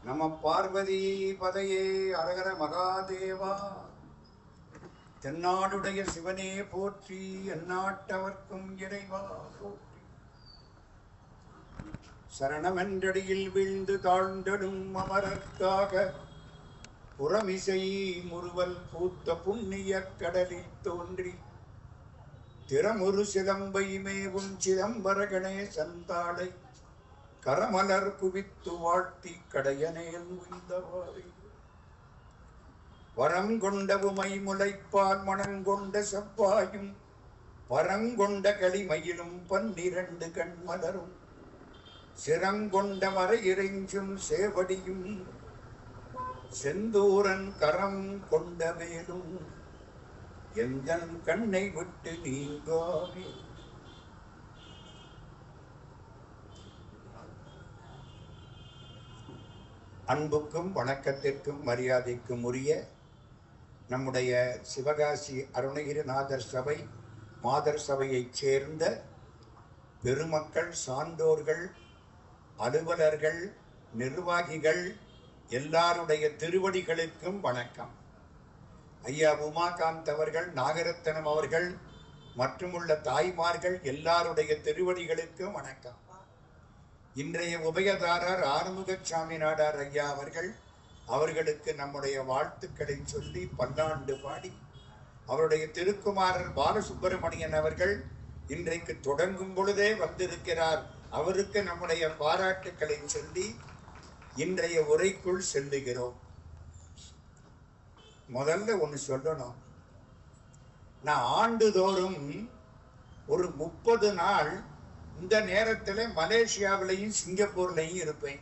நம பார்வதி பதையே அரகர மகாதேவா. தென்னாடுடைய சிவனே போற்றி, எந்நாட்டவர்க்கும் இறைவா போற்றி. சரணமென்றடியில் வீழ்ந்து தாழ்ந்தடும் அமரர்க்காக புறமிசை முறுவல் பூத்த புண்ணிய கடலில் தோன்றி திறமுறு சிலம்பை மேவும் சிதம்பர கணேசன் தாளை கரமலர் குவித்து வாழ்த்தி கடையனேன் உய்ந்தவாறே. வரங்கொண்ட உமை முளைப்பால் மணங்கொண்ட செவ்வாயும் பரங்கொண்ட களிமயிலும் 12 கண்மலரும் சிறங்கொண்ட மறை இறைஞ்சும் சேவடியும் செந்தூரன் கரம் கொண்ட வேலும் எந்தன் கண்ணை விட்டு நீங்காமே. அன்புக்கும் வணக்கத்திற்கும் மரியாதைக்கும் உரிய நம்முடைய சிவகாசி அருணகிரிநாதர் சபை மாதர் சபையைச் சேர்ந்த பெருமக்கள், சான்றோர்கள், அலுவலர்கள், நிர்வாகிகள் எல்லாருடைய திருவடிகளுக்கும் வணக்கம். ஐயா உமாகாந்த் அவர்கள், நாகரத்னம் அவர்கள் மற்றும் உள்ள தாய்மார்கள் எல்லாருடைய திருவடிகளுக்கும் வணக்கம். இன்றைய உபயதாரர் ஆறுமுகசாமி நாடார் ஐயா அவர்களுக்கு நம்முடைய வாழ்த்துக்களை சொல்லி பல்லாண்டு பாடி, அவருடைய திருக்குமாரர் பாலசுப்பிரமணியன் அவர்கள் இன்றைக்கு தொடங்கும் பொழுதே வந்திருக்கிறார். அவருக்கு நம்முடைய பாராட்டுக்களை சொல்லி இன்றைய உரைக்குள் செல்லுகிறோம். முதல்ல ஒன்று சொல்லணும். நான் ஆண்டுதோறும் ஒரு 30 நாள் இந்த நேரத்தில் மலேசியாவிலையும் சிங்கப்பூர்லையும் இருப்பேன்.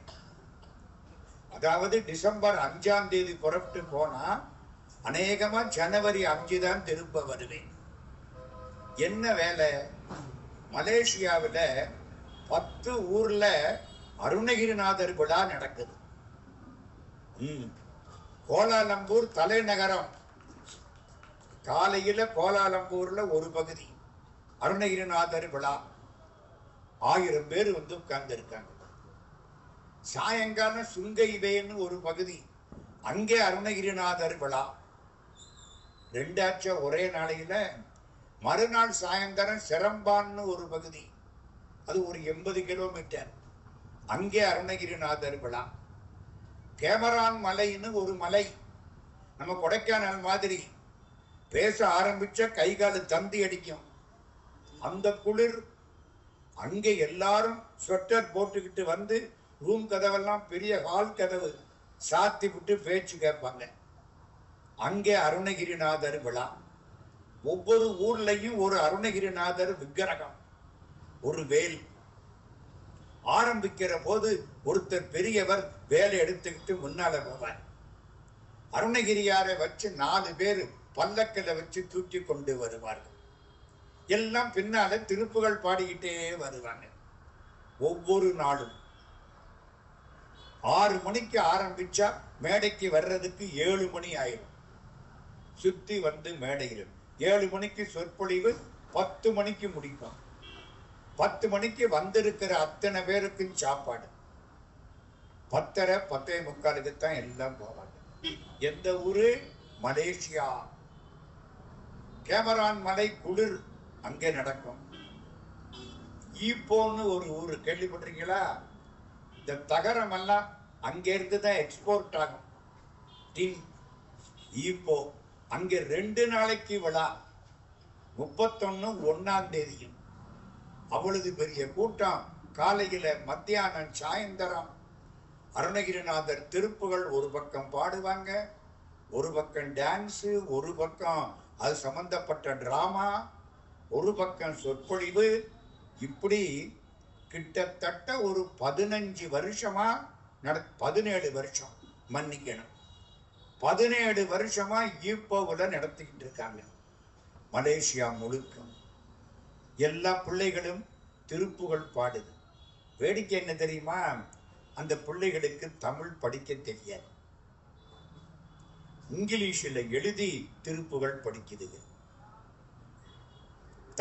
அதாவது டிசம்பர் 5ஆம் தேதி புறப்பட்டு போனா அநேகமா ஜனவரி 5 தான் திரும்ப வருவேன். என்ன வேலை? மலேசியாவில் 10 ஊர்ல அருணகிரிநாதர் விழா நடக்குது. கோலாலம்பூர் தலைநகரம். காலையில கோலாலம்பூர்ல ஒரு பகுதி அருணகிரிநாதர் விழா, 1000 பேர் வந்து உட்கார்ந்து இருக்காங்க. சாயங்காலம் சுங்கைவேன்னு ஒரு பகுதி, அங்கே அருணகிரிநாதர் விழா. 2 ஒரே நாளையில. மறுநாள் சாயங்காலம் செரம்பான்னு ஒரு பகுதி, அது ஒரு 80 கிலோமீட்டர், அங்கே அருணகிரிநாதர் விழா. கேமரான் மலைன்னு ஒரு மலை, நம்ம கொடைக்கானல் மாதிரி பேச ஆரம்பிச்ச கைகால தந்தி அடிக்கும் அந்த குளிர். அங்கே எல்லாரும் ஸ்வெட்டர் போட்டுக்கிட்டு வந்து ரூம் கதவெல்லாம் பெரிய ஹால் கதவு சாத்தி விட்டு பேச்சு கேட்பாங்க. அங்கே அருணகிரிநாதர் விழா. ஒவ்வொரு ஊர்லையும் ஒரு அருணகிரிநாதர் விக்கிரகம், ஒரு வேல். ஆரம்பிக்கிற போது ஒருத்தர் பெரியவர் வேலை எடுத்துக்கிட்டு முன்னால போவார். அருணகிரியாரை வச்சு 4 பேர் பல்லக்கில் வச்சு தூக்கி கொண்டு வருவார்கள். எல்லாம் பின்னால திருப்புகள் பாடிக்கிட்டே வருவாங்க. ஒவ்வொரு நாளும் 6 மணிக்கு ஆரம்பிச்சா மேடைக்கு வர்றதுக்கு 7 மணி ஆயிரும். சுத்தி வந்து மேடையில் 7 மணிக்கு சொற்பொழிவு, 10 மணிக்கு முடிக்கும். 10 மணிக்கு வந்திருக்கிற அத்தனை பேருக்கும் சாப்பாடு. 10:30 10:45 தான் எல்லாம் போவாங்க. எந்த ஊரு? மலேசியா. கேமரான் மலை குளிர் அங்கே நடக்கும். ஈப்போன்னு ஒரு ஊரு, கேள்விப்பட்டிருக்கீங்களா? இந்த தகரம் எல்லாம் அங்கே இருந்து தான் எக்ஸ்போர்ட் ஆகும். ஈப்போ அங்கே 2 நாளைக்கு விழா, 31 1ஆம் தேதியும். அவ்வளவு பெரிய கூட்டம். காலையில, மத்தியானம், சாயந்தரம் அருணகிரிநாதர் திருப்புகள் ஒரு பக்கம் பாடுவாங்க, ஒரு பக்கம் டான்ஸு, ஒரு பக்கம் அது சம்பந்தப்பட்ட டிராமா, ஒரு பக்கம் சொற்பொழிவு. இப்படி கிட்டத்தட்ட ஒரு 15 வருஷமா 17 வருஷம், மன்னிக்கணும், 17 வருஷமா ஈப்போவில் நடத்திக்கிட்டு இருக்காங்க. மலேசியா முழுக்க எல்லா பிள்ளைகளும் திருப்புகள் பாடுது. வேடிக்கை என்ன தெரியுமா? அந்த பிள்ளைகளுக்கு தமிழ் படிக்க தெரியாது. இங்கிலீஷில் எழுதி திருப்புகள் படிக்குது.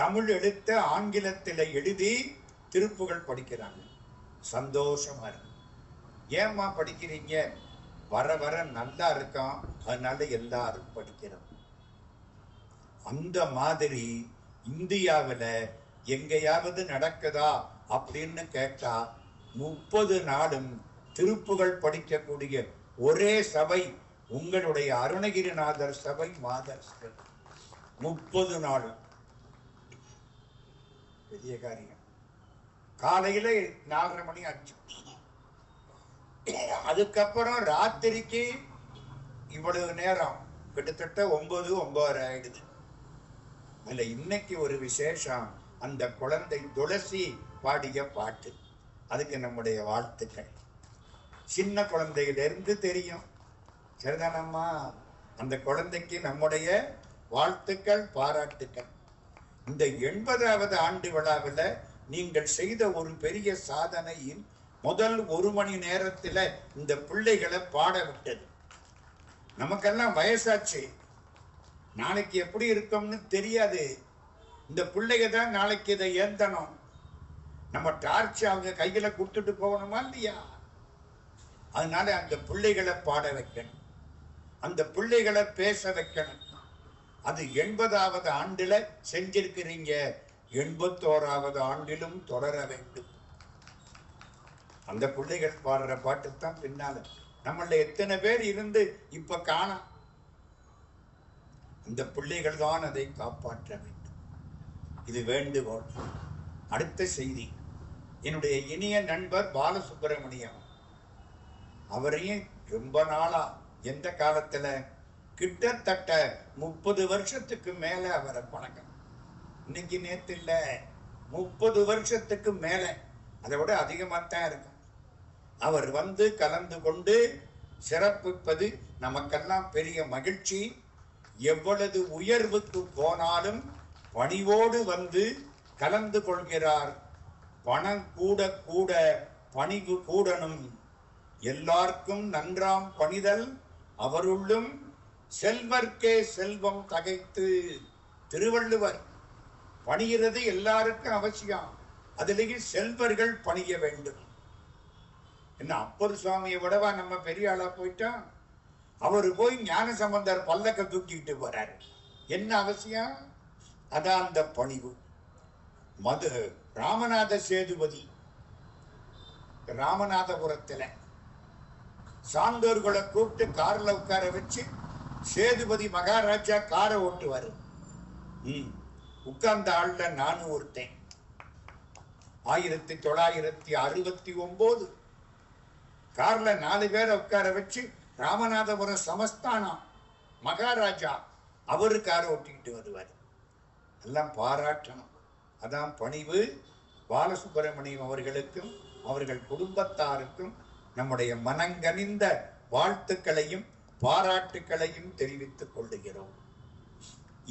தமிழ் எழுத்த ஆங்கிலத்தில் எழுதி திருப்புகள் படிக்கிறாங்க. சந்தோஷமா இருக்கு. ஏம்மா படிக்கிறீங்க? வர வர நல்லா இருக்கான், அதனால எல்லாரும் படிக்கிறோம். அந்த மாதிரி இந்தியாவில் எங்கேயாவது நடக்குதா அப்படின்னு கேட்டா 30 நாளும் திருப்புகள் படிக்கக்கூடிய ஒரே சபை உங்களுடைய அருணகிரிநாதர் சபை மாதர் சபை. 30 நாள் பெரிய காரியம். காலையில 4:30 மணி ஆச்சு. அதுக்கப்புறம் ராத்திரிக்கு இவ்வளவு நேரம், கிட்டத்தட்ட 9:30 ஆயிடுது. அதுல இன்னைக்கு ஒரு விசேஷம். அந்த குழந்தை துளசி பாடிய பாட்டு, அதுக்கு நம்முடைய வாழ்த்துக்கள். சின்ன குழந்தையிலிருந்து தெரியும், சரிதானம்மா? அந்த குழந்தைக்கு நம்முடைய வாழ்த்துக்கள், பாராட்டுக்கள். இந்த 80வது ஆண்டு விழாவில் நீங்கள் செய்த ஒரு பெரிய சாதனையில் முதல் 1 மணி நேரத்தில் இந்த பிள்ளைகளை பாட விட்டது. நமக்கெல்லாம் வயசாச்சு, நாளைக்கு எப்படி இருக்கும்னு தெரியாது. இந்த பிள்ளைங்க தான் நாளைக்கு இதை ஏந்தணும். நம்ம டார்ச் அவங்க கையில கொடுத்துட்டு போகணுமா இல்லையா? அதனால அந்த பிள்ளைகளை பாட வைக்கணும், அந்த பிள்ளைகளை பேச வைக்கணும். அது 80வது ஆண்டுல செஞ்சிருக்கிறீங்க, 81வது ஆண்டிலும் தொடர வேண்டும். அந்த பிள்ளைகள் பாடுற பாட்டு தான் பின்னால நம்மள எத்தனை பேர் இருந்து இப்ப காணோம். அந்த பிள்ளைகள் தான் அதை காப்பாற்ற வேண்டும். இது வேண்டுகோள். அடுத்த செய்தி, என்னுடைய இனிய நண்பர் பாலசுப்பிரமணியம், அவரையும் ரொம்ப நாளா, எந்த காலத்துல, கிட்டத்தட்ட 30 வருஷத்துக்கு மேல அவரை பழக்கம். இன்னைக்கு நேத்து இல்ல, 30 வருஷத்துக்கு மேல, அதை விட அதிகமாத்தான் இருக்கும். அவர் வந்து கலந்து கொண்டு சிறப்பிப்பது நமக்கெல்லாம் பெரிய மகிழ்ச்சி. எவ்வளவு உயர்வுக்கு போனாலும் பணிவோடு வந்து கலந்து கொள்கிறார். பணம் கூட கூட பணிவு கூடணும், எல்லாருக்கும் நன்றாம் பணிதல் அவருள்ளும் செல்வர்க்கே செல்வம் தகைத்து. திருவள்ளுவர். பணிகிறது எல்லாருக்கும் அவசியம், அதிலேயே செல்வர்கள் பணிய வேண்டும். என்ன அப்பர் சுவாமியை விடவா நம்ம பெரிய ஆளா போயிட்டோம்? அவரு போய் ஞானசம்பந்தர் பல்லக்க தூக்கிட்டு போறாரு. என்ன அவசியம்? அதான் அந்த பணிவு. ராமநாத சேதுபதி ராமநாதபுரத்துல சான்றோர்களை கூப்பிட்டு கார்ல உட்கார வச்சு சேதுபதி மகாராஜா காரை ஓட்டுவாரு. உட்கார்ந்த ஆள்ல நானும் ஒருத்தன். 1969 கார்ல 4 பேரை உட்கார வச்சு ராமநாதபுரம் சமஸ்தானம் மகாராஜா அவரு காரை ஓட்டிக்கிட்டு வருவார். எல்லாம் பாராட்டணும். அதான் பணிவு. பாலசுப்பிரமணியம் அவர்களுக்கும் அவர்கள் குடும்பத்தாருக்கும் நம்முடைய மனங்கனிந்த வாழ்த்துக்களையும் பாராட்டுக்களையும் தெரிவித்துக் கொள்ளுகிறோம்.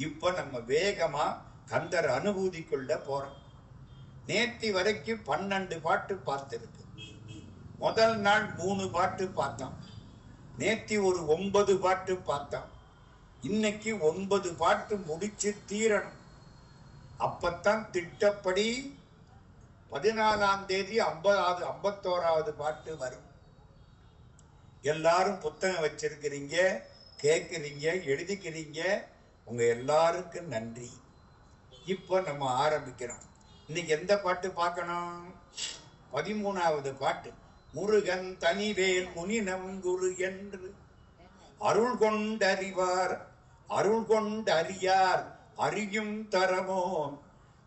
இப்ப நம்ம வேகமா கந்தர் அனுபூதிக்குள்ள போறோம். நேத்தி வரைக்கும் 12 பாட்டு பார்த்திருக்கு. முதல் நாள் 3 பாட்டு பார்த்தோம். நேத்தி ஒரு 9 பாட்டு பார்த்தோம். இன்னைக்கு 9 பாட்டு முடிச்சு தீரணும். அப்பத்தான் திட்டப்படி 14ஆம் தேதி 51வது பாட்டு வரும். எல்லாரும் புத்தகம் வச்சிருக்கிறீங்க, கேட்கிறீங்க, எழுதிக்கிறீங்க. உங்க எல்லாருக்கும் நன்றி. இப்போ நம்ம ஆரம்பிக்கிறோம். இன்னைக்கு எந்த பாட்டு பார்க்கணும்? 13வது பாட்டு. முருகன் தனிவேல் முனினம் குரு என்று அருள் கொண்டறிவார், அருள் கொண்டறியார் அறியும் தரமோ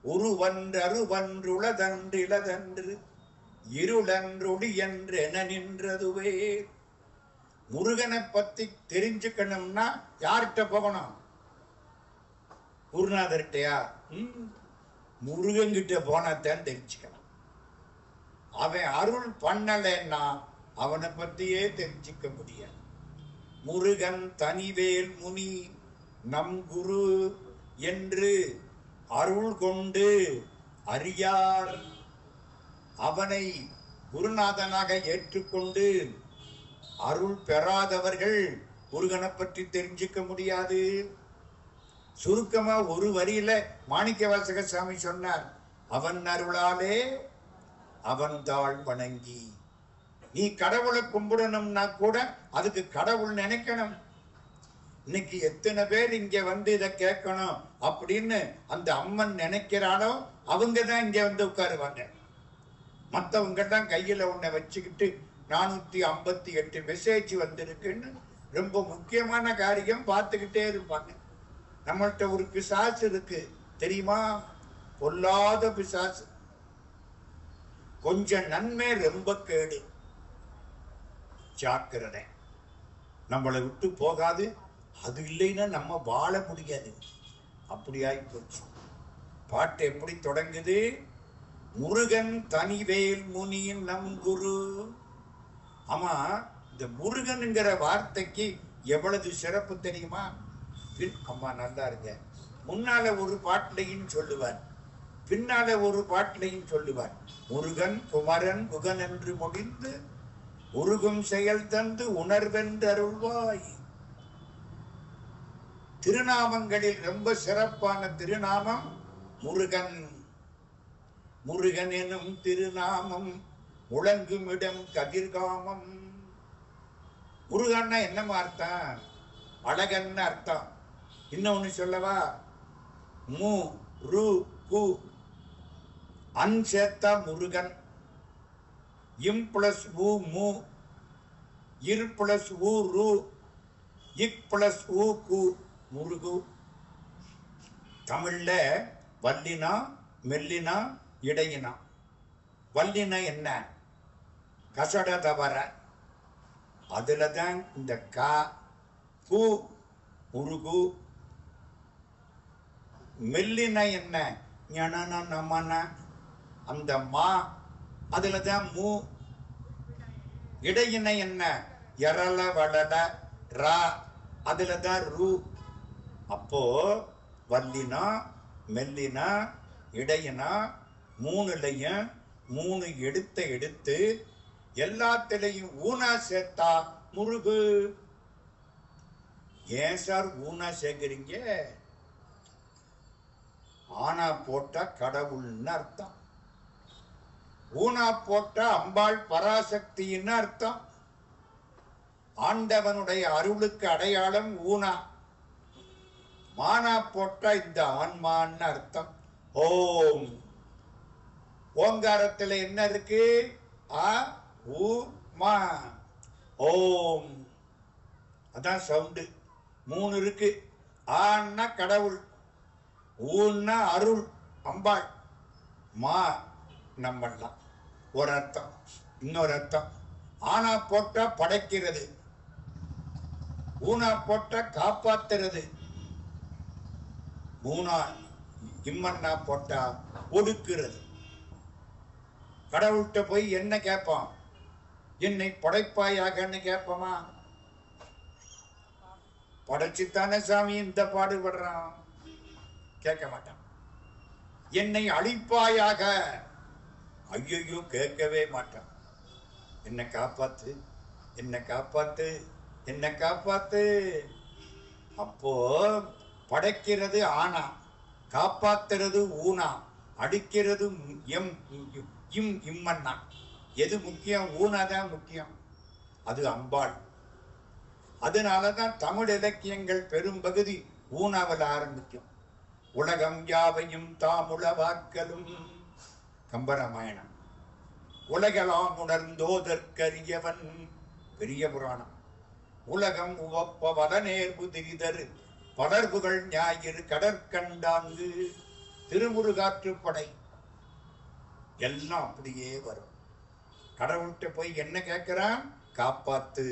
உருவன்றருவன்றுளதன்று இளதன்று இருளன்றொளி என்று என நின்றதுவே. முருகனை பத்தி தெரிஞ்சுக்கணும்னா யார்கிட்ட போகணும்? குருநாதர்கிட்டயா? முருகன்கிட்ட போனாத்தான் தெரிஞ்சுக்கணும். அவன் அருள் பண்ணலைன்னா அவனை பத்தியே தெரிஞ்சுக்க முடியாது. முருகன் தனிவேல் முனி நம் குரு என்று அருள் கொண்டு அறியார், அவனை குருநாதனாக ஏற்றுக்கொண்டு அருள் பெறாதவர்கள் முருகனை பற்றி தெரிஞ்சுக்க முடியாது. சுருக்கமா ஒரு வரியில மாணிக்கவாசக சாமி சொன்னார், அவன் அருளாலே அவன் தாழ் வணங்கி. நீ கடவுளை கும்பிடணும்னா கூட அதுக்கு கடவுள் நினைக்கணும். இன்னைக்கு எத்தனை பேர் இங்க வந்து இதை கேட்கணும் அப்படின்னு அந்த அம்மன் நினைக்கிறானோ அவங்க தான் இங்க வந்து உட்காருவாங்க. மற்றவங்க தான் கையில உன்னை வச்சுக்கிட்டு 458 மெசேஜ் வந்திருக்குன்னு ரொம்ப முக்கியமான காரியம் பார்த்துக்கிட்டே இருப்பாங்க. நம்மள்கிட்ட ஒரு பிசாசு இருக்கு தெரியுமா? பொல்லாத பிசாசு. கொஞ்சம் நன்மை ரொம்ப கேடு. ஜாக்கிரதை, நம்மளை விட்டு போகாது. அது இல்லைன்னா நம்ம வாழ முடியாது. அப்படியாய் போச்சு. பாட்டு எப்படி தொடங்குது? முருகன் தனிவேல் முனியின் நம் குரு. ஆமா, இந்த முருகன்ங்கிற வார்த்தைக்கு எவ்வளவு சிறப்பு தெரியுமா? அம்மா நல்லா இருங்க. முன்னால ஒரு பாட்டிலையும் சொல்லுவார், பின்னால ஒரு பாட்டிலையும் சொல்லுவார். முருகன் குமரன் குகன் என்று முடிந்து உருகும் செயல் தந்து உணர்வென்று அருள்வாய். திருநாமங்களில் ரொம்ப சிறப்பான திருநாமம் முருகன். முருகன் எனும் திருநாமம் முழங்கும் இடம் கதிர்காமம். முருகன்னா என்னமா அர்த்தம்? அழகன்னு அர்த்தம். இன்னொன்னு சொல்லவா? மு ரு கு அன் சேர்த்தா முருகன். இம் பிளஸ் ஊ மு, இர் பிளஸ் ஊ ரு, இக் பிளஸ் ஊ கு முருகு. தமிழ்ல வல்லினா மெல்லினா இடையினா. வல்லினா என்ன? கசட தவற. அதுலதான் இந்த கா கு முருகு. மெல்லின என்ன? ஞனன நமன. அந்த மா அதுலதான் மூ. இடையின என்ன? எரள வளட ரா அதுலதான் ரூ. அப்போ வல்லினா மெல்லினா இடையினா மூணுலையும் 3 எழுத்த எடுத்து எல்லாத்திலையும் ஊனா சேர்த்தா முருகு. ஏன் சார் ஊனா சேர்க்கிறீங்க? ஆனா போட்டா கடவுள்னு அர்த்தம். ஊனா போட்டா அம்பாள் பராசக்தின்னு அர்த்தம். ஆண்டவனுடைய அருளுக்கு அடையாளம் ஊனா. மானா போட்டா இந்த ஆன்மான்னு அர்த்தம். ஓம். ஓங்காரத்துல என்ன இருக்கு? ஆ ஊ மா. ஓம். அதான் சவுண்டு. 3 இருக்கு. ஆன்னா கடவுள், ஊன்னா அருள் அம்பாள், மா நம்மெல்லாம். ஒரு அர்த்தம். இன்னொரு அர்த்தம், ஆனா போட்டா படைக்கிறது, ஊனா போட்டா காப்பாத்துறது, மூணா இம்மன்னா போட்டா ஒடுக்கிறது. கடவுள்கிட்ட போய் என்ன கேட்பான்? என்னை படைப்பாயாகன்னு கேட்போமா? படைச்சுத்தானே சாமி இந்த பாடுபடுறான். கேட்க மாட்டான். என்னை அழிப்பாயாக, ஐயோ கேட்கவே மாட்டான். என்னை காப்பாத்து, என்னை காப்பாத்து, என்னை காப்பாத்து. அப்போ படைக்கிறது ஆனா, காப்பாத்துறது ஊனா, அடிக்கிறது எம் இம் இம்மன்னா. எது முக்கியம்? ஊனாதான் முக்கியம். அது அம்பாள். அதனாலதான் தமிழ் இலக்கியங்கள் பெரும்பகுதி ஊனாவில் ஆரம்பிக்கும். உலகம் யாவையும் தாமுளவாக்கலும், கம்பராமாயணம். உலகெல்லாம் உணர்ந்தோதற்கரியவன், பெரிய புராணம். உலகம் உவப்ப வடநேர்வு திரிதரு படர்புகள் ஞாயிறு கடற்கண்டாங்கு, திருமுருகாற்றுப்படை. எல்லாம் அப்படியே வரும். கடவுள்கிட்ட போய் என்ன கேட்கிறான்? காப்பாத்து.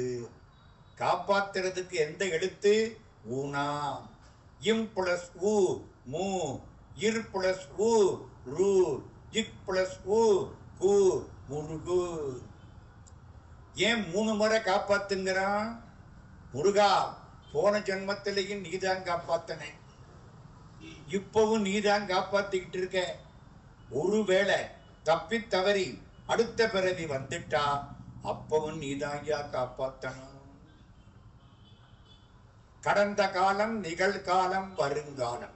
காப்பாத்துறதுக்கு எந்த எழுத்து? ஊனா. இம் பிளஸ் ஊ மூ, இர் பிளஸ் ஊ ரூ, இக் பிளஸ் ஊ கு முருகு. ஏன் 3 முறை காப்பாத்துங்கிறான்? முருகா, போன ஜென்மத்திலையும் நீதான் காப்பாத்தன, இப்பவும் நீதான் காப்பாத்திக்கிட்டு இருக்க. ஒருவேளை தப்பி தவறி அடுத்த பிறவி வந்துட்டா அப்பவும் நீதாயா காப்பாத்தணும். கடந்த காலம், நிகழ்காலம், வருங்காலம்,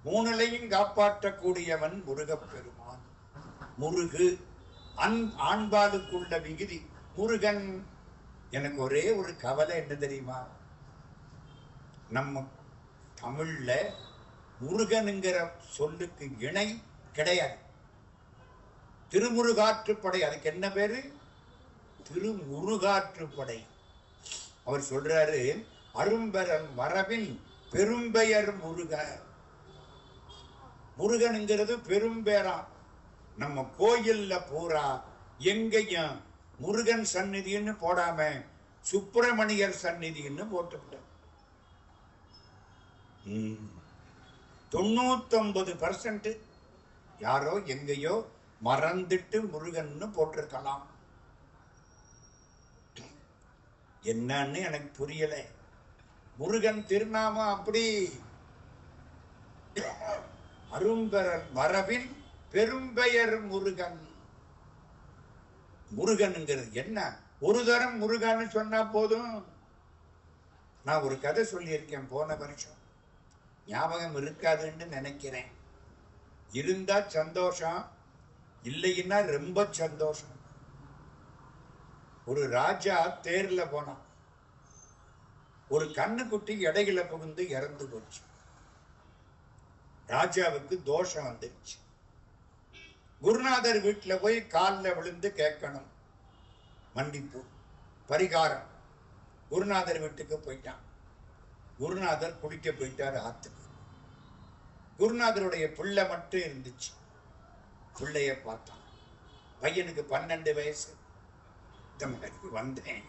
3லையும் காப்பாற்றக்கூடியவன் முருகப்பெருமான். முருகு ஆண்பாலுக்குள்ள விகுதி முருகன். எனக்கு ஒரே ஒரு கவலை என்ன தெரியுமா, நம்ம தமிழ்ல முருகனுங்கிற சொல்லுக்கு இணை கிடையாது. திருமுருகாற்றுப்படை, அதுக்கு என்ன பேரு? திருமுருகாற்றுப்படை. அவர் சொல்றாரு, அரும்பெறல் மரபின் பெரும்பெயர் முருக. முருகனுங்கிறது பெரும்பேரா. நம்ம கோயில்ல பூரா எங்கேயும் முருகன் சந்நிதின்னு போடாம சுப்பிரமணியர் சந்நிதின்னு போட்டுவிட்டோம். 99% யாரோ எங்கேயோ மறந்துட்டு முருகன்னு போட்டிருக்கலாம். என்னன்னு எனக்கு புரியல. முருகன் திருநாமம் அப்படி. அரும்பெறல் மரபின் பெரும்பெயர் முருகன். முருகனுங்கிறது என்ன? ஒரு தரம் முருகன்னு சொன்னா போதும். நான் ஒரு கதை சொல்லியிருக்கேன் போன வருஷம், ஞாபகம் இருக்காதுன்னு நினைக்கிறேன். இருந்தா சந்தோஷம், இல்லைன்னா ரொம்ப சந்தோஷம். ஒரு ராஜா தேர்ல போனான். ஒரு கண்ணுக்குட்டி இடையில புகுந்து இறந்து போச்சு. ராஜாவுக்கு தோஷம் வந்துருச்சு. குருநாதர் வீட்டுல போய் காலில் விழுந்து கேட்கணும் மன்னிப்பு, பரிகாரம். குருநாதர் வீட்டுக்கு போயிட்டான். குருநாதர் குளிக்க போயிட்டார் ஆத்துக்கு. குருநாதருடைய பிள்ளை மட்டும் இருந்துச்சு. பிள்ளைய பார்த்தான். பையனுக்கு 12 வயசு. இந்த மாதிரி வந்தேன்,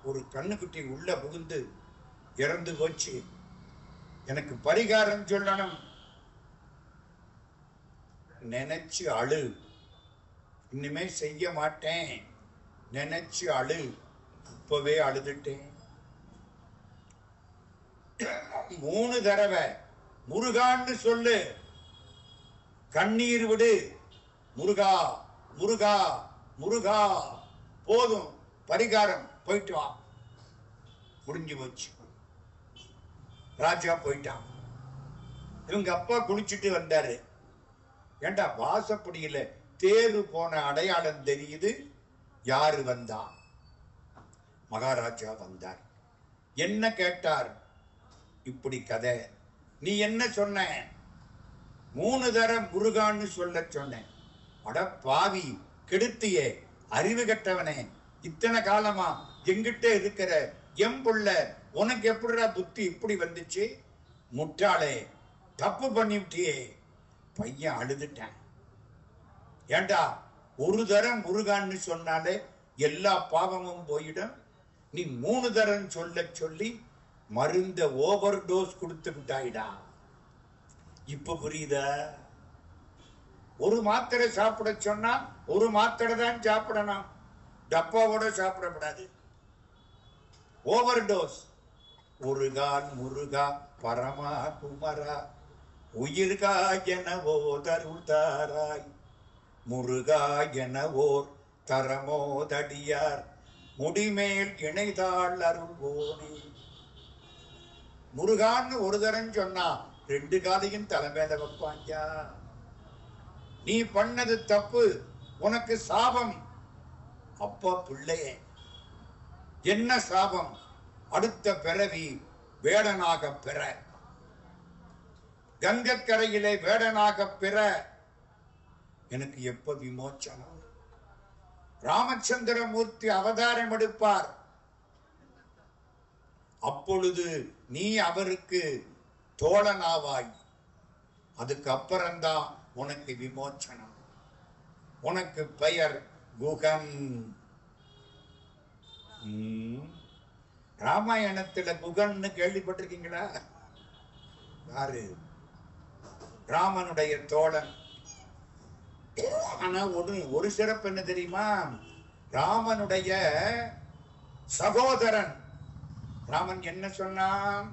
ஒரு கண்ணுக்குட்டி உள்ள புகுந்து இறந்து போச்சு, எனக்கு பரிகாரம் சொல்லணும். நினைச்சு அழு, இனிமே செய்ய மாட்டேன், நினைச்சு அழு. இப்பவே அழுதுட்டேன். 3 தடவை முருகான்னு சொல்லு, கண்ணீர் விடு, முருகா முருகா முருகா, போதும், பரிகாரம், போயிட்டு வா. முடிஞ்சு போச்சு. ராஜா போயிட்டான். இவங்க அப்பா குளிச்சுட்டு வந்தாரு. ஏண்டா, வாசப்படியில தேரு போன அடையாளம் தெரியுது. யாரு வந்தா? மகாராஜா வந்தார். என்ன கேட்டார்? இப்படி கதை. நீ என்ன சொன்ன? 3 தரம் முருகான்னு சொல்ல சொன்னேன். அட பாவி, கெடுத்தியே, அறிவு கட்டவனே, இத்தனை காலமா எங்கிட்ட இருக்கிற எம்புள்ள உனக்கு எப்படிடா புத்தி இப்படி வந்துச்சு? முட்டாளே, தப்பு பண்ணிவிட்டியே. பையன் அழுதுட்டான். ஏண்டா, ஒரு தரம் முருகான்னு சொன்னாலே எல்லா பாவமும் போயிடும். நீ 3 தரம் சொல்ல சொல்லி மருந்த ஓவர் டோஸ் கொடுத்து விட்டாயிடா. இப்ப புரியுதா? ஒரு மாத்திரை சாப்பிட சொன்னா ஒரு மாத்திரை தான் சாப்பிடணும், டப்பாவோட சாப்பிடக்கூடாது. Over dose. முருகான் முருகா பரமா குமரா, உயிர்கா எனவோ தருதாராய், முருகா எனவோர் தரமோ தடியார், முடிமேல் இணைதாள் அருள்வோனே. முருகான்னு ஒரு தரம் சொன்னா 2 காதையும் தலைமையில வைப்பாஞ்சா. நீ பண்ணது தப்பு, உனக்கு சாபம். அப்பா பிள்ளையே, என்ன சாபம்? அடுத்த பிறவி வேடனாக பெற, கங்கக்கரையிலே வேடனாக பெற. எனக்கு எப்ப விமோச்சனம்? ராமச்சந்திரமூர்த்தி அவதாரம் எடுப்பார். அப்பொழுது நீ அவருக்கு தோழனாவாய். அதுக்கு அப்புறம்தான் உனக்கு விமோச்சனம். உனக்கு பெயர் குகன். ராமாயணத்துல குகன்னு கேள்விப்பட்டிருக்கீங்களா? யாரு? ராமனுடைய தோழன். ஆனா ஒரு சிறப்பு என்ன தெரியுமா? ராமனுடைய சகோதரன். ராமன் என்ன சொன்னான்?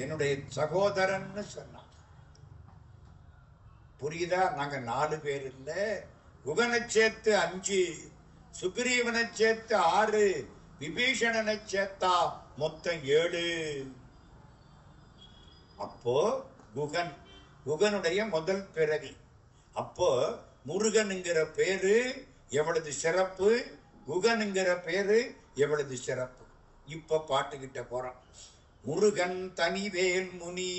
என்னுடைய சகோதரன் சொன்னான். புரியுதா? நாங்க 4 பேர் இல்ல, குகனை சேர்த்து 5, சுக்ரீவனை சேர்த்து 6, விபீஷணனை சேர்த்தா மொத்தம் 7. அப்போ குகன், குகனுடைய முதல் பிறவி. அப்போ முருகனுங்கிற பேரு எவ்வளவு சிறப்பு, குகனுங்கிற பேரு எவ்வளவு சிறப்பு. இப்ப பாட்டுக்கிட்ட போறோம். முருகன் தனிவேல் முனி,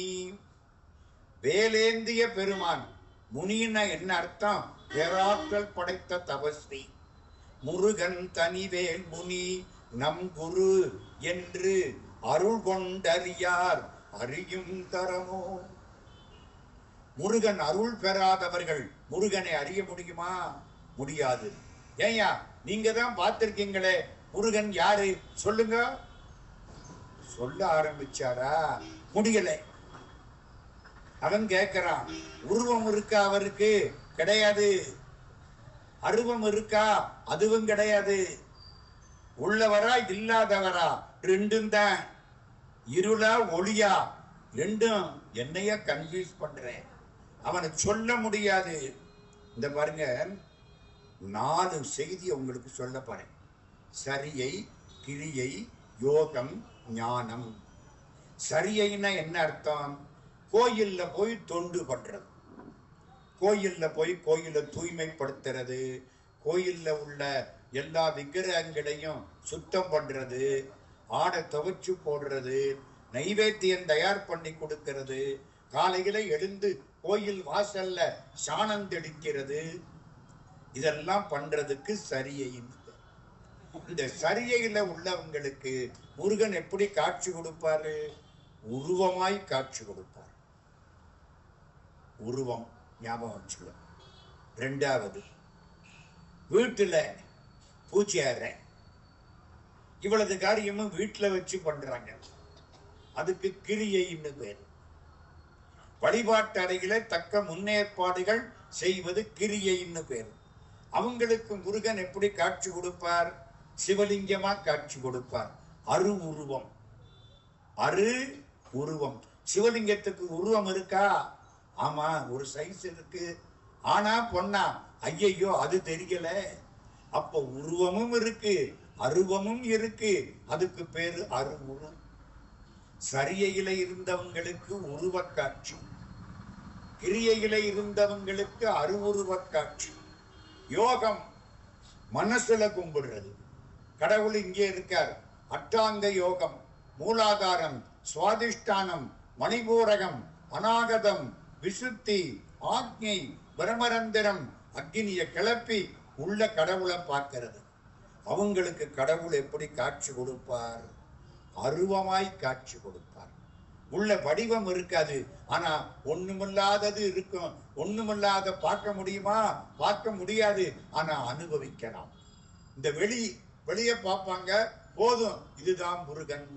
வேலேந்திய பெருமான். முனின்னா என்ன அர்த்தம்? பேராற்றல் படைத்த தபஸ்வி. முருகன் தனிவேல் முனி நம் குரு என்று அருள் கொண்டறியார் அறியும் தரமோ. முருகன் அருள் பெறாதவர்கள் முருகனை அறிய முடியுமா? முடியாது. ஏயா நீங்க தான் பார்த்திருக்கீங்களே, முருகன் யாரு சொல்லுங்க. சொல்ல ஆரம்பிச்சாரா? முடியல. அவன் கேட்கிறான், உருவம் இருக்கா அவருக்கு? கிடையாது. அருவம் இருக்கா? அதுவும் கிடையாது. உள்ளவரா இல்லாதவரா? ரெண்டும் தான். இருளா ஒளியா? ரெண்டும். என்னைய கன்ஃபியூஸ் பண்றேன். அவனை சொல்ல முடியாது. இந்த பாருங்க, 4 செய்தியை உங்களுக்கு சொல்ல போறேன். சரியை, கிரியை, யோகம், ஞானம். சரியைன்னா என்ன அர்த்தம்? கோயில்ல போய் தொண்டு பண்றது, கோயில்ல போய் கோயிலை தூய்மைப்படுத்துறது, கோயில்ல உள்ள எல்லா விக்கிரகங்களையும் சுத்தம் பண்றது, ஆடை துவைச்சு போடுறது, நைவேத்தியம் தயார் பண்ணி கொடுக்கிறது, காலையில எழுந்து கோயில் வாசல்ல சாணம் தெளிக்கிறது, இதெல்லாம் பண்றதுக்கு சரியை. இந்த சரியையில உள்ளவங்களுக்கு முருகன் எப்படி காட்சி கொடுப்பாரு? உருவமாய் காட்சி கொடுப்பார். உருவம் ஞாபகம் வச்சுக்கோ. 2வது, வீட்டுல பூச்சி ஆற இவ்வளவு காரியமும் வீட்டுல வச்சு பண்றாங்க, அதுக்கு கிரியைன்னு பேர். வழிபாட்டு அறையில தக்க முன்னேற்பாடுகள் செய்வது கிரியைன்னு பேர். அவங்களுக்கு முருகன் எப்படி காட்சி கொடுப்பார்? சிவலிங்கமா காட்சி கொடுப்பார். அரு உருவம். அரு உருவம். சிவலிங்கத்துக்கு உருவம் இருக்கா? ஆமா, ஒரு சைஸ் இருக்கு. ஆனா பொண்ணா? ஐயையோ, அது தெரியல. அப்ப உருவமும் இருக்கு, அருவமும் இருக்கு. அதுக்கு பேரு அரு உருவம். சரியையில இருந்தவங்களுக்கு உருவ காட்சி, கிரியையில இருந்தவங்களுக்கு அருவுருவ காட்சி. யோகம் மனசுல கும்பிடுறது. கடவுள் இங்கே இருக்கார். அட்டாங்க யோகம், மூலாதாரம், சுவாதிஷ்டானம், மணிபூரகம், அநாகதம், விசுத்தி, ஆக்ஞை, பிரமரந்திரம், அக்னியை கிளப்பி உள்ள கடவுளை பார்க்கிறது. அவங்களுக்கு கடவுள் எப்படி காட்சி கொடுப்பார்? அருவமாய் காட்சி கொடுப்பார். உள்ள வடிவம் இருக்காது, ஆனா ஒண்ணுமில்லாதது இருக்கும். ஒண்ணுமில்லாத பார்க்க முடியுமா? பார்க்க முடியாது. ஆனா அனுபவிக்கலாம். இந்த வெளியே பார்ப்பாங்க, போதும் இதுதான் முருகன்.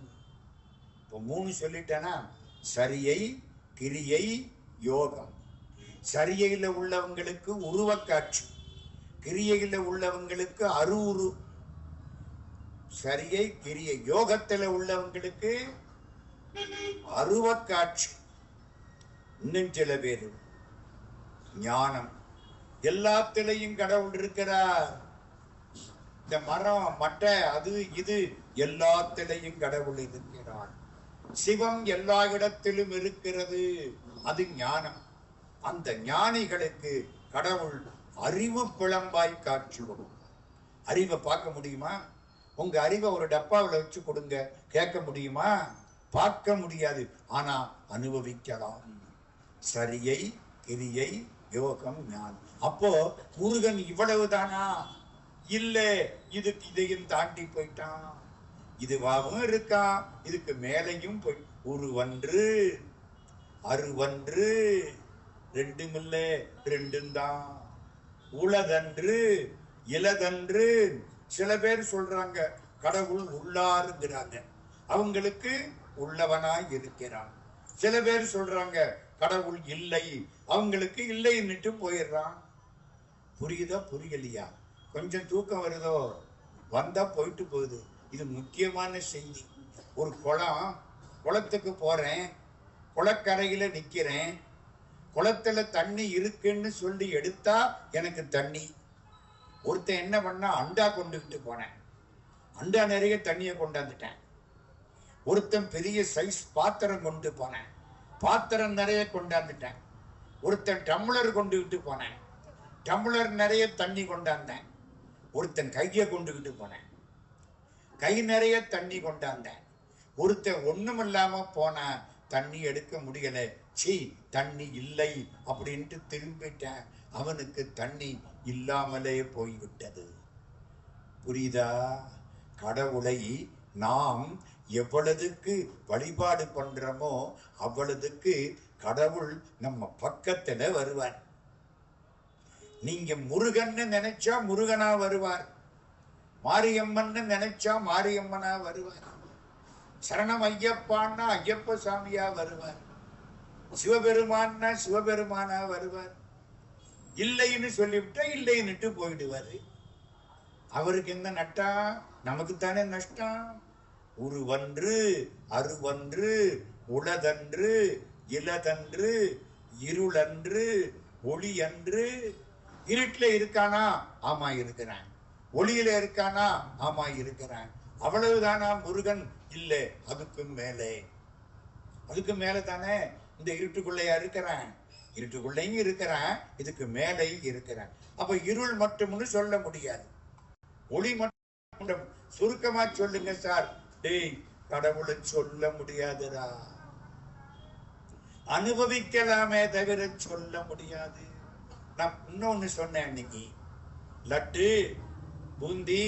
இப்போ 3 சொல்லிட்டேனா? சரியை, கிரியை, யோகம். சரியையில உள்ளவங்களுக்கு உருவ காட்சி, கிரியையில உள்ளவங்களுக்கு அருவுரு. சரியை, கிரியை. யோகத்துல உள்ளவங்களுக்கு அருவ காட்சி. இன்னும் சில பேர் ஞானம். எல்லாத்திலையும் கடவுள் இருக்கிறார். இந்த மரம், மட்டை, அது இது எல்லாத்திலையும் கடவுள் இருக்கிறார். சிவம் எல்லா இடத்திலும் இருக்கிறது. அது ஞானம். அந்த ஞானிகளுக்கு கடவுள் அறிவு பிளம்பாய் காட்சி கொடுக்கும். அறிவை பார்க்க முடியுமா? உங்க அறிவை ஒரு டப்பாவில் வச்சு கொடுங்க, கேட்க முடியுமா? பார்க்க முடியாது. ஆனா அனுபவிக்கலாம். சரியை, கிரியை, யோகம், ஞானம். அப்போ முருகன் இவ்வளவுதானா? இல்ல, இதுக்கு இதையும் தாண்டி போயிட்டான். இதுவாகவும் இருக்கான், இதுக்கு மேலையும் போய். உருவன்று, அருவன்று, ரெண்டுமில்ல, ரெண்டும் தான். உளதன்று, இலதன்று. சில பேர் சொல்றாங்க கடவுள் உள்ளாருங்கிறாங்க, அவங்களுக்கு உள்ளவனாய் இருக்கிறான். சில பேர் சொல்றாங்க கடவுள் இல்லை, அவங்களுக்கு இல்லைன்னுட்டு போயிடுறான். புரியுதா? புரியலையா? கொஞ்சம் தூக்கம் வருதோ? வந்தா போயிட்டு போகுது. இது முக்கியமான செய்தி. ஒரு குளத்துக்கு போறேன், குளக்கரையில நிக்கிறேன். குளத்துல தண்ணி இருக்குன்னு சொல்லி எடுத்தா எனக்கு தண்ணி. ஒருத்தன் என்ன பண்ணா, அண்டா கொண்டுகிட்டு போனேன், அண்டா நிறைய தண்ணியை கொண்டாந்துட்டேன். ஒருத்தன் பெரிய சைஸ் பாத்திரம் கொண்டு போனேன், பாத்திரம் நிறைய கொண்டாந்துட்டேன். ஒருத்தன் டம்ளர் கொண்டுகிட்டு போனேன், டம்ளர் நிறைய தண்ணி கொண்டாந்தேன். ஒருத்தன் கையை கொண்டுகிட்டு போனேன், கை நிறைய தண்ணி கொண்டாந்தேன். ஒருத்தன் ஒண்ணும் இல்லாம போன, தண்ணி எடுக்க முடியல, சீ தண்ணி இல்லை அப்படின்ட்டு திரும்பிட்டேன். அவனுக்கு தண்ணி இல்லாமலே போய்விட்டது. புரியுதா? கடவுளை நாம் எவ்வளவுக்கு வழிபாடு பண்றோமோ அவ்வளவுக்கு கடவுள் நம்ம பக்கத்துல வருவார். நீங்க முருகன்னு நினைச்சா முருகனா வருவார், மாரியம்மன் நினைச்சா மாரியம்மனா வருவார், சரணம் ஐயப்பான்னா ஐயப்ப சாமியா வருவார், சிவபெருமான்னா சிவபெருமானா வருவார். இல்லைன்னு சொல்லிவிட்டா இல்லைன்னுட்டு போயிடுவாரு. அவருக்கு என்ன நட்டம்? நமக்குத்தானே நஷ்டம். உருவன்று அருவன்று உளதன்று இளதன்று இருளன்று ஒளி அன்று. இருட்டுல இருக்கானா? ஆமா இருக்கிறான். ஒளியில இருக்கானா? ஆமா இருக்கிறான். அவ்வளவுதானா முருகன்? இல்லை, அதுக்கும் மேலே. அதுக்கு மேல தானே இந்த இருட்டுக்குள்ளையா இருக்கிறான். இருட்டுக்குள்ளையும் இருக்கிறான், இதுக்கு மேலேயும் இருக்கிறான். அப்ப இருள் மட்டும்னு சொல்ல முடியாது, ஒளி மட்டும். சுருக்கமா சொல்லுங்க சார். டேய், கடவுளை சொல்ல முடியாதுடா, அனுபவிக்கலாமே தவிர சொல்ல முடியாது. நான் இன்னொன்னு சொன்னேன் அன்னைக்கு, லட்டு, பூந்தி,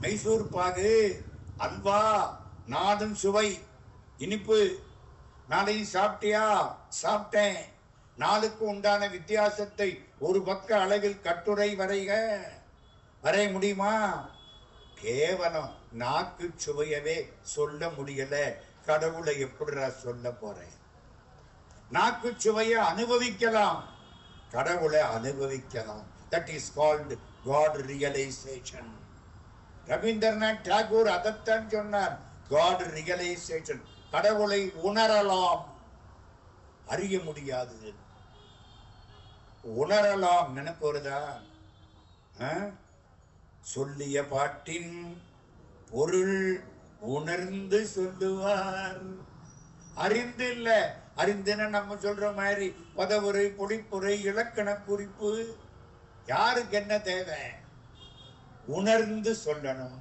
மைசூர் பாகு, அல்வா, நாடும் சுவை, இனிப்பு. நாளையும் சாப்பிட்டியா? சாப்பிட்டேன். நாளுக்கு உண்டான வித்தியாசத்தை ஒரு பக்க அளவில் கட்டுரை வரைக. வரைய முடியுமா? கேவலம் நாக்கு சுவையவே சொல்ல முடியல, கடவுளை எப்படிடா சொல்ல போறேன்? நாக்கு சுவையை அனுபவிக்கலாம், கடவுளை அனுபவிக்கலாம். That is called God realisation. Rabindranath Tagore அதைத்தான் சொன்னார், காட் ரியலைசேஷன். கடவுளை உணரலாம், அறிய முடியாது. உணரலாம். நினைப்பு வருதா? சொல்லிய பாட்டின் பொருள் உணர்ந்து சொல்லுவார். அறிந்து இல்ல, அறிந்துன நம்ம சொல்ற மாதிரி பதவுரை, பொழிப்புரை, இலக்கண குறிப்பு யாருக்கு என்ன தேவை? உணர்ந்து சொல்லணும்.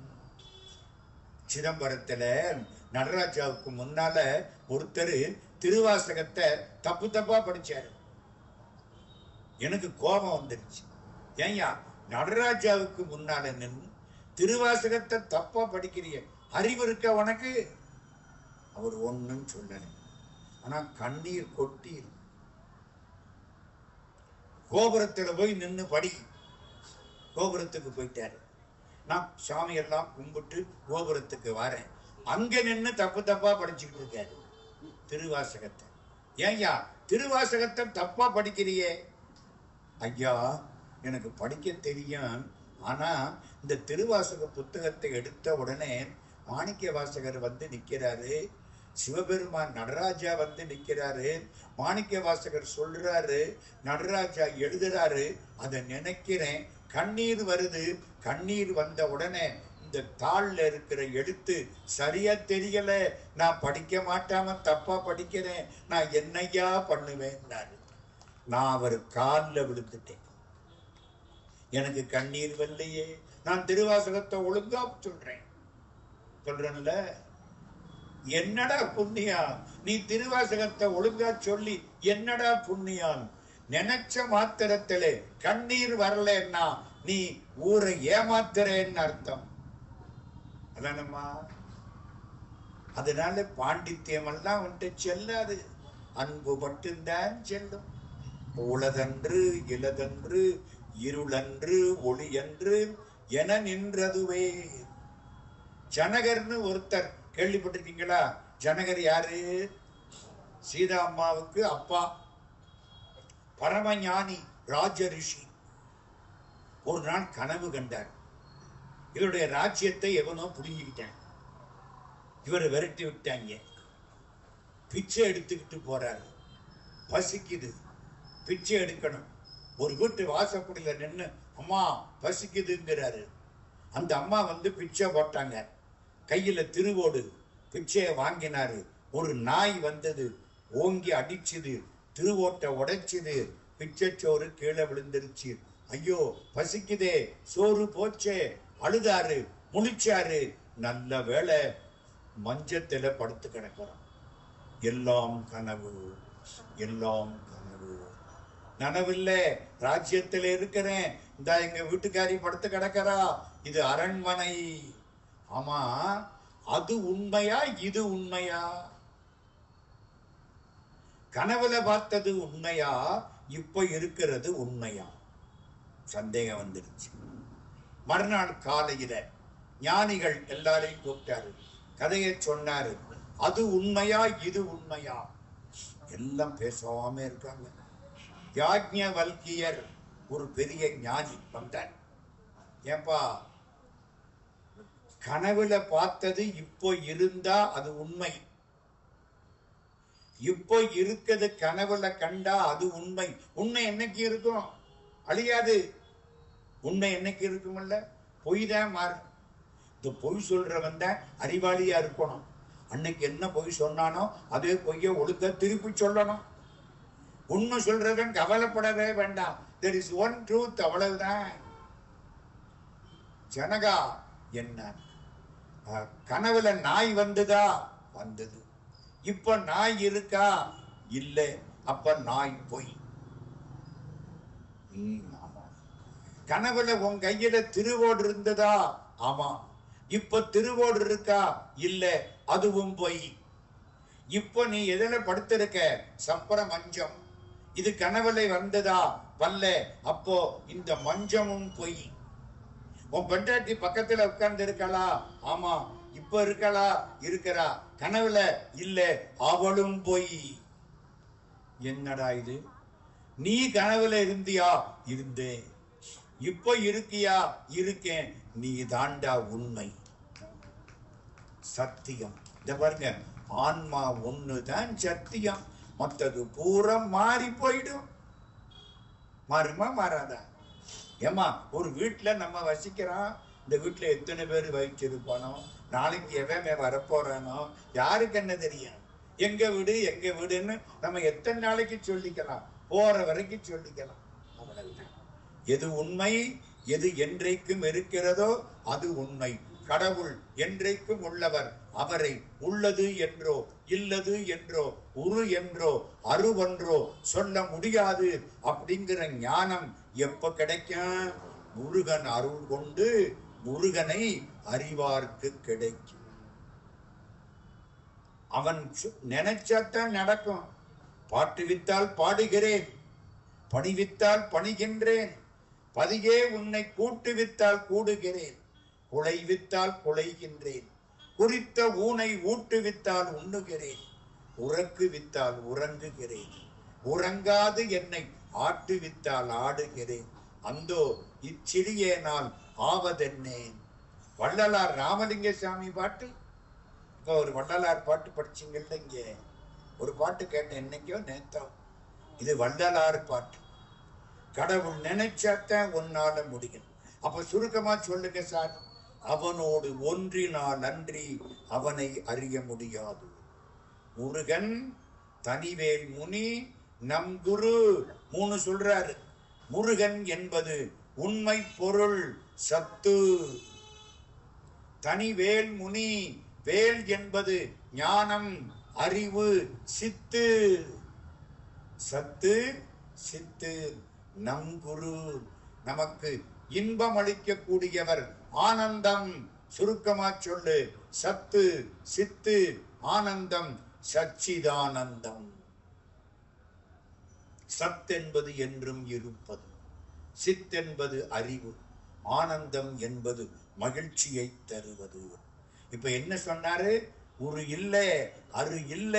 சிதம்பரத்துல நடராஜாவுக்கு முன்னால ஒருத்தர் திருவாசகத்தை தப்பு தப்பா படிச்சாரு. எனக்கு கோபம் வந்துருச்சு. ஏன்யா நடராஜாவுக்கு முன்னால நின்று திருவாசகத்தை தப்பா படிக்கிறிய? அறிவு இருக்க உனக்கு? அவர் ஒண்ணும் சொல்லல, ஆனா கண்ணீர் கொட்டி. கோபுரத்துல போய் நின்று படி. கோபுரத்துக்கு போயிட்டாரு. நான் சாமி எல்லாம் கும்பிட்டு கோபுரத்துக்கு வரேன். அங்க நின்று தப்பு தப்பா படிச்சுக்கிட்டு இருக்காரு திருவாசகத்தை. ஏன்யா திருவாசகத்தை தப்பா படிக்கிறியே? ஐயா, எனக்கு படிக்க தெரியும், ஆனா இந்த திருவாசக புத்தகத்தை எடுத்த உடனே மாணிக்க வாசகர் வந்து நிக்கிறாரு, சிவபெருமான் நடராஜா வந்து நிக்கிறாரு, மாணிக்க வாசகர் சொல்றாரு, நடராஜா எழுதுறாரு, அதை நினைக்கிறேன், கண்ணீர் வருது. கண்ணீர் வந்த உடனே இந்த தாள்ல இருக்கிற எழுத்து சரியா தெரியல, நான் படிக்க மாட்டாம தப்பா படிக்கிறேன், நான் என்னையா பண்ணுவேன்? நான் அவர் காலில் விழுந்துட்டேன். எனக்கு கண்ணீர் வரலையே, நான் திருவாசகத்தை ஒழுங்கா சொல்றேன்ல. என்னடா புண்ணியா, நீ திருவாசகத்தை ஒழுங்கா சொல்லி என்னடா புண்ணியான்? நினைச்ச மாத்திரத்திலே கண்ணீர் வரலன்னா நீ ஊரை ஏமாத்துறேன்னு அர்த்தம். அதானம்மா? அதனால பாண்டித்யம் எல்லாம் வந்துட்டு செல்லாது, அன்பு மட்டும்தான் செல்லும். உளதன்று இளதன்று இருளன்று ஒளியன்று என நின்றதுவே. ஜனகர்னு ஒருத்தர் கேள்விப்பட்டிருக்கீங்களா? ஜனகர் யாரு? சீதா அம்மாவுக்கு அப்பா, பரமஞானி, ராஜ ரிஷி. ஒரு நாள் கனவு கண்டார். இவருடைய ராஜ்யத்தை எவனோ புடுங்கிக்கிட்டான், இவரை விரட்டி விட்டாங்க. பிச்சை எடுத்துக்கிட்டு போறாரு. பசிக்குது, பிச்சை எடுக்கணும். ஒரு வீட்டு வாசப்படியில நின்று அம்மா பசிக்குதுங்கிறாரு. அந்த அம்மா வந்து பிச்சை போட்டாங்க. கையில திருவோடு பிச்சையை வாங்கினாரு. ஒரு நாய் வந்தது, ஓங்கி அடிச்சுது, திருவோட்டை உடைச்சுது, பிச்சைச்சோறு கீழே விழுந்துருச்சு. ஐயோ பசிக்குதே, சோறு போச்சே, அழுதாரு, முழிச்சாரு, நல்ல வேளை மஞ்சத்துல படுத்து கிடக்கிறோம். எல்லாம் கனவு, எல்லாம் கனவு. நனவில்ல, ராஜ்யத்தில் இருக்கிறேன், இந்த எங்க வீட்டுக்காரி படுத்து கிடக்கிறா, இது அரண்மனை. ஆமா, அது உண்மையா இது உண்மையா? கனவுல பார்த்தது உண்மையா, இப்ப இருக்கிறது உண்மையா? சந்தேகம் வந்துருச்சு. மறுநாள் காலையில ஞானிகள் எல்லாரையும் கூப்பிட்டாரு, கதையை சொன்னாரு. அது உண்மையா இது உண்மையா? எல்லாம் பேசாம இருக்காங்க. யாக்ஞவல்கியர் ஒரு பெரிய ஞானி வந்தார். ஏப்பா, கனவுல பார்த்தது இப்போ இருந்தா அது உண்மை, இப்போ இருக்கிறது கனவுல கண்டா அது உண்மை. உண்மை என்னைக்கு இருக்கும்? அழியாது. உண்மை என்னைக்கு இருக்கும்ல? பொய் தான் மாறும். இந்த பொய் சொல்றவன் தான் அறிவாளியா இருக்கணும். அன்னைக்கு என்ன பொய் சொன்னானோ அதே பொய்ய ஒழுக்க திருப்பி சொல்லணும். உண்மை சொல்றவன் கவலைப்படவே வேண்டாம். there is one truth, அவ்வளவுதான். ஜனகா, என்ன கனவுல நாய் வந்ததா? வந்தது. இப்ப நாய் இருக்கா? இல்லை. அப்ப நாய் பொய். கனவுல உன் கையில திருவோடு இருந்ததா? ஆமா. இப்ப திருவோடு இருக்கா? இல்ல, அதுவும் பொய். இப்ப நீ எதில படுத்திருக்க? சப்பர மஞ்சம். இது கனவுல வந்ததா? வல்ல. அப்போ இந்த மஞ்சமும் பொய். உன் பெண்டாட்டி பக்கத்துல உட்கார்ந்து இருக்கலாம். ஆமா. இப்ப இருக்கலாம், இருக்கிறா. கனவுல இல்ல, அவளும் பொய். என்னடா இது? நீ கனவுல இருந்தியா? இருந்தேன். இப்ப இருக்கியா? இருக்கேன். நீ தாண்டா உண்மை, சத்தியம். இத பாருங்க, ஆன்மா ஒண்ணுதான் சத்தியம், மற்றது பூரா மாறி போயிடும். மாறுமா மாறாதா? ஏமா, ஒரு வீட்டுல நம்ம வசிக்கிறோம். இந்த வீட்டுல எத்தனை பேர் வகிச்சிருப்பானோ, நாளைக்கு எவன் வரப்போறானோ யாருக்கு என்ன தெரியும்? எங்க வீடு எங்க வீடுன்னு நம்ம எத்தனை நாளைக்கு சொல்லிக்கலாம்? போற வரைக்கும் சொல்லிக்கலாம். அவ்வளவுதான். எது உண்மை, எது என்றைக்கும் இருக்கிறதோ அது உண்மை. கடவுள் என்றைக்கும் உள்ளவர். அவரை உள்ளது என்றோ இல்லது என்றோ உரு என்றோ அருவென்றோ சொல்ல முடியாது. அப்படிங்கிற ஞானம் எப்ப கிடைக்கும்? முருகன் அருள் கொண்டு முருகனை அறிவார்க்கு கிடைக்கும். அவன் நினைச்சாத்தான் நடக்கும். பாட்டுவித்தால் பாடுகிறேன், பணிவித்தால் பணிகின்றேன், பதியே உன்னை கூட்டுவித்தால் கூடுகிறேன், குலைவித்தால் குலைகின்றேன், குறித்த ஊனை ஊட்டுவித்தால் உண்ணுகிறேன், உறக்குவித்தால் உறங்குகிறேன், உறங்காது என்னை ஆட்டுவித்தால் ஆடுகிறேன், அந்தோ இச்சிறியேனால் ஆவதென்னேன். வள்ளலார் ராமலிங்க சாமி பாட்டு. இப்போ ஒரு வள்ளலார் பாட்டு படிச்சீங்கல்ல, இங்க ஒரு பாட்டு கேட்டேன் என்னைக்கோ நேத்தோ. இது வள்ளலார் பாட்டு. கடவுள் நினைச்சாத்தான் உன்னால முடியும். அப்ப சுருக்கமா சொல்லுங்க சார். அவனோடு ஒன்றினால் அன்றி அவனை அறிய முடியாது. முருகன், தனிவேல் முனி, நம் குரு, மூணு சொல்றாரு. முருகன் என்பது உண்மை பொருள், சத்து. தனிவேல் முனி, வேல் என்பது ஞானம், அறிவு, சித்து. சத்து, சித்து. நம் குரு, நமக்கு இன்பம் அளிக்கக்கூடியவர், ஆனந்தம். சுருக்கமா சொல்லு, சத்து, சித்து, ஆனந்தம், சச்சிதானந்தம். சத் என்பது என்றும் இருப்பது, சித் என்பது அறிவு, ஆனந்தம் என்பது மகிழ்ச்சியை தருவது. இப்ப என்ன சொன்னாரு? உரு இல்ல, அரு இல்ல,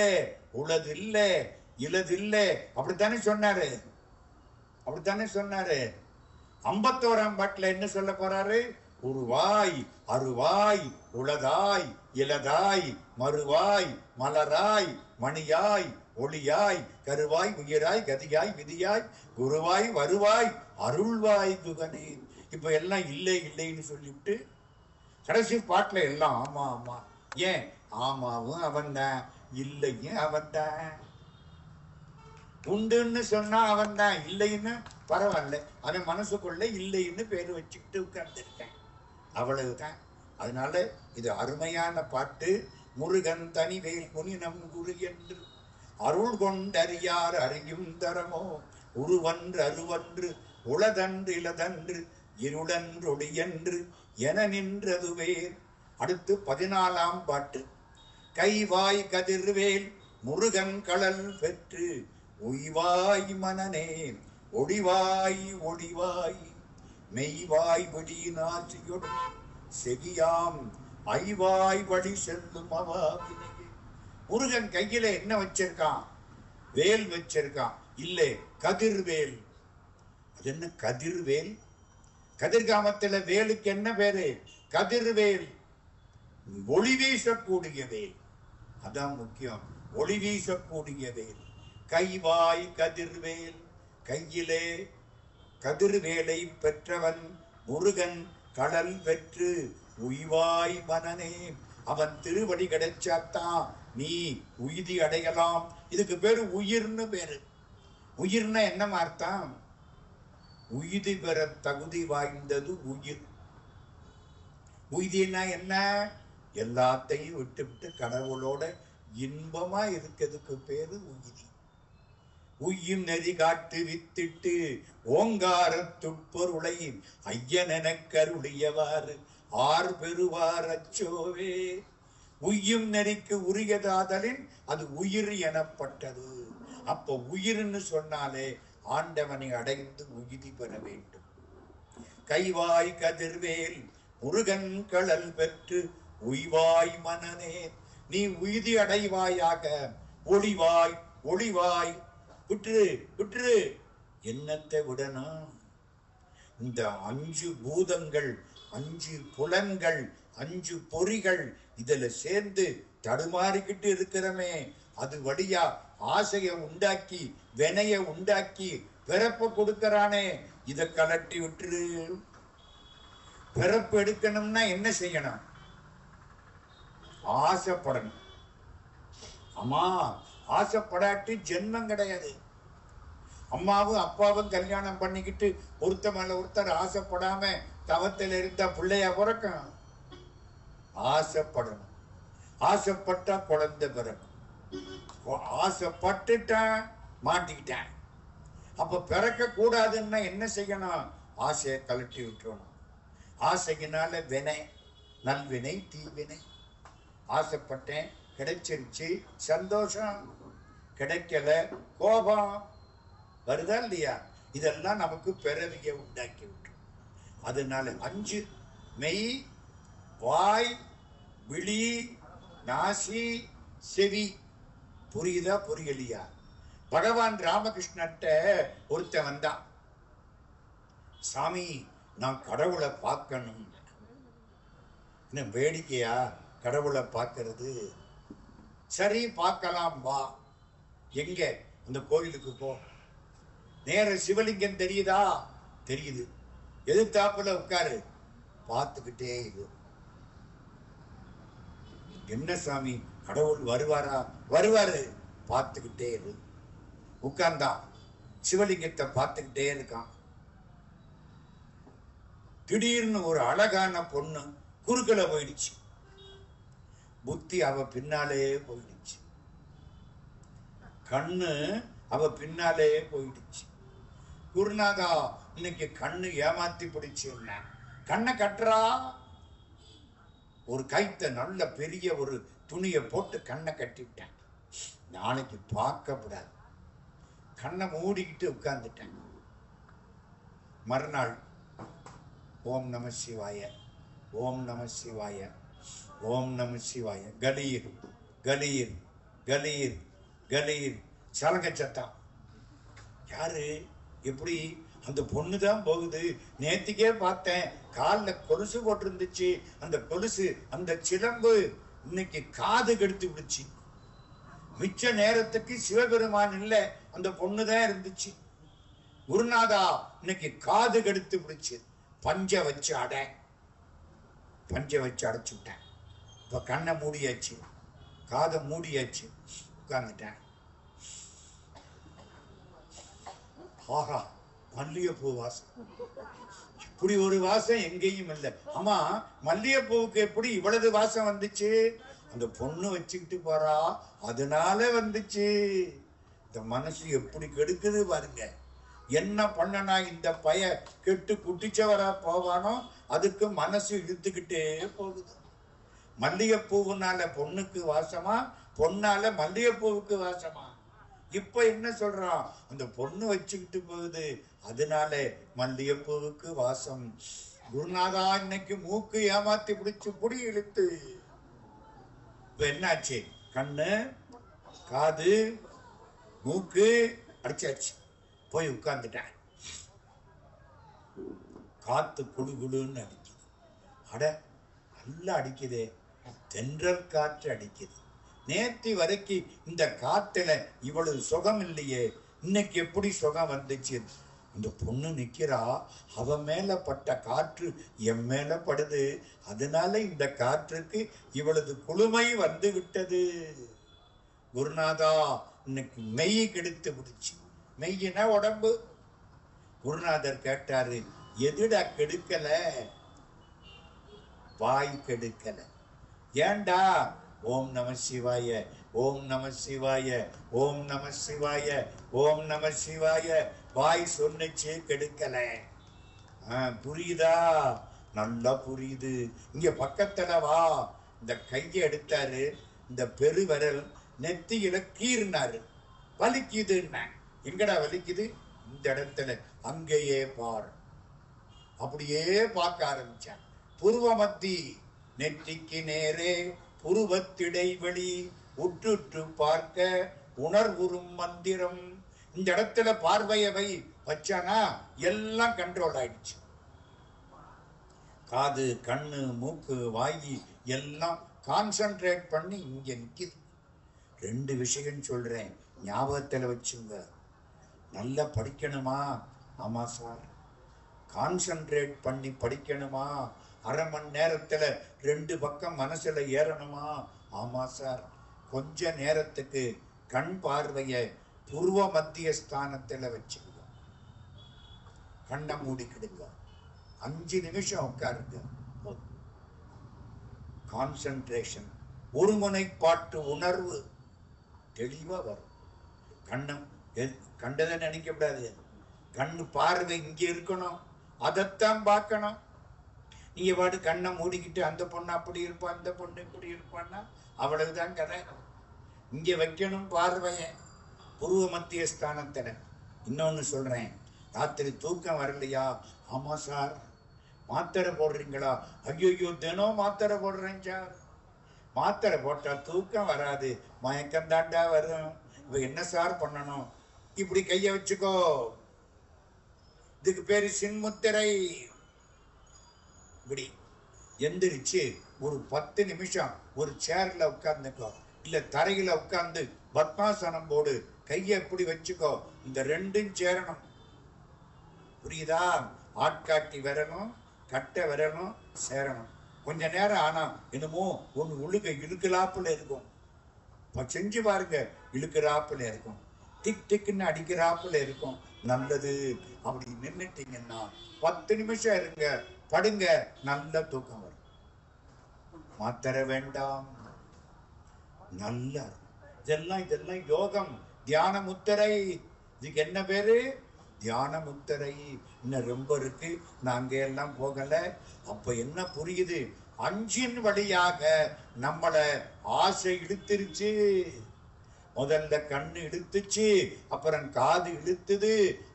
உளது இல்ல, இலது இல்ல, அப்படித்தானே சொன்னாரு. அப்படித்தானே சொன்னாரு. 51ஆம் பாட்டுல என்ன சொல்ல போறாரு? உருவாய், அருவாய், உளதாய், இலதாய், மறுவாய், மலராய், மணியாய், ஒளியாய், கருவாய், உயிராய், கதியாய், விதியாய், குருவாய், வருவாய், அருள்வாய் குகனே. இப்ப எல்லாம் இல்லை இல்லைன்னு சொல்லிவிட்டு கடைசி பாட்டுல எல்லாம் ஆமா ஆமா. ஏன்? ஆமாவும் அவன் தான், இல்லையும் அவன் தான். உண்டுன்னு சொன்னா அவன் தான், இல்லைன்னு பரவாயில்ல, அவன் மனசுக்குள்ள இல்லைன்னு பேர் வச்சுக்கிட்டு உட்கார்ந்துருக்கேன், அவ்வளவுதான். அதனால இது அருமையான பாட்டு. முருகன் தனிவேல் முனினம் குரு என்று அருள் கொண்டறியார் அறியும் தரமோ உருவன்று அருவன்று உளதன்று இளதன்று இருளன்றொடியன்று என நின்றதுவேர். அடுத்து 14ஆம் பாட்டு. கைவாய் கதிர்வேல் முருகன் களல் பெற்று உய்வாய் மனனே ஒடிவாய் ஒடிவாய் மெய்வாய் விடியினாசியொடு செவியாம் ஐவாய் வழி செல்லும் அவாவினையே. முருகன் கையில என்ன வச்சிருக்கான்? வேல் வச்சிருக்கான். இல்லை, கதிர்வேல். அது என்ன கதிர்வேல்? கதிர்காமத்துல வேலுக்கு என்ன பேரு? கதிர்வேல். ஒளி வீசக்கூடிய வேல், அதான் முக்கியம். ஒளி வீசக்கூடிய வேல். கைவாய் கதிர்வேல், கையிலே கதிர்வேலை பெற்றவன் முருகன் கடல் பெற்று உய்வாய் மனனே. அவன் திருவடி கிடைச்சாத்தான் நீ உய்தி அடையலாம். இதுக்கு பேரு உயிர்னு பேரு. உயிர்னா என்ன அர்த்தம்? உய்தி பெற தகுதி வாய்ந்தது உயிர். உய்தினா என்ன? எல்லாத்தையும் விட்டு விட்டு கடவுளோட இன்பமா இருக்கிறதுக்கு பேரு உய்தி. உய்யும் நெறி காட்டு வித்திட்டு ஓங்கார துட்பொருளை ஐயனென கருளியவாறு ஆர் பெறுவார் அச்சோவே. உய்யும் நெறிக்கு உரியதாதலின் அது உயிர் எனப்பட்டது. அப்ப உயிர்னு சொன்னாலே ஆண்டவனை அடைந்து உய்தி பெற வேண்டும். கைவாய் கதிர்வேல் முருகன் களல் பெற்று உய்வாய் மனனே. நீ உய்தி அடைவாயாக. ஒளிவாய் ஒளிவாய். விட்டுரு விட்டுரு. என்னத்தை விடணும்? இந்த 5 பூதங்கள், 5 புலன்கள், 5 பொறிகள் இதுல சேர்ந்து தடுமாறிக்கிட்டு இருக்கிறமே, அது வழியா ஆசையை உண்டாக்கி வினைய உண்டாக்கி பிறப்ப கொடுக்கறானே, இதை கலட்டி விட்டுரு. பிறப்பு எடுக்கணும்னா என்ன செய்யணும்? ஆசைப்படணும். அம்மா ஆசைப்படாட்டி ஜென்மம் கிடையாது. அம்மாவும் அப்பாவும் கல்யாணம் பண்ணிக்கிட்டு ஒருத்த மேல ஒருத்தர் ஆசைப்படாம தவத்தில் இருந்தா பிள்ளையா பிறக்கும்? ஆசைப்படணும். ஆசைப்பட்டா குழந்தை பிறக்கும். ஆசைப்பட்டுட்டேன் மாட்டிக்கிட்டேன். அப்ப பிறக்க கூடாதுன்னா என்ன செய்யணும்? ஆசையை கலட்டி விட்டுறணும். ஆசையினால வினை, நல்வினை தீவினை. ஆசைப்பட்டேன், கிடைச்சிருச்சு, சந்தோஷம். கிடைக்கல, கோபம் வருதா இல்லையா? இதெல்லாம் நமக்கு பிறவியை உண்டாக்கி விட்டு. அதனால 5 மெய், வாய், விழி, நாசி, செவி. புரியுதா புரியலையா? பகவான் ராமகிருஷ்ணன்ட்ட ஒருத்தன் வந்தான். சாமி, நான் கடவுளை பார்க்கணும். என்ன வேடிக்கையா கடவுளை பார்க்கறது? சரி பார்க்கலாம் வா. எங்க? அந்த கோயிலுக்கு போ. நேர சிவலிங்கம் தெரியுதா? தெரியுது. எதிர்த்தாப்புல உட்காரு, பார்த்துக்கிட்டே இது. என்ன சாமி, கடவுள் வருவாரா? வருவாரு, பார்த்துக்கிட்டே இரு. உட்கார்ந்தான், சிவலிங்கத்தை பார்த்துக்கிட்டே இருக்கான். திடீர்னு ஒரு அழகான பொண்ணு குறுக்கல போயிடுச்சு. புத்தி அவ பின்னாலே போயிடுச்சு. கண்ணு அவ பின்னாலே போயிடுச்சு. குருநாதா, இன்னைக்கு கண்ணு ஏமாத்தி பிடிச்சு. கண்ணை கட்டுறா. ஒரு கைத்த நல்ல பெரிய ஒரு துணியை போட்டு கண்ணை கட்டிவிட்டேன். நாளைக்கு பார்க்க கூடாது. கண்ணை மூடிக்கிட்டு உட்கார்ந்துட்டேன். மறுநாள் ஓம் நம சிவாய, ஓம் நம சிவாய, ஓம் நம சிவாய. கலீர் கலீர் கலீர் கலீர். சலங்க சத்தம். யாரு? எப்படி? அந்த பொண்ணுதான் போகுது. நேத்திக்கே பார்த்தேன், காலில் கொலுசு போட்டிருந்துச்சு. அந்த கொலுசு, அந்த சிலம்பு இன்னைக்கு காது கெடுத்து விடுச்சு. மிச்ச நேரத்துக்கு சிவபெருமான் இல்ல, அந்த பொண்ணுதான் இருந்துச்சு. குருநாதா, இன்னைக்கு காது கெடுத்து விடுச்சு. பஞ்ச வச்சு அடை, பஞ்ச வச்சு அடைச்சு விட்டேன். இப்ப கண்ணை மூடியாச்சு, காதை மூடியாச்சு, உட்கார்ந்துட்டேன். ஆஹா, மல்லிகைப்பூ வாசம், இப்படி ஒரு வாசம் எங்கேயும் இல்லை. ஆமா, மல்லிகைப்பூவுக்கு எப்படி இவ்வளவு வாசம் வந்துச்சு? அந்த பொண்ணு வச்சுக்கிட்டு போறா, அதனால வந்துச்சு. இந்த மனசு எப்படி கெடுக்குது பாருங்க. என்ன பண்ணனா இந்த பய கெட்டு குட்டிச்சவரா போவானோ, அதுக்கு மனசு இழுத்துக்கிட்டே போகுது. மல்லிகைப்பூவுனால பொண்ணுக்கு வாசமா, பொண்ணால மல்லிகைப்பூவுக்கு வாசமா? இப்ப என்ன சொல்றான்? அந்த பொண்ணு வச்சுக்கிட்டு போகுது, அதனால மல்லிகைப்பூவுக்கு வாசம். குருநாதா, இன்னைக்கு மூக்கு ஏமாத்தி பிடிச்சு புடி இழுத்து. இப்ப என்னாச்சு? கண்ணு, காது, மூக்கு அடிச்சாச்சு. போய் உட்கார்ந்துட்டேன். காத்து குடு குடுன்னு அடிக்குது. அட, நல்லா அடிக்குதே, தென்றல் காற்று அடிக்குது. நேத்தி வரைக்கும் இந்த காத்துல இவ்வளவு சுகம் இல்லையே, இன்னைக்கு எப்படி சுகம் வந்துச்சு? இந்த பொண்ணு நிக்கிறா, அவ மேல பட்ட காற்று என் மேல படுது, அதனால இந்த காற்றுக்கு இவ்வளவு குளுமை வந்து விட்டது. குருநாதா, இன்னைக்கு மெய் கெடுத்து விடுச்சு. மெய்யினா உடம்பு. குருநாதர் கேட்டாரு, எதுடா கெடுக்கல? வாய் கெடுக்கல. ஏண்டா? ஓம் நம சிவாய, ஓம் நம சிவாய, ஓம் நம சிவாய, ஓம் நம சிவாய. வாய் சொன்னிச்சு, கெடுக்கல. புரியுதா? நல்லா புரியுது. இங்க பக்கத்துல வா. இந்த கையை எடுத்தாரு, இந்த பெருவரல் நெத்தியில கீறினாரு. வலிக்குதுன்னா, எங்கடா வலிக்குது? இந்த இடத்துல. அங்கேயே பார். அப்படியே பார்க்க ஆரம்பிச்சான். புருவ மத்தி, நெற்றிக்கு நேரே புருவத்திடைவெளி, உற்றுற்று பார்க்க உணர்வுறும் மந்திரம். இந்த இடத்துல பார்வையவை வச்சானா எல்லாம் கண்ட்ரோல் ஆயிடுச்சு. காது, கண்ணு, மூக்கு, வாயி எல்லாம் கான்சென்ட்ரேட் பண்ணி இங்க நிக்குது. 2 விஷயம் சொல்றேன், ஞாபகத்துல வச்சுங்க. நல்லா படிக்கணுமா? ஆமா சார். கான்சென்ட்ரேட் பண்ணி படிக்கணுமா? அரை மணி நேரத்துல 2 பக்கம் மனசுல ஏறணுமா? ஆமா சார். கொஞ்ச நேரத்துக்கு கண் பார்வைய பூர்வ மத்திய ஸ்தானத்துல வச்சுங்க. கண்ணை மூடிக்கிடுங்க. 5 நிமிஷம் உட்காருங்க. கான்சென்ட்ரேஷன், ஒருமுனைப்பாட்டு உணர்வு தெளிவா வரும். கண்ணம் கண்டதை நினைக்கக்கூடாது. கண்ணு பார்வை இங்க இருக்கணும், அதைத்தான் பார்க்கணும். நீங்க பாட்டு கண்ணை மூடிக்கிட்டு அந்த பொண்ணு அப்படி இருப்பான், அந்த பொண்ணு இப்படி இருப்பான்னா அவ்வளவுதான் கதை. இங்க வைக்கணும் பார்வைய பூர்வ மத்திய ஸ்தானத்துல. இன்னொன்னு சொல்றேன், ராத்திரி தூக்கம் வரலையா? ஆமா சார். மாத்திரை போடுறீங்களா? ஐயோ, தினம் மாத்திரை போடுறேன் சார். மாத்திரை போட்டா தூக்கம் வராது, மயக்கம் தாண்டா வரும். இப்ப என்ன சார் பண்ணணும்? இப்படி கைய வச்சுக்கோ. இதுக்கு பேரு சின்முத்திரை. இப்படி எந்திரிச்சு ஒரு 10 நிமிஷம் ஒரு சேர்ல உட்கார்ந்துக்கோ, இல்ல தரையில உட்கார்ந்து பத்மாசனம் போடு. கையை எப்படி வச்சுக்கோ, இந்த 2ம் சேரணும். புரியுதா? ஆட்காட்டி விரலும் கட்டை விரலும் சேரணும். கொஞ்ச நேரம் ஆனா என்னமோ ஒண்ணு உழுக இழுக்கலாப்புல இருக்கும். செஞ்சு பாருங்க, இழுக்கிறாப்புல இருக்கும், டிக் டிக்னு அடிக்கிறாப்புல இருக்கும். நல்லது. அப்படி நின்னுட்டீங்கன்னா 10 நிமிஷம் இருங்க, படுங்க, நல்ல தூக்கம் வரும். மாத்திரை வேண்டாம். நல்லா இதெல்லாம் யோகம், தியான முத்திரை. இதுக்கு என்ன பேரு? தியான முத்திரை. இன்னும் ரொம்ப இருக்கு, நாங்க எல்லாம் போகல. அப்ப என்ன புரியுது? 5 வழியாக நம்மள ஆசை இழுத்துருச்சு. முதல்ல கண்ணு இழுத்துச்சு, அப்புறம் காது இழுத்துது,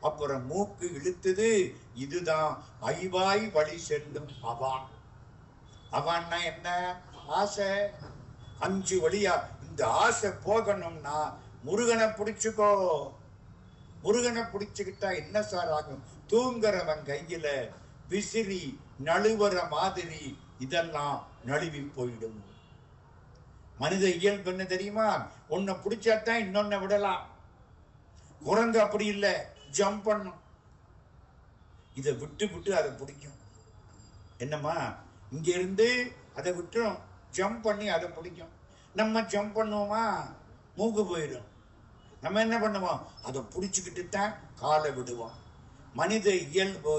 அப்புறம் மூக்கு இழுத்துது. இதுதான் ஐவாய் வழி செல்லும் அவான். அவான்னா என்ன? ஆசை. 5 வழியா இந்த ஆசை போகணும்னா முருகனை பிடிச்சுக்கோ. முருகனை பிடிச்சுக்கிட்டா என்ன சார் ஆகும்? தூங்குறவன் கையில விசிறி நழுவுற மாதிரி இதெல்லாம் நழுவி போயிடும். மனித இயல்பு என்ன தெரியுமா? ஒன்ன பிடிச்சாதான் இன்னொன்ன விடலாம். குரங்கு அப்படி இல்லை, ஜம்ப் பண்ணும். இதை விட்டு அதை பிடிக்கும். என்னம்மா, இங்க இருந்து அதை விட்டுரும், ஜம்ப் பண்ணி அதை பிடிக்கும். நம்ம ஜம்ப் பண்ணுவோமா? மூக்கு போயிடும். நம்ம என்ன பண்ணுவோம்? அதை பிடிச்சுக்கிட்டு தான் காலை விடுவோம். மனித இயல்பு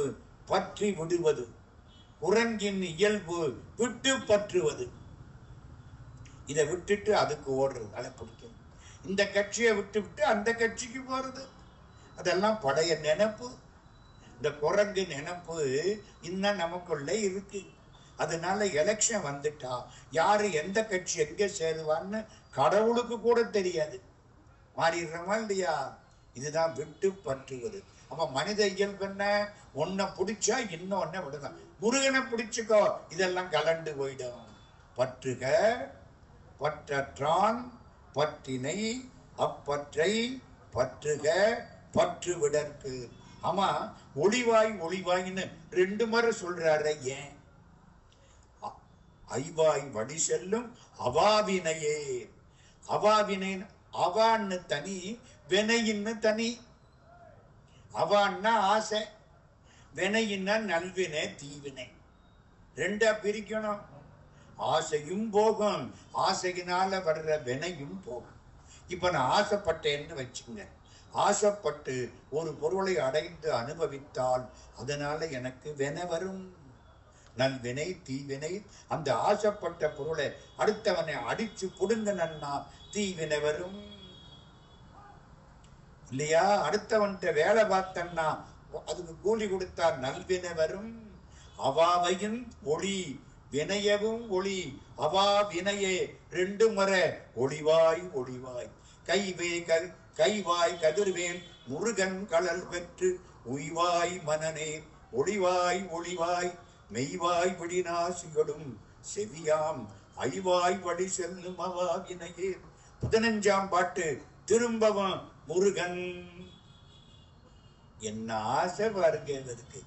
பற்றி விடுவது, குரங்கின் இயல்பு விட்டு பற்றுவது. இதை விட்டுட்டு அதுக்கு ஓடுறது, அதை பிடிக்கும். இந்த கட்சியை விட்டு விட்டு அந்த கட்சிக்கு போறது, அதெல்லாம் பழைய நினைப்பு. இந்த குரங்கு நினைப்பு இன்னும் நமக்குள்ள இருக்கு. அதனால எலெக்ஷன் வந்துட்டா யாரு எந்த கட்சி எங்க சேருவான்னு கடவுளுக்கு கூட தெரியாது. மாறிடுறோமா இல்லையா? இதுதான் விட்டு பற்றுவது. அப்ப மனித இயல்பு என்ன? ஒன்ன பிடிச்சா இன்னொன்ன விடுதான். முருகனை பிடிச்சுக்கோ, இதெல்லாம் கலண்டு போயிடும். பற்றுக பற்றற்றான் பற்றினை அப்பற்றை பற்றுக பற்று விடற்கு. ஆமா, ஒளிவாய் ஒளிவாய்ன்னு 2 முறை சொல்றாரு. ஏன்? ஐவாய் வழி செல்லும் அவாவினையே. அவாவினை, அவான்னு தனி, வினையின்னு தனி. அவான்னா ஆசை, வினையின்னா நல்வினை தீவினை. 2ஆ பிரிக்கணும். ஆசையும் போகும், ஆசையினால வர்ற வினையும் போகும். இப்ப நான் ஆசைப்பட்டேன்னு வச்சுங்க, ஆசைப்பட்டு ஒரு பொருளை அடைந்து அனுபவித்தால் அதனால எனக்கு வினை வரும், நல்வினை தீவினை. அந்த ஆசைப்பட்ட பொருளை அடுத்தவனை அடிச்சு புடுங்கனா தீவினை வரும் இல்லையா? அடுத்தவன்கிட்ட வேலை பார்த்தன்னா அதுக்கு கூலி கொடுத்தா நல்வினை வரும். அவாவையும் ஒளி வினையவும் ஒளி, அவா வினையே 2 முறை ஒளிவாய் ஒளிவாய். கைவாய் கதிர்வேல் முருகன் கழல் பெற்று உய்வாய் மனனே ஒளிவாய் ஒளிவாய். மெய்வாய் விடிநாசிகளும் செவியாம் ஐவாய் வழி செல்லும் அவா வினையே. 15ஆம் பாட்டு திரும்பவும் முருகன். என்ன ஆசை பாருங்க இருக்கு.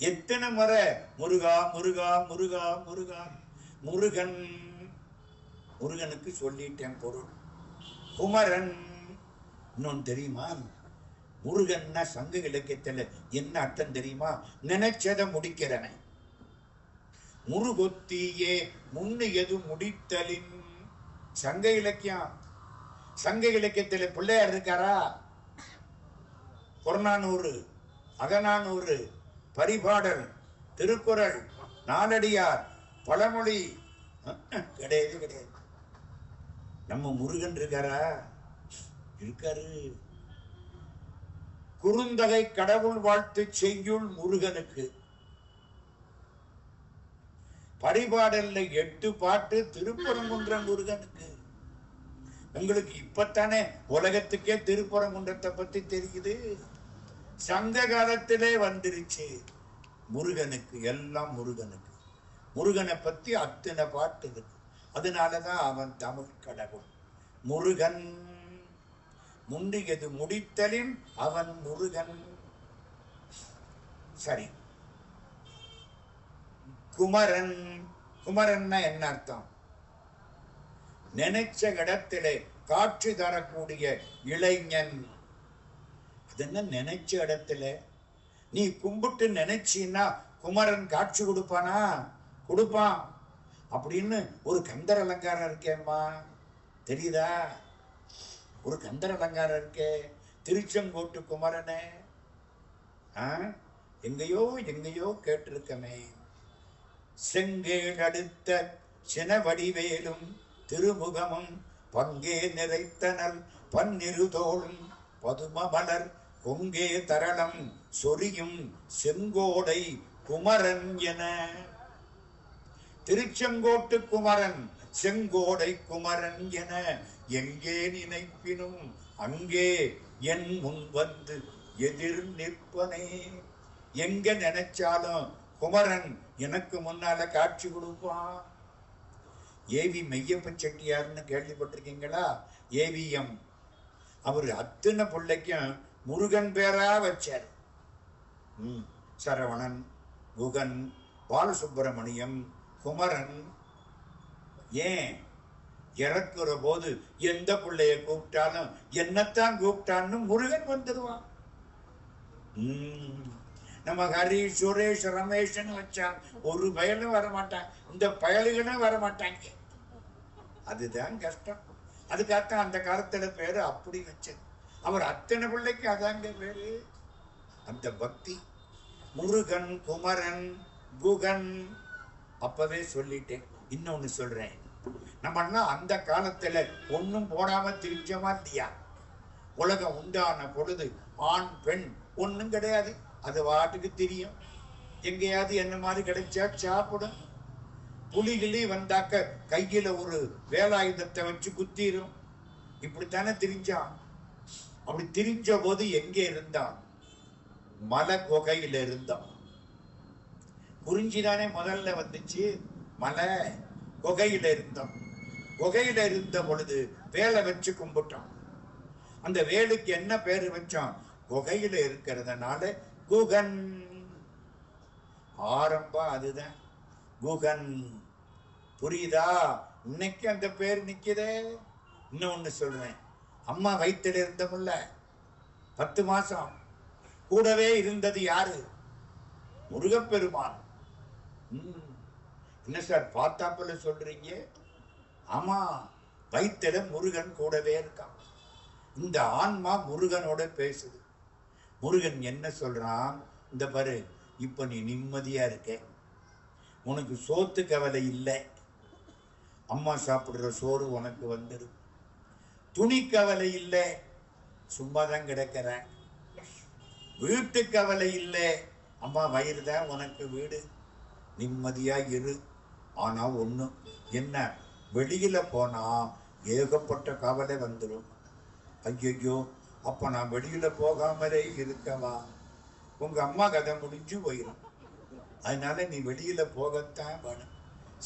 எத்தனை முறை முருகா முருகா முருகா முருகா. முருகன், முருகனுக்கு சொல்லிட்டேன் பொருள். குமரன் இன்னொன்னு தெரியுமா? முருகன்னா சங்க இலக்கியத்துல என்ன அர்த்தம் தெரியுமா? நினைச்சதை முடிக்கிறவன். முருகொத்தியே முன்னியது முடித்தலின். சங்க இலக்கியம், சங்க இலக்கியத்துல பிள்ளையார் இருக்காரா? புறநானூறு, அகநானூறு, பரிபாடல், திருக்குறள், நாலடியார், பழமொழி கிடையாது கிடையாது. நம்ம முருகன் இருக்காரா? இருக்காரு. குறுந்தகை கடவுள் வாழ்த்து செய்யுள் முருகனுக்கு. பரிபாடல்ல 8 பாட்டு திருப்பரங்குன்றம் முருகனுக்கு. உங்களுக்கு இப்பத்தானே உலகத்துக்கே திருப்பரங்குன்றத்தை பத்தி தெரியுது. சங்க காலத்திலே வந்துருச்சு. முருகனுக்கு, எல்லாம் முருகனுக்கு. முருகனை பத்தி அத்தனை பாட்டு இருக்கு. அதனாலதான் அவன் தமிழ் கடவுள். முருகன் முன்னியது முடித்தலின் அவன் முருகன். சரி, குமரன். குமரன்னா என்ன அர்த்தம்? நினைச்ச இடத்திலே காட்சி தரக்கூடிய இளைஞன். அது என்ன நினைச்ச இடத்துல? நீ கும்பிட்டு நினைச்சின்னா குமரன் காட்சி கொடுப்பானா? கொடுப்பான். அப்படின்னு ஒரு கந்தர் அலங்காரம் இருக்கேம்மா, தெரியுதா? ஒரு கந்தர் அலங்காரம் இருக்கே, திருச்செங்கோட்டு குமரனே. எங்கேயோ எங்கேயோ கேட்டிருக்கமே. செங்கேள் அடுத்த சினவடிவேலும் திருமுகமும் பங்கே நிறைத்தனல் பன்னிருதோளும் பதும மலர் கொங்கே தரளம் சொரியும் செங்கோடை குமரன் என. திருச்செங்கோட்டு குமரன், செங்கோடை குமரன் என எங்கே நினைப்பினும் அங்கே என் முன் வந்து எதிர் நிற்பனே. எங்க நினைச்சாலும் குமரன் எனக்கு முன்னால காட்சி கொடுப்பான். ஏவி மெய்யப்ப செட்டியார்னு கேள்விப்பட்டிருக்கீங்களா? ஏவிஎம். அவர் அத்தனை பிள்ளைக்கும் முருகன் பேரா வச்சார். சரவணன், குகன், பாலசுப்பிரமணியம், குமரன். ஏன்? இறக்குற போது எந்த பிள்ளைய கூப்பிட்டாலும் என்னத்தான் கூப்பிட்டான்னு முருகன் வந்துடுவான். நம்ம ஹரி, சுரேஷ், ரமேஷ்னு வச்சா ஒரு பயலும் வரமாட்டான். இந்த பயலுகளும் வரமாட்டாங்க. அதுதான் கஷ்டம். அதுக்காகத்தான் அந்த காலத்துல பேரு அப்படி வச்சது. அவர் அத்தனை பிள்ளைக்கு அதாங்க பேரு. அந்த பக்தி. முருகன், குமரன், குகன். அப்பவே சொல்லிட்டேன். இன்னொன்னு சொல்றேன். நம்ம அந்த காலத்துல ஒன்னும் போடாம திரிஞ்சமா இல்லையா? உலகம் உண்டான பொழுது ஆண் பெண் ஒன்னும் கிடையாது. அது வாட்டுக்கு தெரியும். எங்கேயாவது என்ன மாதிரி கிடைச்சா சாப்பிடும். புலிகளி வந்தாக்க கையில ஒரு வேலாயுதத்தை வச்சு குத்திரும். இப்படித்தானே திரிஞ்சான். அப்படி திரிஞ்ச போது எங்கே இருந்தான்? மலை குகையில இருந்தான். குறிஞ்சிதானே முதல்ல வந்துச்சு. மலை குகையில இருந்தான். குகையில இருந்த பொழுது வேலை வச்சு கும்பிட்டான். அந்த வேலுக்கு என்ன பேரு வச்சான்? குகையில இருக்கிறதுனால குகன். ஆரம்பம் அதுதான், குகன். புரியுதா? இன்னைக்கு அந்த பேர் நிக்குதே. இன்னொன்னு சொல்றேன். அம்மா வயிற்றில் இருந்தமுல்ல 10 மாசம் கூடவே இருந்தது யாரு? முருகப்பெருமான். என்ன சார் பார்த்தாப்புல சொல்றீங்க? ஆமா, வயிற்றில முருகன் கூடவே இருக்கான். இந்த ஆன்மா முருகனோட பேசுது. முருகன் என்ன சொல்றான்? இந்த பாரு, இப்ப நீ நிம்மதியா இருக்க. உனக்கு சோத்து கவலை இல்லை. அம்மா சாப்பிடுற சோறு உனக்கு வந்துடும். துணி கவலை இல்லை, சும்மாதான் கிடக்கிற. வீட்டு கவலை இல்லை, அம்மா வயிறு தான் உனக்கு வீடு. நிம்மதியா இரு. ஆனா ஒண்ணு என்ன, வெளியில போனா ஏகப்பட்ட கவலை வந்துடும். ஐயோ, அப்ப நான் வெளியில போகாமலே இருக்கவா? உங்க அம்மா கதை முடிஞ்சு போயிடும். அதனால நீ வெளியில போகத்தான் வேணும்.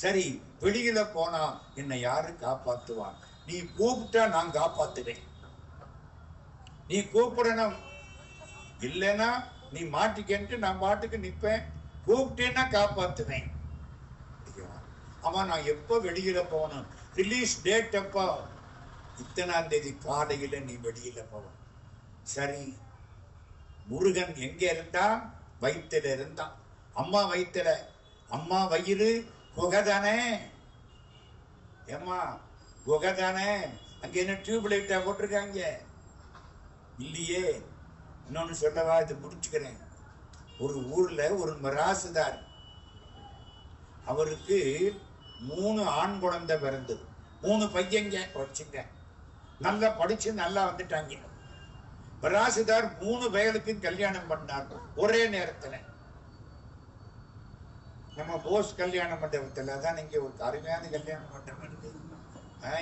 சரி, வெளியில போனா என்னை யாரு காப்பாத்துவா? நீ கூப்பிட்டா நான் காப்பாத்துவேன். நீ கூப்பிடணும். இல்லைன்னா நீ மாட்டிக்கிட்டு நான் பாட்டுக்கு நிப்பேன். கூப்பிட்டேன்னா காப்பாத்துவேன். ஆமா, நான் எப்போ வெளியில போகணும்? ரிலீஸ் டேட் எப்போ? இத்தனாம் தேதி காலையில நீ வெளியில போவ. சரி, முருகன் எங்க இருந்தான்? வயிற்றுல இருந்தான். அம்மா வயிற்றுல. அம்மா வயிறு குகைதானே. ஏமா குகைதானே? அங்க என்ன டியூப் லைட்டா போட்டிருக்காங்க? இல்லையே. இன்னொன்னு சொல்லவா? இது முடிச்சுக்கிறேன். ஒரு ஊர்ல ஒரு மிராசுதார். அவருக்கு 3 ஆண் குழந்தை பிறந்தது. 3 பையங்க வச்சுங்க. நல்லா படிச்சு நல்லா வந்துட்டாங்க. மிராசுதார் 3 வயலுக்கும் கல்யாணம் பண்ணார் ஒரே நேரத்துல. நம்ம போஸ் கல்யாண மண்டபத்துல தான் நீங்க ஒரு அருமையான கல்யாண மண்டபம் இருக்கு.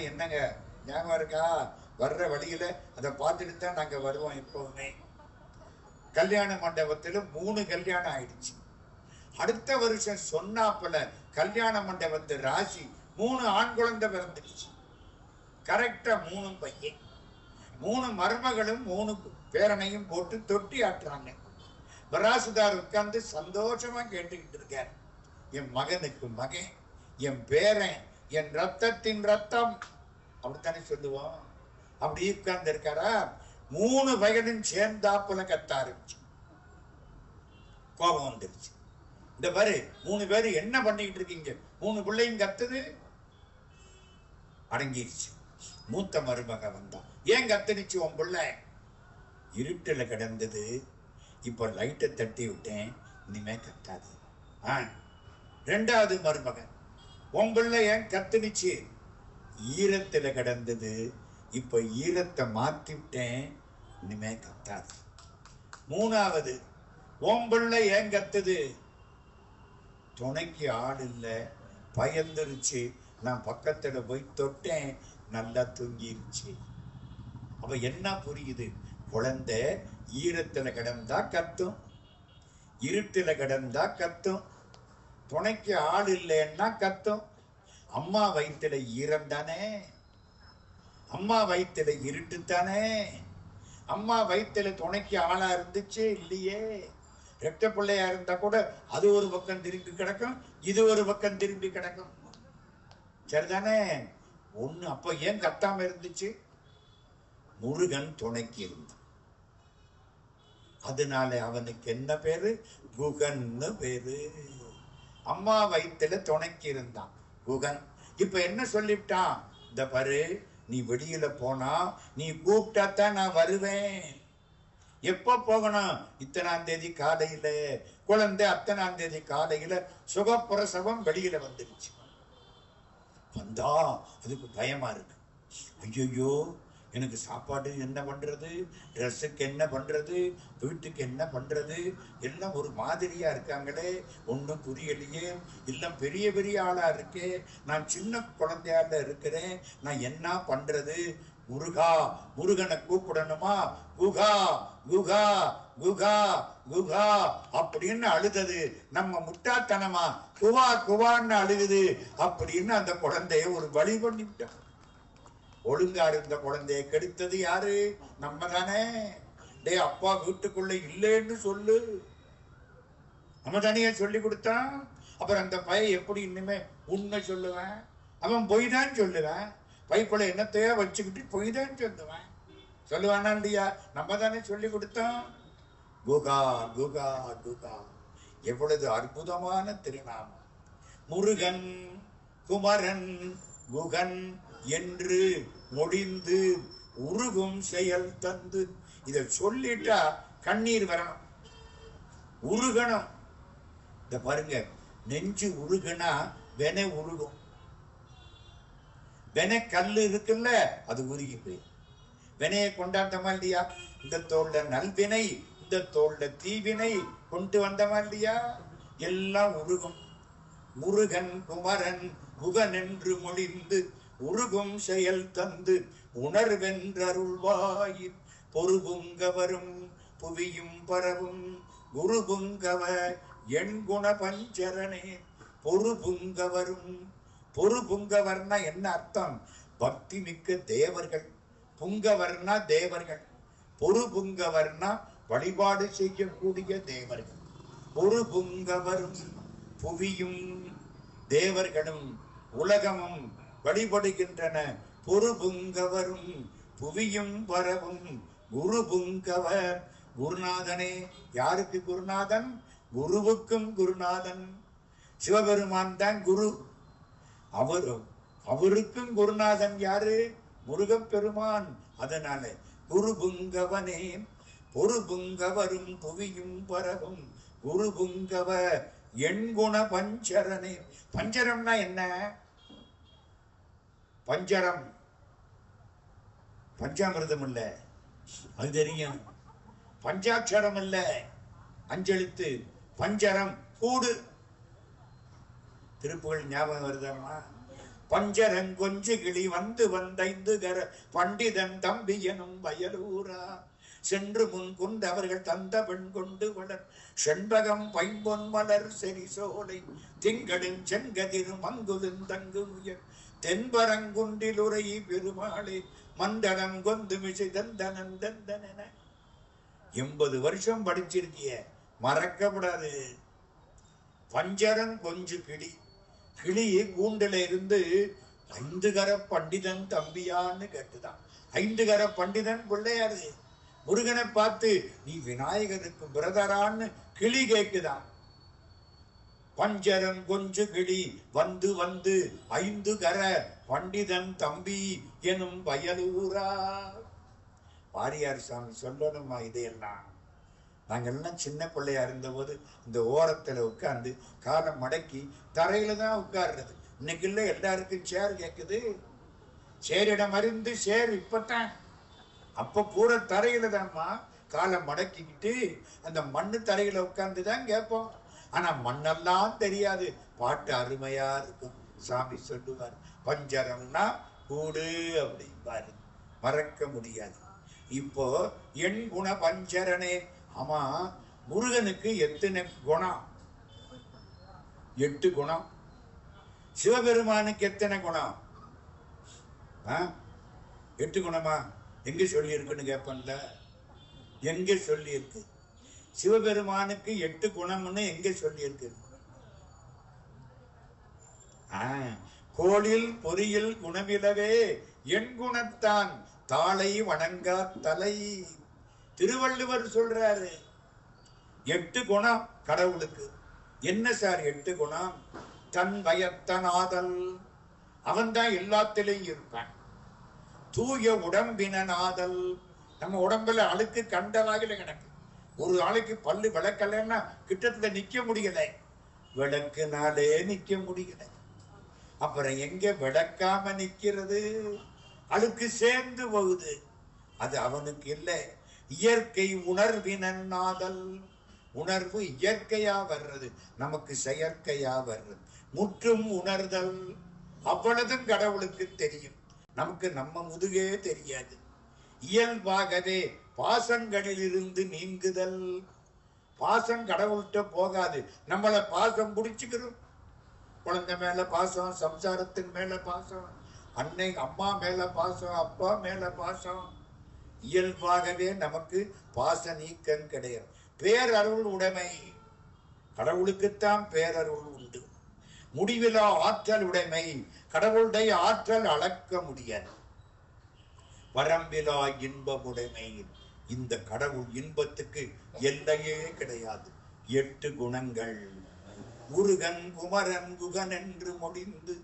என்னங்க ஞாபகம் இருக்கா? வர்ற வழியில அதை பார்த்துட்டு தான் நாங்க வருவோம் எப்பவுமே. கல்யாண மண்டபத்துல 3 கல்யாணம் ஆயிடுச்சு. அடுத்த வருஷம் சொன்னாப்புல கல்யாண மண்டபத்து ராசி 3 ஆண் குழந்தை பிறந்துடுச்சு. கரெக்டா 3 பையன். 3 மருமகளும் 3 பேரனையும் போட்டு தொட்டி ஆட்டுறாங்க. மிராசுதார் உட்கார்ந்து சந்தோஷமா கேட்டுக்கிட்டு இருக்கார். என் மகனுக்கு மகன், என் பேரன், என் ரத்தத்தின் ரத்தம், அப்படித்தானே சொல்லுவோம். அப்படி உட்கார்ந்து இருக்காரா? 3 வயலும் சேர்ந்தாப்புல கத்த ஆரம்பிச்சு. கோபம் வந்துருச்சு. இந்த பாரு, 3 பேரு என்ன பண்ணிக்கிட்டு இருக்கீங்க? 3 பிள்ளையும் கத்துது. அடங்கிருச்சு. மூத்த மருமக வந்தான். ஏன் கத்துனுச்சு உன் பிள்ளை? இருட்டுல கிடந்தது, இப்ப லைட்டை தட்டி விட்டேன், இனிமே கத்தாது. ரெண்டாவது மருமகன், உன் பிள்ளை ஏன் கத்துனுச்சு? ஈரத்துல கிடந்தது, இப்ப ஈரத்தை மாத்தி விட்டேன், இனிமே கத்தாது. மூணாவது, உன் பிள்ளை ஏன் கத்துது? துணைக்கு ஆள் இல்லை, பயந்துருச்சு, நான் பக்கத்துல போய் தொட்டேன், நல்லா தூங்கிருச்சு. அப்ப என்ன புரியுது? குழந்தை ஈரத்துல கிடந்தா கத்தும், இருட்டுல கிடந்தா கத்தும், துணைக்கு ஆள் இல்லைன்னா கத்தும். அம்மா வயிற்றுல ஈரம் தானே, அம்மா வயிற்றுல இருட்டு தானே. அம்மா வயிற்றுல துணைக்கு ஆளா இருந்துச்சு இல்லையே. ரெட்ட பிள்ளையா இருந்தா கூட அது ஒரு பக்கம் திரும்பி கிடக்கும், இது ஒரு பக்கம் திரும்பி கிடக்கும். சரிதானே? ஒண்ணு. அப்ப ஏன் கத்தாம இருந்துச்சு? முருகன் துணைக்கு இருந்தான். அதனால அவனுக்கு என்ன பேரு? குகன்னு பேரு. அம்மா வயிற்றுல துணைக்கு இருந்தான் குகன். இப்ப என்ன சொல்லிவிட்டான்? இந்த பாரு, நீ வெளியில போனா நீ கூப்பிட்டாத்தான் நான் வருவேன். எப்ப போகணும்? இத்தனாம் தேதி காலையில. குழந்தை அத்தனாம் தேதி காலையில சுகப்பிரசவம் வெளியில வந்துருச்சு. வந்தா அதுக்கு பயமா இருக்கு. ஐயோ, எனக்கு சாப்பாடு என்ன பண்றது, ட்ரெஸ்ஸுக்கு என்ன பண்றது, வீட்டுக்கு என்ன பண்றது, எல்லாம் ஒரு மாதிரியா இருக்காங்களே, ஒன்றும் புரியலையே. எல்லாம் பெரிய பெரிய ஆளா இருக்கே, நான் சின்ன குழந்தையால இருக்கிறேன், நான் என்ன பண்றது? முருகா, முருகனை கூப்பிடணுமா? குகா குகா குகா குகா அப்படின்னு அழுதது நம்ம முட்டாத்தனமா? குவா குவான்னு அழுகுது அப்படின்னு அந்த குழந்தைய ஒரு வழி பண்ணிவிட்டோம். ஒழுங்கா இருந்த குழந்தைய கெடுத்தது யாரு? நம்ம தானே. டே, அப்பா வீட்டுக்குள்ள இல்லைன்னு சொல்லு, நம்ம தானே சொல்லி கொடுத்தான். அப்புறம் அந்த பையன் எப்படி இனிமே உண்மை சொல்லுவேன்? அவன் பொய் தான் சொல்லுவேன். பைக்குள்ள என்னத்தையா வச்சுக்கிட்டு பொய் தான் சொல்லுவேன். சொல்லுவானா இல்லையா? நம்ம தானே சொல்லி கொடுத்தோம். குகா குகா குகா, எவ்வளவு அற்புதமான திருநாமம். முருகன் குமரன் குகன் என்று முடிந்து உருகும் செயல் தந்து. இதை சொல்லிட்டா கண்ணீர் வரணும், உருகணும். இத பாருங்க, நெஞ்சு உருகுனா வென உருகும். வென கல்லு இருக்குல்ல, அது உருகி போய் வினையை கொண்டாந்தமா இல்லையா? இந்த தோல்ல நல்வினை, இந்த தோல்ல தீவினை கொண்டு வந்தமா இல்லையா? எல்லாம் உருகும். முருகன் குமரன் குகன் என்று மொழிந்து உருகும் செயல் தந்து உணர்வென்றருள்வாயின் பொறுபுங்கவரும் புவியும் பரவும் குருபுங்கவ என் குண பஞ்சரணே. பொறுபுங்கவரும், பொறுபுங்கவர்னா என்ன அர்த்தம்? பக்தி மிக்க தேவர்கள். புங்கவர்னா தேவர்கள், பொறுபுங்கவர்னா வழிபாடு செய்யக்கூடிய தேவர்கள். பொறுபுங்கவரும் புவியும், தேவர்களும் உலகமும் வழிபடுகின்றன. பொறுபுங்கவரும் புவியும் வரவும் குருபுங்கவர். குருநாதனே, யாருக்கு குருநாதன்? குருவுக்கும் குருநாதன். சிவபெருமான் தான் குரு. அவருக்கும் குருநாதன் யாரு? முருகப்பெருமான். அதனால குருபுங்கவனே, பொறுபுங்கவரும் புவியும் பரவும் குருபுங்கவ என் குண பஞ்சரனே. பஞ்சரம்னா என்ன? பஞ்சரம் பஞ்சாமிர்தம் இல்ல, அது தெரியும். பஞ்சாட்சரம் இல்ல, அஞ்செழுத்து. பஞ்சரம் கூடு. திருப்புகழ் ஞாபகம் வருதாமா? பஞ்சரங் கொஞ்சு கிளி வந்து வந்தைந்து கர பண்டிதன் தம்பி எனும் வயலூரா சென்று முன் கொண்டு அவர்கள் தந்த பெண் கொண்டு வளர் செண்பகம் பைம்பொன் மலர் செறி சோலை திங்களின் செங்கதிர் மங்குலுந்தங்கு உயர் தென்பரங்குன்றில் உரை பெருமாளே மண்டலம் கொந்து மிசை தந்தனன் தந்தன. 80 வருஷம் படிச்சிருக்கிய, மறக்கப்படாது. பஞ்சரம் கொஞ்சு கிளி, கிளி கூண்டுல இருந்து 5 கர பண்டிதன் தம்பியான்னு கேட்டுதான். 5 கர பண்டிதன் பிள்ளையாரு. முருகனை பார்த்து நீ விநாயகருக்கு பிரதரான்னு கிளி கேக்குதான். பஞ்சரம் கொஞ்சு கிளி வந்து வந்து 5 கர பண்டிதன் தம்பி எனும் வயலூரா. வாரியார் சாமி சொல்லணுமா இதையெல்லாம்? நாங்கெல்லாம் சின்ன பிள்ளையா இருந்த போது இந்த ஓரத்துல உட்கார்ந்து காலை மடக்கி தரையில தான் உட்கார்றது. இன்னைக்கு இல்ல, எல்லாருக்கும் சேர் கேக்குது. சேரிடம் அறிந்து சேர் இப்பத்தான். அப்ப பூரா தரையில தான்மா காலை மடக்கிக்கிட்டு அந்த மண்ணு தரையில உட்கார்ந்துதான் கேட்போம். ஆனா மண்ணெல்லாம் தெரியாது, பாட்டு அருமையா இருக்கும். சாமி சொல்லுவார், பஞ்சரம்னா கூடு அப்படிம்பாரு, மறக்க முடியாது. இப்போ என் குண பஞ்சரனே. ஆமா, முருகனுக்கு எத்தனை குணம்? 8 குணம். சிவபெருமானுக்கு எத்தனை குணம்? 8 குணமா? எங்க சொல்லி இருக்குன்னு கேட்பன்ல, எங்க சொல்லி இருக்கு? சிவபெருமானுக்கு 8 குணம்னு எங்க சொல்லி இருக்கு? கோளில் பொறியில் குணமிலவே என் குணத்தான் தாளை வணங்கா தலை. திருவள்ளுவர் சொல்றாரு 8 குணம் கடவுளுக்கு. என்ன சார் 8 குணம்? தன் பயத்தனாதல், அவன் தான் எல்லாத்திலையும் இருப்பான். தூய உடம்பினாதல். நம்ம உடம்புல அழுக்கு கண்ட வகையில கிடக்கு. ஒரு ஆளுக்கு பல்லு விளக்கலன்னா கிட்டத்துல நிக்க முடியல, விளக்குனாலே நிக்க முடியல. அப்புறம் எங்க விளக்காம நிக்கிறது? அழுக்கு சேர்ந்து போகுது. அது அவனுக்கு இல்லை. இயற்கை உணர்வினாதல். உணர்வு இயற்கையா வர்றது, நமக்கு செயற்கையா வர்றது. முற்றும் உணர்தல். அவ்வளவும் கடவுளுக்கு தெரியும், நமக்கு நம்ம முதுகே தெரியாது. இயல்பாகவே பாசங்களில் இருந்து நீங்குதல். பாசம் கடவுள்கிட்ட போகாது, நம்மள பாசம் பிடிச்சுக்கிறோம். குழந்தை மேல பாசம், சம்சாரத்தின் மேல பாசம், அன்னை அம்மா மேல பாசம், அப்பா மேல பாசம். இயல்பாகவே நமக்கு பாச நீக்கம் கிடையாது. பேரருள் உடைமை. கடவுளுக்குத்தான் பேரருள் உண்டு. முடிவிலா ஆற்றல் உடைமை. கடவுளுடைய ஆற்றல் அளக்க முடியாது. வரம்பிலா இன்பமுடைமை. இந்த கடவுள் இன்பத்துக்கு எல்லையே கிடையாது. 8 குணங்கள். முருகன் குமரன் குகன் என்று முடிந்து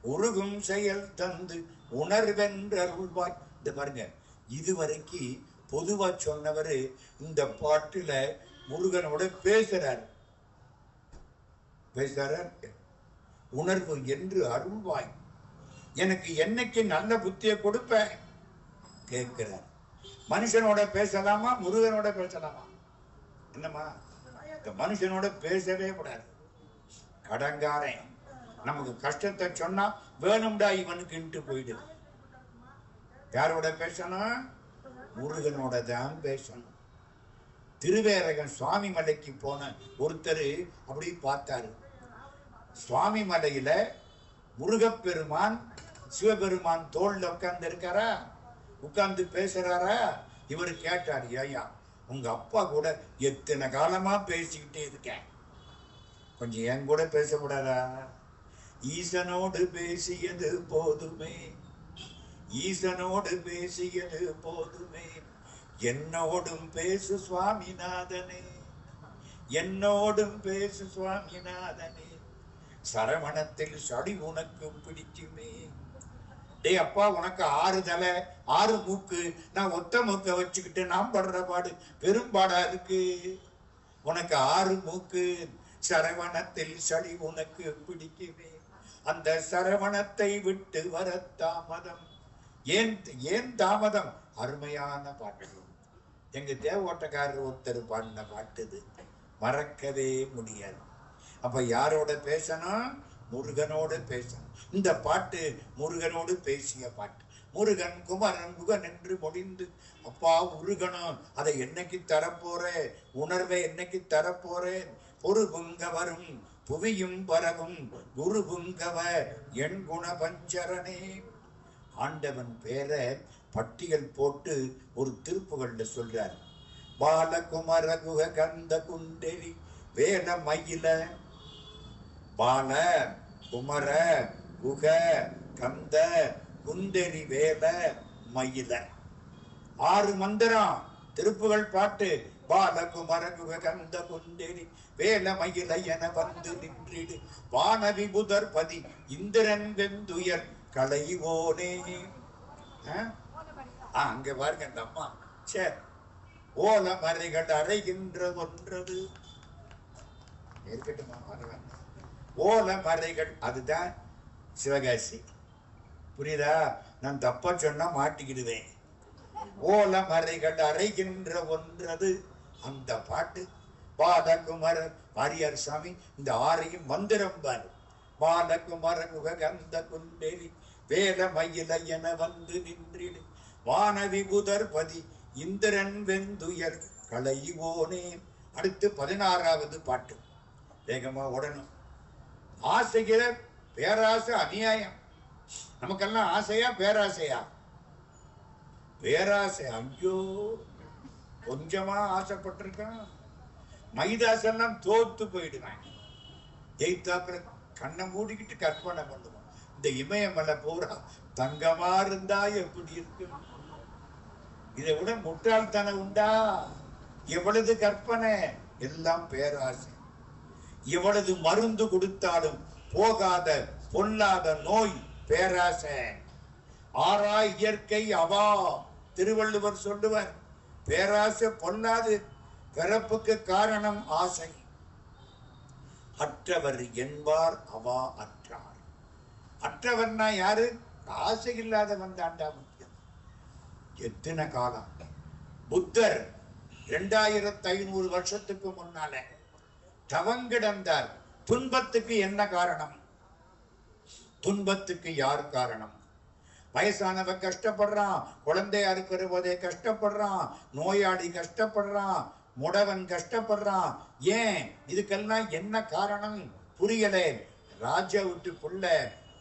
உருகும் செயல் தந்து உணர்வென்று அருள்வாய். இந்த பாருங்க, இதுவரைக்கு பொதுவா சொன்னவரு இந்த பாட்டுல முருகனோட பேசுறார். உணர்வு என்று அருள்வாய், எனக்கு என்னைக்கு நல்ல புத்தியை கொடுப்பேன் கேட்கிறார். மனுஷனோட பேசலாமா, முருகனோட பேசலாமா? என்னம்மா, இந்த மனுஷனோட பேசவே கூடாது. கடங்காரன் நமக்கு கஷ்டத்தை சொன்னா வேணும்டா இவனுக்கு போயிடு. யாரோட பேசணும்? முருகனோட தான் பேசணும். திருவேரகம் சுவாமி மலைக்கு போன ஒருத்தர் அப்படி பார்த்தாரு. சுவாமி மலையில முருகப்பெருமான் சிவபெருமான் தோல்ல உட்கார்ந்து இருக்காரா, உட்கார்ந்து பேசுறாரா. இவரு கேட்டார், ஐயா உங்க அப்பா கூட எத்தனை காலமா பேசிக்கிட்டே இருக்கேன், கொஞ்சம் என் கூட பேசக்கூடாதா? ஈசனோடு பேசியது போதுமே, ஈசனோடு பேசியது போதுமே, என்னோடும் பேசு சுவாமிநாதனே, என்னோடும் பேசு சுவாமிநாதனே, சரவணத்தில் சடி உனக்கு பிடிக்குமே. டே அப்பா, உனக்கு 6 தலை 6 மூக்கு, நான் ஒத்த மூக்க வச்சுக்கிட்டு நான் படுற பாடு பெரும்பாடா இருக்கு. உனக்கு 6 மூக்கு, சரவணத்தில் சடி உனக்கு பிடிக்குமே, அந்த சரவணத்தை விட்டு வர தாமதம். ஏன் தாமதம்? அருமையான பாட்டு. எங்க தேவோட்டக்காரர் ஒருத்தர் பாடின பாட்டு இது, மறக்கவே முடியாது. அப்ப யாரோட பேசணும்? முருகனோடு பேசணும். இந்த பாட்டு முருகனோடு பேசிய பாட்டு. முருகன் குமரன் குகன் என்று முடிந்து அப்பா உருகணும், அதை என்னைக்கு தரப்போறேன், உணர்வை என்னைக்கு தரப்போறேன். பொறுபுங்க வரும் புவியும் பரவும் குருபுங்கவ என் குண பஞ்சரனே. ஆண்டவன் பேரை பட்டியல் போட்டு ஒரு திருப்புகள்ல சொல்றார். பாலகுமர குக கந்த குண்டெலி வேல மயில. பால குமர குக கந்த குண்டெலி வேல மயில. 6 மந்திரம் திருப்புகள் பாட்டு. பாலகுமர குக கந்த குண்டெலி வேல மயில என வந்து நின்றிடு வானவி புதர்பதி இந்திரன் வெந்துயர் களைவோனே. அங்க பாருங்க அந்த அம்மா. சரி, ஓல மறைகள் அறைகின்ற ஒன்றது இருக்கட்டுமா? ஓல மறைகள், அதுதான் சிவகாசி. புரியுதா? நான் தப்பா சொன்னா மாட்டிக்கிடுவேன். ஓல மறைகள் அறைகின்ற ஒன்றது அந்த பாட்டு. பாலகுமர வாரியார் சாமி இந்த 6ஐயும் மந்திரம் பாரு. பாலகுமர குகந்த குண்டெலி வேத மயில என வந்து நின்றிடு வானவி புதர்பதி இந்திரன் வெந்துயர் களைவோனே. அடுத்து 16வது பாட்டு. வேகமா உடனும். ஆசைகிற பேராசை அநியாயம். நமக்கெல்லாம் ஆசையா பேராசையா? பேராசை. ஐயோ, கொஞ்சமா ஆசைப்பட்டிருக்கான். மைதாசெல்லாம் தோத்து போயிடுவேன். எய்தாப்புல கண்ணை மூடிக்கிட்டு கற்பனை பண்ணுவோம். இந்த இமயமலை பூரா தங்கமா இருந்தா எப்படி இருக்கு? இதை விட முட்டாள்தனம் உண்டா? எவ்வளவு கற்பனை, எல்லாம் பேராசை. எவ்வளவு மருந்து கொடுத்தாலும் போகாத பொல்லாத நோய் பேராசை. ஆறா இயற்கை அவா. திருவள்ளுவர் சொல்லுவார், பேராசை பொல்லாது, பிறப்புக்கு காரணம் ஆசை. அற்றவர் என்பார் அவா அற்றார். அற்றவர்னா யாரு? ஆசை இல்லாதவன் தாண்டா முக்கியம். எத்தனை காலம் புத்தர் 2500 வருஷத்துக்கு முன்னால தவங்கிடந்தார். துன்பத்துக்கு என்ன காரணம்? துன்பத்துக்கு யார் காரணம்? வயசானவன் கஷ்டப்படுறான், குழந்தையா இருக்கிற போதே கஷ்டப்படுறான், நோயாளி கஷ்டப்படுறான், முடவன் கஷ்டப்படுறான். ஏன்? இதுக்கெல்லாம் என்ன காரணம் புரியல. ராஜா வீட்டுக்குள்ள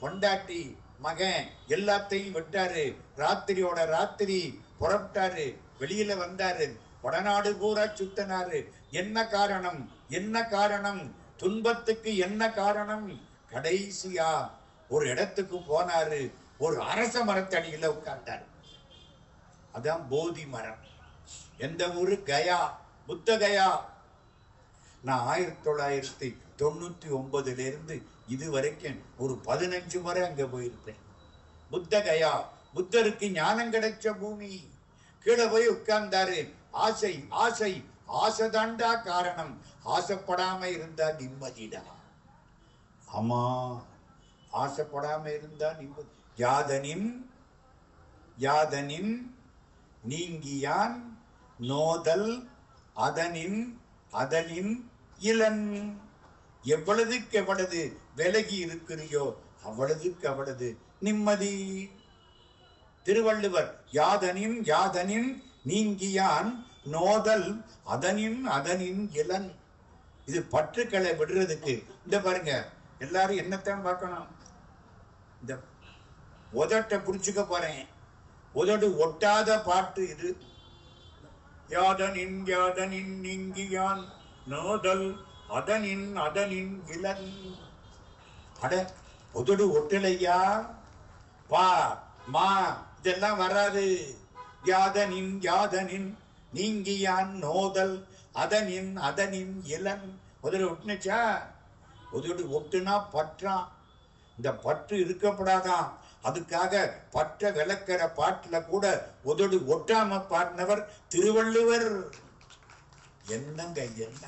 பொண்டாட்டி மகன் எல்லாத்தையும் விட்டாரு. ராத்திரியோட ராத்திரி புறப்பட்டாரு, வெளியில வந்தாரு, வடநாடு பூரா சுத்தினாரு. என்ன காரணம்? என்ன காரணம்? துன்பத்துக்கு என்ன காரணம்? கடைசியா ஒரு இடத்துக்கு போனாரு, ஒரு அரச மரத்தடியில உட்கார்ந்தாரு. அதான் போதி மரம். எந்த ஊரு? கயா, புத்த கயா. நான் 1999 இருந்து இது வரைக்கும் ஒரு 15 முறை அங்க போயிருப்பேன். புத்த கயா, புத்தருக்கு ஞானம் கிடைச்ச பூமி. கீழே போய் உட்கார்ந்தாரு. ஆசை ஆசை ஆசைதாண்டா காரணம். ஆசைப்படாம இருந்தா நிம்மதிடா. ஆமா, ஆசைப்படாம இருந்தா நிம்மதி. யாதனின் யாதனின் நீங்கியான் நோதல் அதனின் அதனின் இளன். எவ்வளவுக்கு எவ்வளவு விலகி இருக்கிறியோ அவ்வளவுக்கு அவ்வளவு நிம்மதி. திருவள்ளுவர் யாதனின் யாதனின் நீங்கியான் நோதல் அதனின் அதனின் இளன். இது பற்றுக்களை விடுறதுக்கு. இந்த பாருங்க, எல்லாரும் என்னத்தான் பார்க்கணும். இந்த உதட்டை புடிச்சுக்க போறேன். உதடு ஒட்டாத பாட்டு இது. யாதனின் யாதனின் நீங்கியான் நோதல் அதனின் அதனின் இளன். அட, உதடு ஒட்டலையா? பா மா இதெல்லாம் வராது. யாதனின் யாதனின் நீங்கியான் நோதல் அதனின் அதனின் இளன். உதடு ஒட்டுனுச்சா? உதடு ஒட்டுனா பற்றான். இந்த பற்று இருக்கப்படாதான். அதுக்காக பற்ற விளக்கிற பாட்டுல கூட உதடு ஒட்டாம பாடினவர் திருவள்ளுவர். என்னங்க என்ன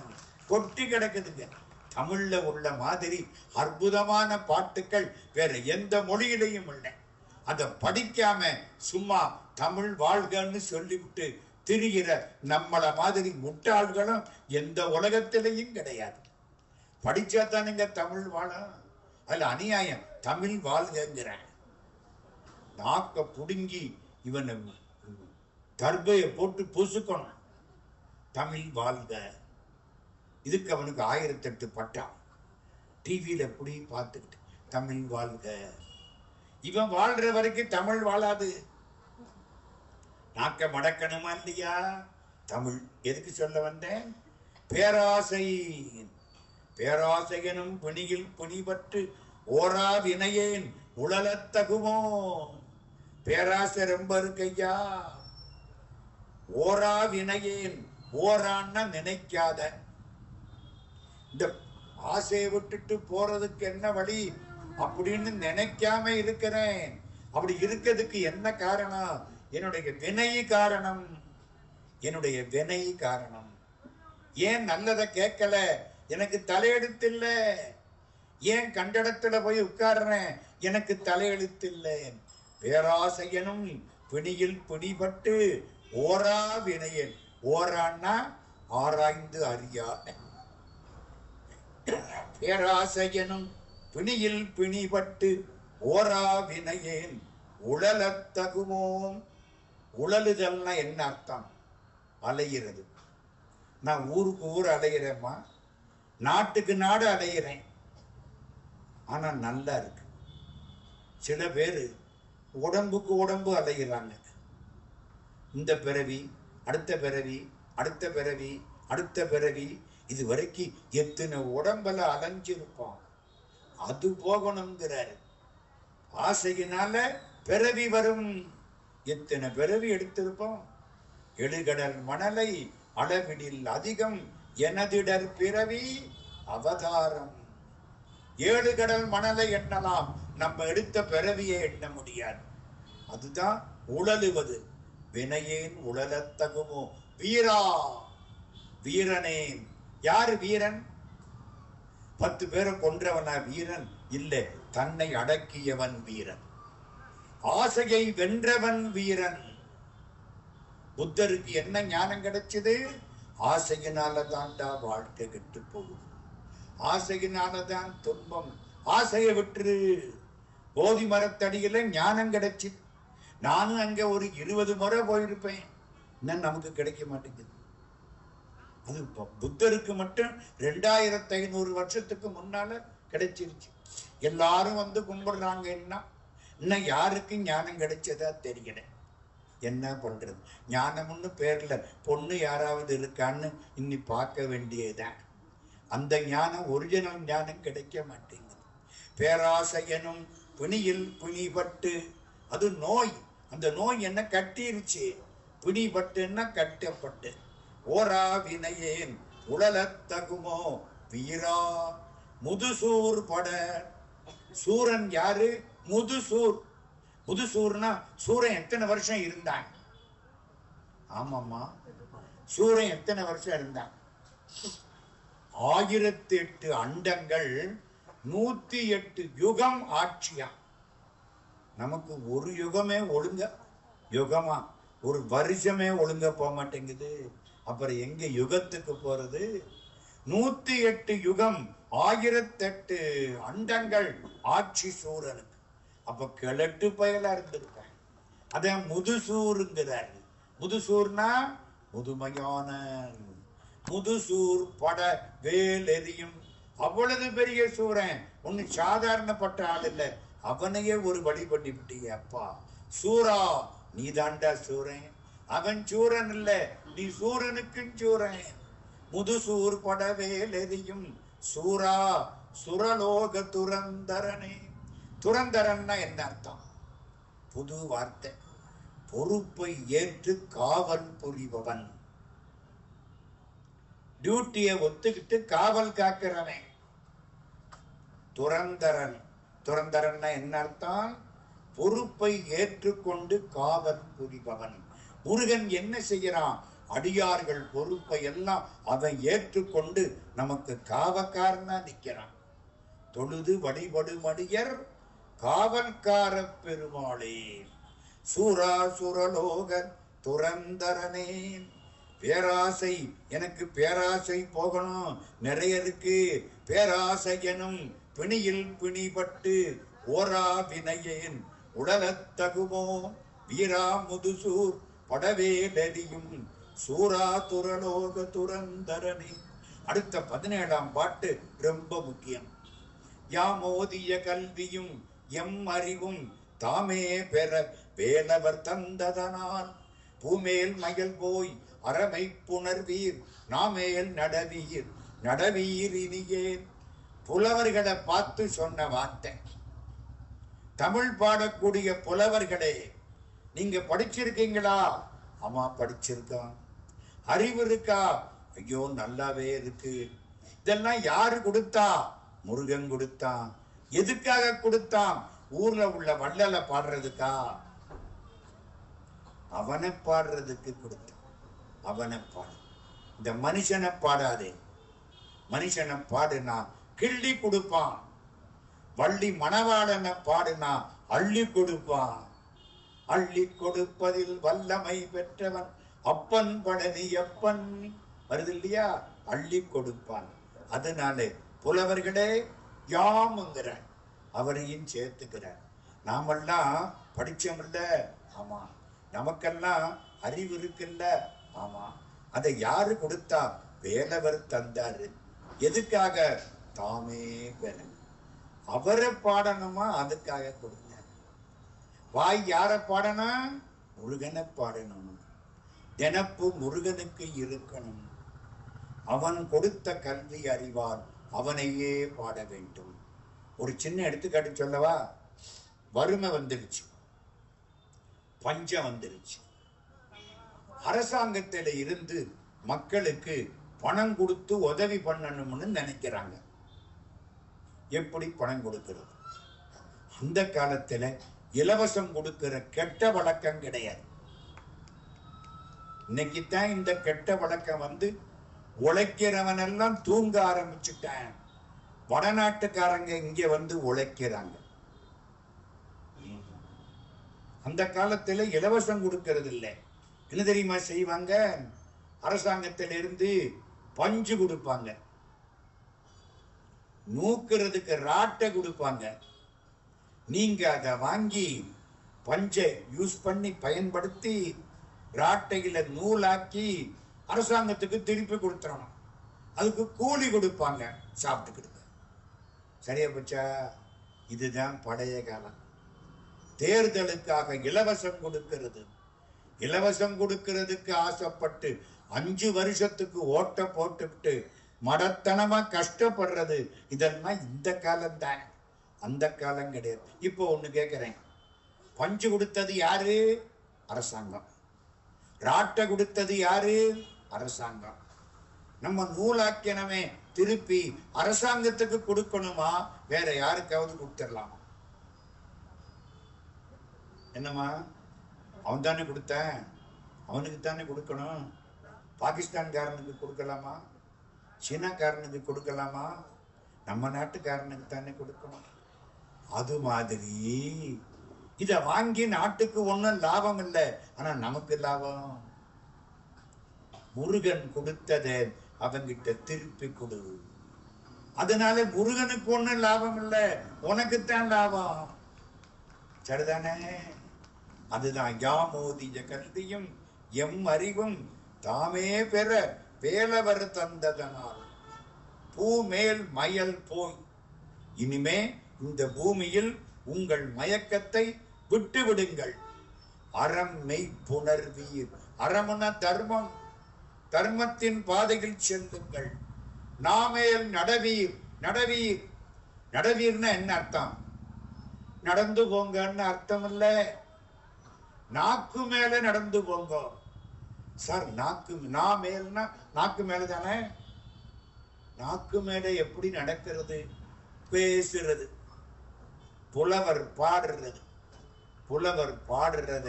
கொட்டி கிடக்குதுங்க. தமிழ்ல உள்ள மாதிரி அற்புதமான பாட்டுக்கள் வேற எந்த மொழியிலையும் இல்லை. அதை படிக்காம சும்மா தமிழ் வாழ்கன்னு சொல்லிவிட்டு திரிகிற நம்மள மாதிரி முட்டாள்களும் எந்த உலகத்திலையும் கிடையாது. படிச்சா தானுங்க தமிழ் வாழ. அதுல அநியாயம். தமிழ் வாழ்கிறேன். நாக்க புடுங்கி இவனை தர்பையை போட்டு பொசுக்கணும். தமிழ் வாழ்க. இதுக்கு அவனுக்கு 1008 பட்டான். டிவியில எப்படி பார்த்துக்கிட்டு தமிழ் வாழ்க. இவன் வாழ்ற வரைக்கும் தமிழ் வாழாது. நாக்க மடக்கணுமா இல்லையா? தமிழ் எதுக்கு சொல்ல வந்தேன்? பேராசை. பேராசையனும் பிணியில் பிணிபட்டு ஓரா வினையேன் உழலத்தகுமோ. பேராசை ரொம்ப இருக்கையா. ஓரா வினையேன், ஓரான்னா நினைக்காத. இந்த ஆசையை விட்டுட்டு போறதுக்கு என்ன வழி அப்படின்னு நினைக்காம இருக்கிறேன். அப்படி இருக்கிறதுக்கு என்ன காரணம்? என்னுடைய வினை காரணம். என்னுடைய வினை காரணம். ஏன் நல்லதை கேட்கல? எனக்கு தலையெழுத்து இல்ல. ஏன் கண்டடத்துல போய் உட்கார்றேன்? எனக்கு தலையெழுத்து இல்லை. பேராசையனும் பிணியில் பிடிபட்டு ஓரா வினையன். ஓரான்னா ஆராய்ந்து அறியா. பேராசையனும் பிணியில் பிணிபட்டு ஓரா வினையேன் உழலத்தகுமோம். உழலுதல்னா என்ன அர்த்தம்? அலைகிறது. நான் ஊருக்கு ஊர் அலைகிறேம்மா, நாட்டுக்கு நாடு அலைகிறேன். ஆனா நல்லா இருக்கு. சில பேரு உடம்புக்கு உடம்பு அலைகிறாங்க. இந்த பிறவி, அடுத்த பிறவி, அடுத்த பிறவி, அடுத்த பிறவி, இது வரைக்கும் எத்தனை உடம்புல அலைஞ்சிருப்பான். அது போகணுங்கிறாரு. ஆசையினால பிறவி வரும். எத்தனை பிறவி எடுத்திருப்போம். எழுகடல் மணலை அளவிடில் அதிகம் எனதிடர் பிறவி அவதாரம். 7 கடல் மணலை எண்ணலாம், நம்ம எடுத்த பிறவியை எண்ண முடியாது. அதுதான் உழலுவது. வினையேன் உழலத்தகுமோ வீரா, வீரனே. யாரு வீரன்? 10 பேரை கொன்றவனா வீரன்? இல்லை, தன்னை அடக்கியவன் வீரன், ஆசையை வென்றவன் வீரன். புத்தருக்கு என்ன ஞானம் கிடைச்சது? ஆசையினால தான்டா வாழ்க்கை கெட்டு போகுது, ஆசையினாலதான் துன்பம், ஆசையை விட்டுரு. போதி மரத்தடியில ஞானம் கிடைச்சு. நானும் அங்க ஒரு 20 முறை போயிருப்பேன், இன்னும் நமக்கு கிடைக்க மாட்டேங்குது. அது புத்தருக்கு மட்டும் 2500 வருஷத்துக்கு முன்னால கிடைச்சிருச்சு. எல்லாரும் வந்து கும்பிடுறாங்க. இன்னும் யாருக்கும் ஞானம் கிடைச்சதா தெரியல. என்ன பண்றது? ஞானம்னு பேர்ல பொண்ணு யாராவது இருக்கான்னு இன்னி பார்க்க வேண்டியதுதான். அந்த ஞானம், ஒரிஜினல் ஞானம் கிடைக்க மாட்டேங்குது. பேராசையனும் பிணியில் பிணிபட்டு, அது நோய். அந்த நோய் என்ன கட்டிருச்சு? பிணிபட்டுன்னா கட்டப்பட்டு. ஓரா வினையேன் உழலத்தகுமோ வீரா, முதுசூர் பட. சூரன் யாரு? முதுசூர். முதுசூர்னா சூரன் எத்தனை வருஷம் இருந்தான்? ஆமாம்மா, சூரன் எத்தனை வருஷம் இருந்தான்? 1008 அண்டங்கள், 108 யுகம் ஆட்சியா. நமக்கு ஒரு யுகமே ஒழுங்க, யுகமா ஒரு வருஷமே ஒழுங்க போக மாட்டேங்குது. அப்புறம் எங்க யுகத்துக்கு போறது? 108 யுகம், 1008 அண்டங்கள் ஆட்சி சூரனுக்கு. அப்ப கிழட்டு பயலா இருந்திருக்காங்க. அதான் முதுசூருங்கிறாரு. முதுசூர்னா முதுமையான. முதுசூர் பட வேல் எரியும். அவ்வளவு பெரிய சூரன், ஒன்னு சாதாரணப்பட்ட ஆள் இல்ல. அவனையே ஒரு வழி பண்ணி விட்டீங்க அப்பா. சூரா, நீ தாண்டா சூரன். அவன் சூரன் இல்ல, நீ சூரனுக்கு சூரன். முதுசூர் பட வேல் எரியும் சூரா, சுரலோக துரந்தரனே. துரந்தரன்னா என்ன அர்த்தம்? புது வார்த்தை. பொறுப்பை ஏற்று காவல் புரிபவன், டியூட்டியை ஒத்துக்கிட்டு காவல் காக்கிறவன் துரந்தரன். துரந்தரன்னா என்ன அர்த்தம்? பொறுப்பை ஏற்றுக்கொண்டு காவல் புரிபவன். முருகன் என்ன செய்யறான்? அடியார்கள் பொறுப்பை எல்லாம் அவன் ஏற்றுக்கொண்டு நமக்கு காவக்காரனா நிக்கிறான். தொழுது வழிபடு மடியர் காவல்கார பெருமாளே. சூரா சுரலோக துரந்தரனே. பேராசை, எனக்கு பேராசை போகணும், நிறைய இருக்கு. பேராசை எனும் பிணியில் பிணிபட்டு ஓரா வினையேன் உடலத்தகுமோ வீரா, முதுசூர் படவேலெறியும் சூரா துரலோக துரந்தரனே. அடுத்த 17ஆம் பாட்டு ரொம்ப முக்கியம். யாமோதிய கல்வியும் எம் அறிவும் தாமே பெற வேலவர் தந்ததனால், பூமேல் மயல் போய் அறமை புணர்வீர், நாமேல் நடவீர் நடவீர் இனியேன். புலவர்களை பார்த்து சொன்ன வார்த்தை. தமிழ் பாடக்கூடிய புலவர்களே, நீங்க படிச்சிருக்கீங்களா? ஆமா படிச்சிருக்கான். அறிவு இருக்கா? ஐயோ நல்லாவே இருக்கு. இதெல்லாம் யாரு கொடுத்தா? முருகன் கொடுத்தான். எதுக்காக கொடுத்தான்? ஊர்ல உள்ள வள்ளலை பாடுறதுக்கா? அவனை பாடுறதுக்கு கொடுத்தான். அவனை பாடு. இந்த மனுஷனை பாடாதே. மனுஷனை பாடுனா கிள்ளி கொடுப்பான். வள்ளி மணவாளனை பாடுனா அள்ளி கொடுப்பான். அள்ளி கொடுப்பதில் வல்லமை பெற்றவன் அப்பன் பழனி அப்பன். வருது இல்லையா? அள்ளி கொடுப்பான். அதனால புலவர்களே யாமுங்கிற அவரையும் சேர்த்துக்கிறார். நாமெல்லாம் படிச்சோம்ல, ஆமா. நமக்கெல்லாம் அறிவு இருக்குல்ல, ஆமா. அதை யாரு கொடுத்தா? வேலவர் தந்தாரு. எதுக்காக? தாமே பெற. அவரை பாடணுமா? அதுக்காக கொடுத்தார். வாய் யார பாடணும்? முருகனை பாடணும். நினப்பு முருகனுக்கு இருக்கணும். அவன் கொடுத்த கல்வி அறிவார், அவனையே பாட வேண்டும். ஒரு சின்ன எடுத்துக்காட்டு சொல்லவா? வறுமை வந்துருச்சு, பஞ்சம் வந்துருச்சு. அரசாங்கத்தில இருந்து மக்களுக்கு பணம் கொடுத்து உதவி பண்ணணும்னு நினைக்கிறாங்க. எப்படி பணம் கொடுக்கிறது? அந்த காலத்துல இலவசம் கொடுக்கிற கெட்ட வழக்கம் கிடையாது. இன்னைக்குத்தான் இந்த கெட்ட வழக்கம் வந்து உழைக்கிறவன் எல்லாம் தூங்க ஆரம்பிச்சுட்டான். வடநாட்டுக்காரங்க இங்க வந்து உழைக்கிறாங்க. அந்த காலத்துல இலவசம் கொடுக்கறது இல்லை. என்ன தெரியுமா செய்வாங்க? அரசாங்கத்திலிருந்து பஞ்சு கொடுப்பாங்க, நூக்கிறதுக்கு ராட்டை கொடுப்பாங்க. நீங்க அதை வாங்கி பஞ்சை யூஸ் பண்ணி பயன்படுத்தி ராட்டையில நூலாக்கி அரசாங்கத்துக்கு திருப்பி கொடுத்துடணும். அதுக்கு கூலி கொடுப்பாங்க, சாப்பிட்டுக்கிடுங்க. சரியா போச்சா? இதுதான் பழைய காலம். தேர்தலுக்காக இலவசம் கொடுக்கிறது, இலவசம் கொடுக்கிறதுக்கு ஆசைப்பட்டு 5 வருஷத்துக்கு ஓட்ட போட்டுக்கிட்டு மடத்தனமா கஷ்டப்படுறது, இதெல்லாம் இந்த காலம் தான், அந்த காலம் கிடையாது. இப்போ ஒண்ணு கேட்கிறேன், பஞ்சு கொடுத்தது யாரு? அரசாங்கம். ராட்டை கொடுத்தது யாரு? அரசாங்கம். நம்ம நூலாக்கினமே திருப்பி அரசாங்கத்துக்கு கொடுக்கணுமா, வேற யாருக்காவது கொடுத்துடலாமா? என்னம்மா, அவன் தானே கொடுத்தேன், அவனுக்கு தானே கொடுக்கணும். பாகிஸ்தான்காரனுக்கு கொடுக்கலாமா? சீனாக்காரனுக்கு கொடுக்கலாமா? நம்ம நாட்டுக்காரனுக்கு தானே கொடுக்கணும். அது மாதிரி இத வாங்கி நாட்டுக்கு ஒண்ணும் லாபம் இல்லை, ஆனா நமக்கு லாபம். முருகன் கொடுத்ததை அவங்கிட்ட திருப்பி கொடு. அதனால முருகனுக்கு ஒண்ணும் லாபம் இல்லை, உனக்குத்தான் லாபம். சரிதானே? அதுதான் யாமோதிய கல்வியும் எம் அறிவும் தாமே பெற வேலவர் தந்ததனால் பூமேல் மயல் போய். இனிமே இந்த பூமியில் உங்கள் மயக்கத்தை விட்டு விடுங்கள். அறம் மெய் புணர்வீர். அறமுன தர்மம், தர்மத்தின் பாதையில் செல்லுங்கள். நாமேல் நடவீர். நடவீர், நடவீர்னா என்ன அர்த்தம்? நடந்து போங்கன்னு அர்த்தம் இல்ல. நாக்கு மேல நடந்து போங்க. சார், நாக்கு மேல்னா நாக்கு மேல தானே. நாக்கு மேல எப்படி நடக்கிறது? பேசுறது. புலவர் பாடுறது. புலவர் பாடுறத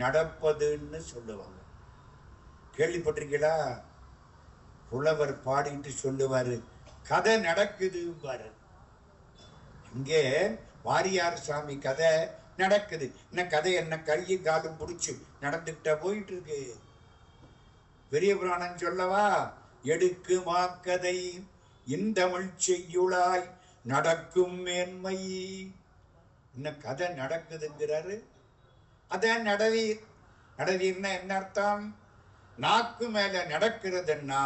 நடப்பதுன்னு சொல்லுவாங்க. கேள்விப்பட்டிருக்கீங்களா? புலவர் பாடிட்டு சொல்லுவாரு, கதை நடக்குது பாரு. இங்கே வாரியார் சாமி கதை நடக்குது. என்ன கதை? என்ன கையும் காலும் பிடிச்சு நடந்துகிட்ட போயிட்டு இருக்கு. பெரிய புராணம் சொல்லவா? எடுக்கு மாக்கதை இந்தமிழ் செய்யுளாய் நடக்கும் மேன்மை. இன்னும் கதை நடக்குதுங்கிறாரு. அதான் நடவீர். நடவீர்னா என்ன அர்த்தம்? நாக்கு மேல நடக்கிறதுன்னா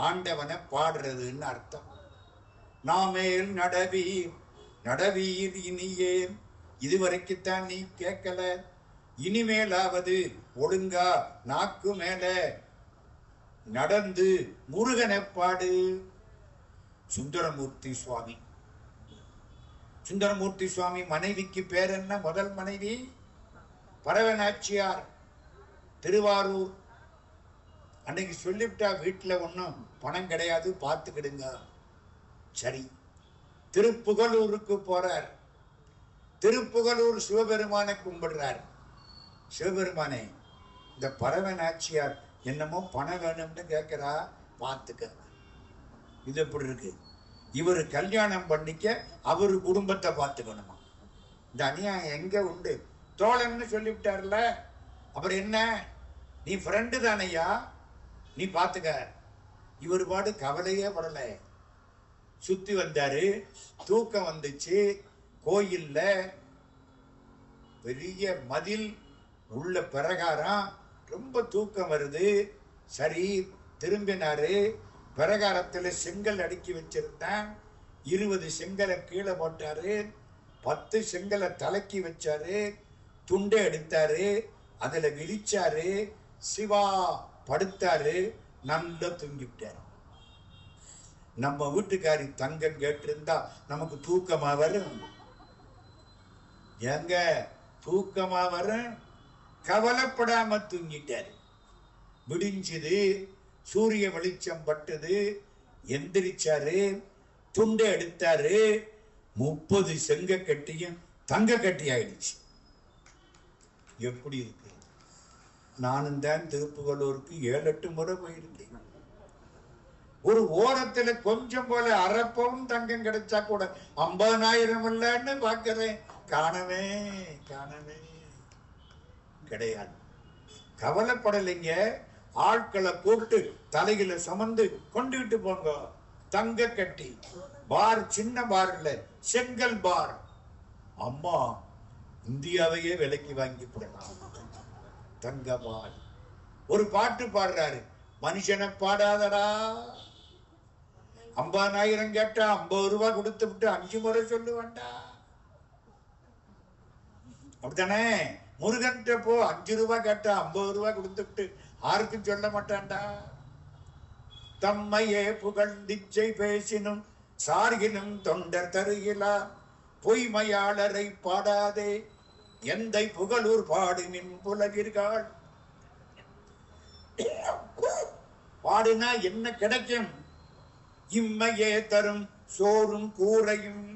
ஆண்டவனை பாடுறதுன்னு அர்த்தம். நாமேல் நடவீர். நடவீர் இனியே. இதுவரைக்குத்தான் நீ கேட்கல, இனிமேலாவது ஒழுங்கா நாக்கு மேல நடந்து முருகனை பாடு. சுந்தரமூர்த்தி சுவாமி. சுந்தரமூர்த்தி சுவாமி மனைவிக்கு பேர் என்ன? முதல் மனைவி பரவநாச்சியார், திருவாரூர். அன்னைக்கு சொல்லிவிட்டா, வீட்டுல ஒன்னும் பணம் கிடையாது, பார்த்துக்கிடுங்க. சரி, திருப்புகலூருக்கு போறார். திருப்புகலூர் சிவபெருமானை கும்பிடுறார். சிவபெருமானே, இந்த பரவநாச்சியார் என்னமோ பணம் வேணும்னு கேட்கிறா, பார்த்துக்க. இது எப்படி இருக்கு? இவரு கல்யாணம் பண்ணிக்க அவரு குடும்பத்தை பார்த்துக்கணுமா? இந்த அநியாயம் எங்க உண்டு? தோழன்னு சொல்லிவிட்டார்ல, அப்புறம் என்ன? நீ ஃப்ரெண்டு தானையா, நீ பார்த்துக்க. இவர் பாடு கவலையே படல. சுத்தி வந்தாரு, தூக்கம் வந்துச்சு. கோயில்ல பெரிய மதில் உள்ள பிரகாரம், ரொம்ப தூக்கம் வருது. சரி, திரும்பினாரு. பிரகாரத்துல செங்கல் அடுக்கி வச்சிருந்தான். 20 செங்கலை கீழே போட்டாரு. 10 செங்கலை தலைக்கி வச்சாரு. துண்டை எடுத்தாரு, அதுல விரிச்சாரு. சிவா படுத்தாரு, நல்லா தூங்கிட்டாரு. நம்ம வீட்டுக்காரி தங்கம் கேட்டிருந்தா நமக்கு தூக்கமா வரும்? எங்க தூக்கமா வரும்? கவலைப்படாம தூங்கிட்டாரு. விடிஞ்சது, சூரிய வெளிச்சம் பட்டது. எந்திரிச்சாரு, துண்டை எடுத்தாரு. 30 செங்க கட்டியும் தங்க கட்டி ஆயிடுச்சு. எப்படி இருக்கு? நானும் தான் திருப்புகலூருக்கு 7-8 முறை போயிருக்கேன். ஒரு ஓரத்துல கொஞ்சம் போல அரப்பவும் தங்கம் கிடைச்சா கூட 50,000 இல்லைன்னு பாக்குறேன். காணவே கிடையாது. கவலைப்படலைங்க. ஆட்களை கூப்பிட்டு தலையில சுமந்து கொண்டுகிட்டு போங்க. தங்க கட்டி பார், சின்ன பார் இல்ல, செங்கல் பார். அம்மா இந்தியாவையே விலைக்கு வாங்கி போடலாம். தங்க பார். ஒரு பாட்டு பாடுறாரு, மனுஷனை பாடாதடா. 50,000 கேட்டா 50 ரூபாய் கொடுத்து விட்டு 5 முறை சொல்லுவேன்டா. அப்படித்தானே? முருகன் போ 5 ரூபாய் கேட்டா 50 ரூபாய் கொடுத்து விட்டு யாருக்கும் சொல்ல மாட்டான்டா. தம்மையே புகழ்ந்திச்சை பேசினும் சார்கினும் தொண்டர் தருகிலா. பொய்மையாளரை பாடாதே எந்தை புகழூர் பாடுமின் புலவீர்கள். பாடுனா என்ன கிடைக்கும்? இம்மையே தரும் சோறும் கூரையும்.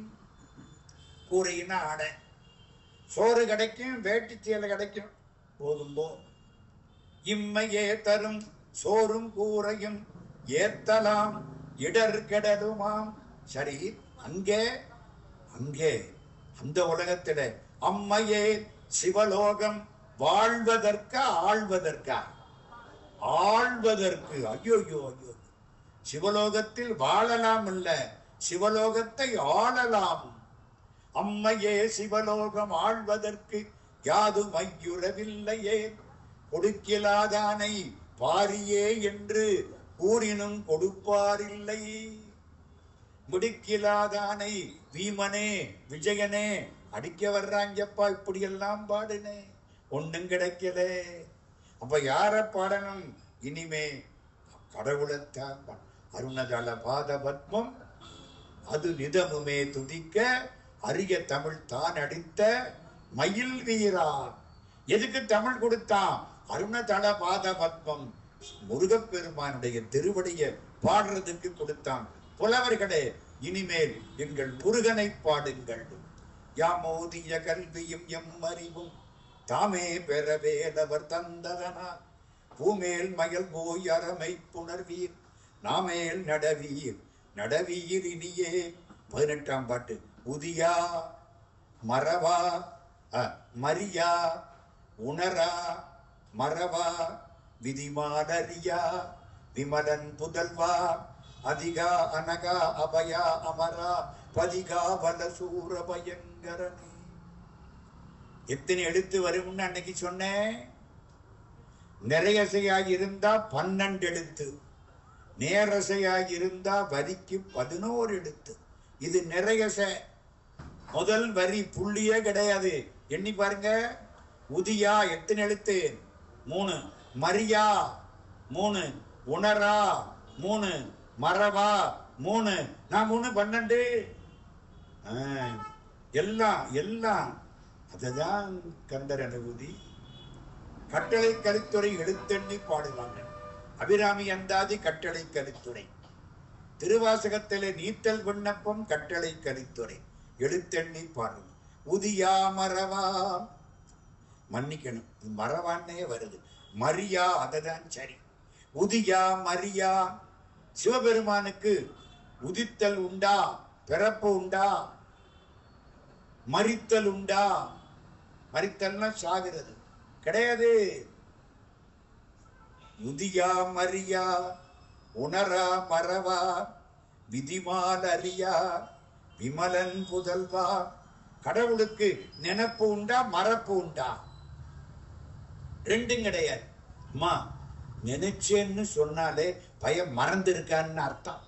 கூரையினா ஆடை. சோறு கிடைக்கும், வேட்டி சேலை கிடைக்கும், போதும் போ. இம்மையே தரும் சோறும் கூரையும் ஏத்தலாம் இடர் கெடலுமாம். சரி, அங்கே அந்த உலகத்தில அம்மையே சிவலோகம் வாழ்வதற்கா ஆழ்வதற்கா? ஆழ்வதற்கு. ஐயோ, சிவலோகத்தில் வாழலாம் இல்ல, சிவலோகத்தை ஆளலாம். அம்மையே சிவலோகம் ஆழ்வதற்கு யாது மையுறவில்லையே. கொடுக்கிலாதானை பாரியே என்று கூறினும் கொடுப்பாரில்லை. முடிக்கிலாதானை வீமனே விஜயனே அடிக்க வர்றாங்கப்பா. இப்படி எல்லாம் பாடுனே, ஒண்ணும் கிடைக்கல. அப்ப யார பாடணும்? இனிமே கடவுளைத்தான். அருணதள பாத பத்மம் அது நிதமுமே துதிக்க அரிய தமிழ் தான் அடித்த மயில் வீரா. எதுக்கு தமிழ் கொடுத்தான்? அருணதள பாத பத்மம் முருகப்பெருமானுடைய திருவடியை பாடுறதுக்கு கொடுத்தான். புலவர்களே, இனிமேல் எங்கள் முருகனை பாடுங்கள். யாமோதிய கல்வியும் எம் அறிவும் தாமே பெற வேலவர் தந்ததனார். பூமேல் மயல் போய் அறமை புணர்வீர் நாமேல் நடவீர் இனியே. 18ஆம் பாட்டு. உதியா மறவா மரியா உணரா மறவா விதிமானரியா விமலன் புதல்வா அதிகா அனகா அபயா அமரா பதிகா வலசூர பயங்கரனே. எத்தனை எழுத்து வரும்னு அன்னைக்கு சொன்னேன். நிறையசையாகி இருந்தா 12 எழுத்து, நேரசையாகி இருந்தா வரிக்கு 11 எழுத்து. இது நிறையசை. முதல் வரி புள்ளியே கிடையாது. எண்ணி பாருங்க. உதியா எத்தனை எழுத்து? 3. மரியா 3. உணரா 3. மறவா 3. நான் 3 12. எல்லாம் அதுதான் கந்தர் அனுபூதி. கட்டளை கலித்துறை எழுத்தெண்ணி பாடுவாங்க. அபிராமி அந்தாதி கட்டளை கலித்துறை. திருவாசகத்திலே நீத்தல் விண்ணப்பம் கட்டளை கலித்துறை எழுத்தெண்ணி பாடுங்க. உதியா மறவா, மன்னிக்கணும், மறவான்னே வருது. மரியா, அததான் சரி. உதியா மரியா. சிவபெருமானுக்கு உதித்தல் உண்டா? பிறப்பு உண்டா? மரித்தல் உண்டா? மரித்தல்னா சாகிறது கிடையாது. உதியா மரியா உணரா மறவா விதிமால் அறியா விமலன் புதல்வா. கடவுளுக்கு நினைப்பு உண்டா? மறப்பு உண்டா? ரெண்டும் கிடையாது. அம்மா நினைச்சேன்னு சொன்னாலே பையன் மறந்துருக்கான்னு அர்த்தம்.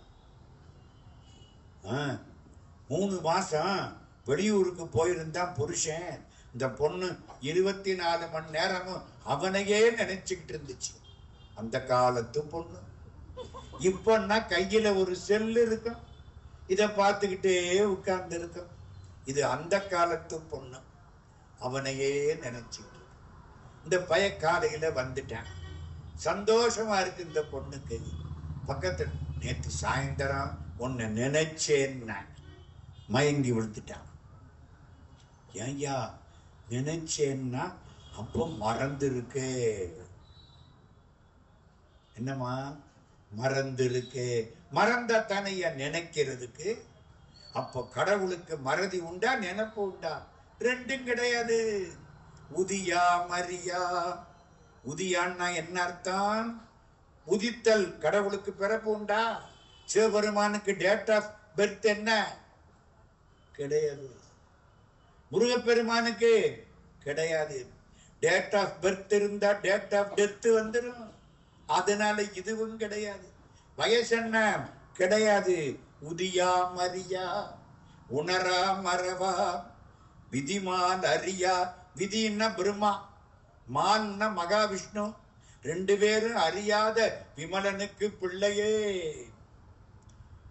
3 மாசம் வெளியூருக்கு போயிருந்தான் புருஷன். இந்த பொண்ணு 24 மணி நேரமும் அவனையே நினைச்சுக்கிட்டு இருந்துச்சு. அந்த காலத்து பொண்ணு. இப்பன்னா கையில ஒரு செல்லு இருக்கும், இத பார்த்துக்கிட்டே உட்கார்ந்து இருக்கும். இது அந்த காலத்து பொண்ணு, அவனையே நினைச்சுக்கிட்டு. இந்த பைய காலையில வந்துட்டான். சந்தோஷமா இருக்கு இந்த பொண்ணுக்கு. பக்கத்துல நேற்று சாயந்தரம் உன்னை நினைச்சேன்னா மயங்கி விழுந்துட்டான். ஏய்யா நினைச்சேன்னா அப்போ மறந்துருக்கு. என்னம்மா மறந்துருக்கு? மறந்தாத்தானே நினைக்கிறதுக்கு. அப்போ கடவுளுக்கு மறதி உண்டா நினைப்பு உண்டா? ரெண்டும் கிடையாது. உதியா மரியா. உதியான்னா என்ன அர்த்தம்? உதித்தல். கடவுளுக்கு பிறப்பு உண்டா? சிவபெருமானுக்கு டேட் ஆஃப் பர்த் என்ன? கிடையாது. முருகப்பெருமானுக்கு கிடையாது. டேட் ஆஃப் பர்த் இருந்தா டேட் ஆஃப் டெத் வந்துடும். அதனால இதுவும் கிடையாது. வயசு என்ன? கிடையாது. உதியா மரியா உணரா மரவா விதிமால் அறியா. விதின்னா பிரம்மா, மால்னா மகாவிஷ்ணு. ரெண்டு பேரும் அறியாத விமலனுக்கு பிள்ளையே.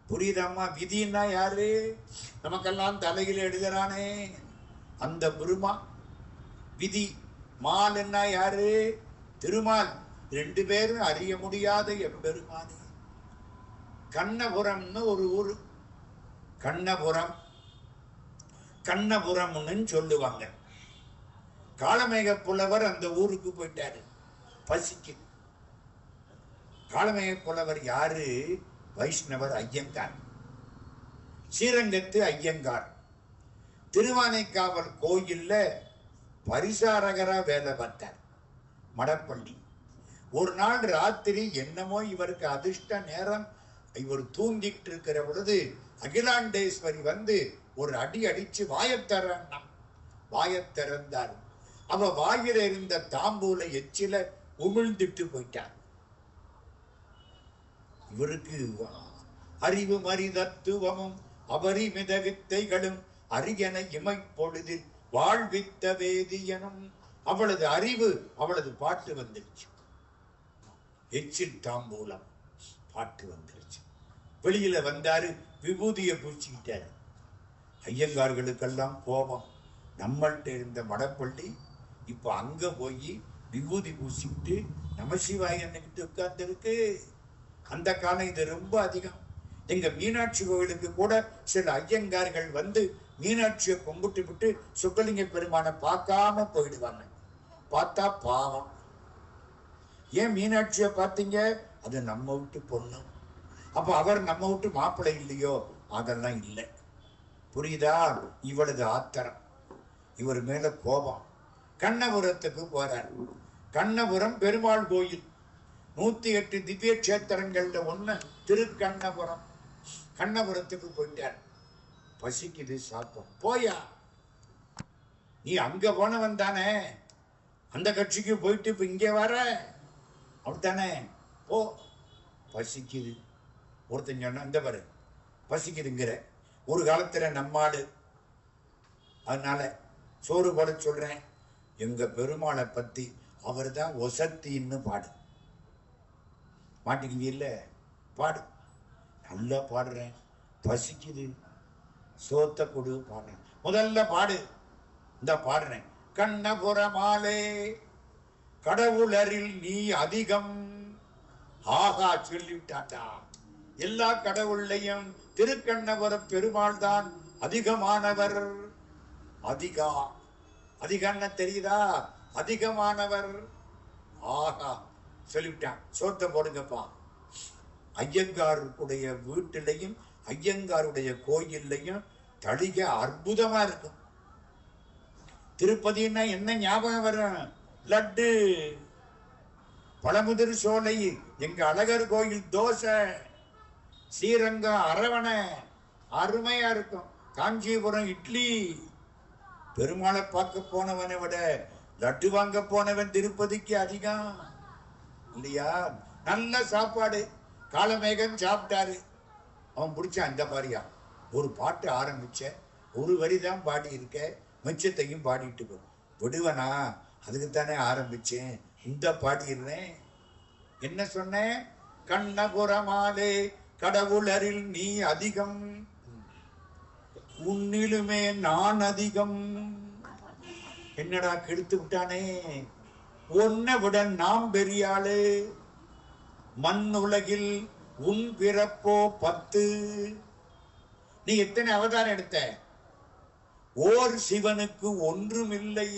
புரியுதாம்மா? விதின்னா யாரு? நமக்கெல்லாம் தலையில் எழுதுறானே அந்த பிரம்மா. விதி. மால்னா யாரு? திருமால். ரெண்டு பேரும் அறிய முடியாத எம்பெருமானே. கண்ணபுரம்னு ஒரு ஊரு. கண்ணபுரம், கண்ணபுரம்னு சொல்லுவாங்க. காளமேக புலவர் அந்த ஊருக்கு போயிட்டாரு பசிக்கு. காளமேக புலவர் யாரு? வைஷ்ணவர், ஐயங்கார். ஸ்ரீரங்கத்து ஐயங்கார். திருவானைக்காவல் கோயில்ல பரிசாரகரா வேலை பார்த்தார். மடப்பள்ளி. ஒரு நாள் ராத்திரி என்னமோ இவருக்கு அதிர்ஷ்ட நேரம். இவர் தூங்கிட்டு இருக்கிற பொழுது அகிலாண்டேஸ்வரி வந்து ஒரு அடி அடிச்சு வாயத்திறந்தார். அவ வாயில இருந்த தாம்பூல எச்சில உமிழ்ந்துட்டு போயிட்டார். இவருக்கு அறிவு மரிதத்துவமும் அபரிமித வித்தைகளும் அரியன இமைப்பொழுதில் வாழ்வித்த வேதியனும். அவளது அறிவு, அவளது பாட்டு வந்துருச்சு. எச்சில் தாம்பூலம் பாட்டு வந்துருச்சு. வெளியில வந்தாரு, விபூதிய பூச்சிக்கிட்டாரு. ஐயங்கார்களுக்கெல்லாம் கோபம். நம்மள்கிட்ட இருந்த மடப்பள்ளி இப்ப அங்க போய் விபூதி பூசிக்கிட்டு நமசிவாயன்னுக்கிட்டு உட்கார்ந்து இருக்கு. அந்த காலம் இது ரொம்ப அதிகம். எங்க மீனாட்சி கோவிலுக்கு கூட சில ஐயங்கார்கள் வந்து மீனாட்சியை கும்பிட்டு விட்டு சுக்கலிங்க பெருமானை பார்க்காம போயிடுவாங்க. பார்த்தா பாவம். ஏன் மீனாட்சியை பார்த்தீங்க? அது நம்ம விட்டு பொண்ணு. அப்ப அவர் நம்ம விட்டு மாப்பிள்ளை இல்லையோ? அதெல்லாம் இல்லை. புரியுதா? இவளது ஆத்திரம், இவர் மேல கோபம். கண்ணபுரத்துக்கு போறார். கண்ணபுரம் பெருமாள் கோயில். 108 திவ்ய கஷேத்திரங்கள்ல ஒண்ணு திருக்கண்ணபுரம். கண்ணபுரத்துக்கு போயிட்டார். பசிக்குது, சாப்பிடும். போயா, நீ அங்க போனவன் தானே, அந்த கட்சிக்கு போயிட்டு இப்ப இங்க வர அப்படித்தானே? போ. பசிக்குது. ஒருத்தன் சொன்ன இந்த பாரு பசிக்குதுங்கிற. ஒரு காலத்துல நம்மாடு. அதனால சோறு போட சொல்றேன். எங்க பெருமாளை பத்தி அவர் தான் ஒசத்தின்னு பாடு. மாட்டிக்கிங்க இல்ல? பாடு. நல்லா பாடுறேன். பசிக்குது, சோத்த கொடு பாடுறேன். முதல்ல பாடு. இந்த பாடுறேன். கண்ணபுரமாலே கடவுளரில் நீ அதிகம். ஆகா, சொல்லிவிட்டாட்டா. எல்லா கடவுள்லையும் திருக்கண்ணபுர பெருமாள் தான் அதிகமானவர். அதிகா, அதிகன்னு தெரியுதா? அதிகமானவர். ஆகா, சொல்லிவிட்டான். சோத்த போடுங்கப்பா. ஐயங்காருடைய வீட்டிலையும் ஐயங்காருடைய கோயில்லையும் தளிக அற்புதமா இருக்கும். திருப்பதினா என்ன ஞாபகம் வரும்? லட்டு. பழமுதிர் சோலை எங்க அழகர் கோயில் தோசை. ஸ்ரீரங்கம் அரவணை அருமையா இருக்கும். காஞ்சிபுரம் இட்லி. பெருமாளை பார்க்க போனவனை விட லட்டு வாங்க போனவன் திருப்பதிக்கு அதிகம் இல்லையா? நல்ல சாப்பாடு. காளமேகன் சாப்பிட்டாரு. அவன் பிடிச்சான். இந்த பாரியா, ஒரு பாட்டு ஆரம்பிச்ச, ஒரு வரிதான் பாடி இருக்க, மிச்சத்தையும் பாடிட்டு போ. விடுவனா? அதுக்குத்தானே ஆரம்பிச்சேன். இந்த பாடிடுறேன். என்ன சொன்னேன்? கண்ணபுரமாலே கடவுளரில் நீ அதிகம், உன்னிலுமே நான் அதிகம். என்னடா கெடுத்து விட்டானே. உன்னை விட நாம் பெரியாளு. மண் உலகில் உன் பிறப்போ 10. நீ எத்தனை அவதாரம் எடுத்த? ஓர் சிவனுக்கு ஒன்றும் இல்லை.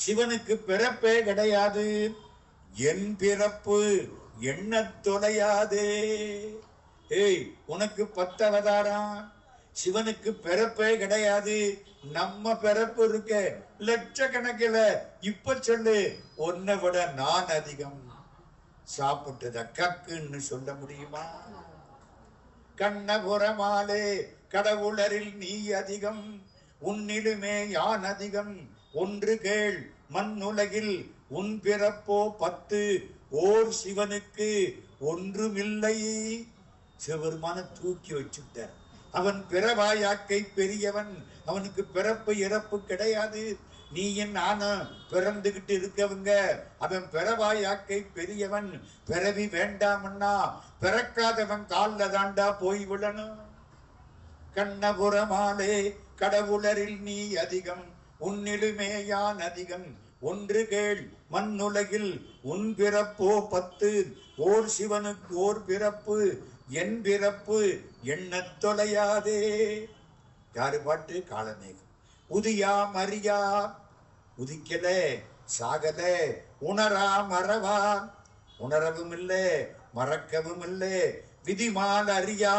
சிவனுக்கு பிறப்பே கிடையாது. என் பிறப்பு எண்ண தொலையாதே. ஏய், உனக்கு 10 அவதாரம், சிவனுக்கு பிறப்பே கிடையாது. நம்ம பிறப்பு இருக்க லட்சக்கணக்கில். இப்ப சொல்லு, உன்னை விட நான் அதிகம். சாப்பிட்டத கக்குன்னு சொல்ல முடியுமா? கண்ணபுரமாலே கடவுளரில் நீ அதிகம், உன்னிலுமே யான் அதிகம். ஒன்று கேள், மண்ணுலகில் உன் பிறப்போ 10, ஓர் சிவனுக்கு ஒன்றுமில்லை. சிவபெருமான தூக்கி வச்சுட்டார். அவன் பிறவாயாக்கை பெரியவன், அவனுக்கு பிறப்பு இறப்பு கிடையாது. நீ என் நானும் பிறந்துகிட்டு இருக்கவங்க, அவன் பிறவாயாக்கை பெரியவன். பிறவி வேண்டாமன்னா பிறக்காதவன் காலில் தாண்டா போய் விடணும். கண்ணபுரமாலே கடவுளரில் நீ அதிகம், உன்னிலுமே யான் அதிகம். ஒன்று கேள், மண்ணுலகில் உன் பிறப்போ 10, ஓர் சிவனுக்கு ஓர் பிறப்பு, என் பிறப்பு எண்ணத் தொலையாதே. யாரு பாட்டு? காலமேகம். உதியா மரியா, உதிக்கல சாகல, உணரா மறவா, உணரவும் இல்லை மறக்கவும் இல்லை. விதிமால் அறியா,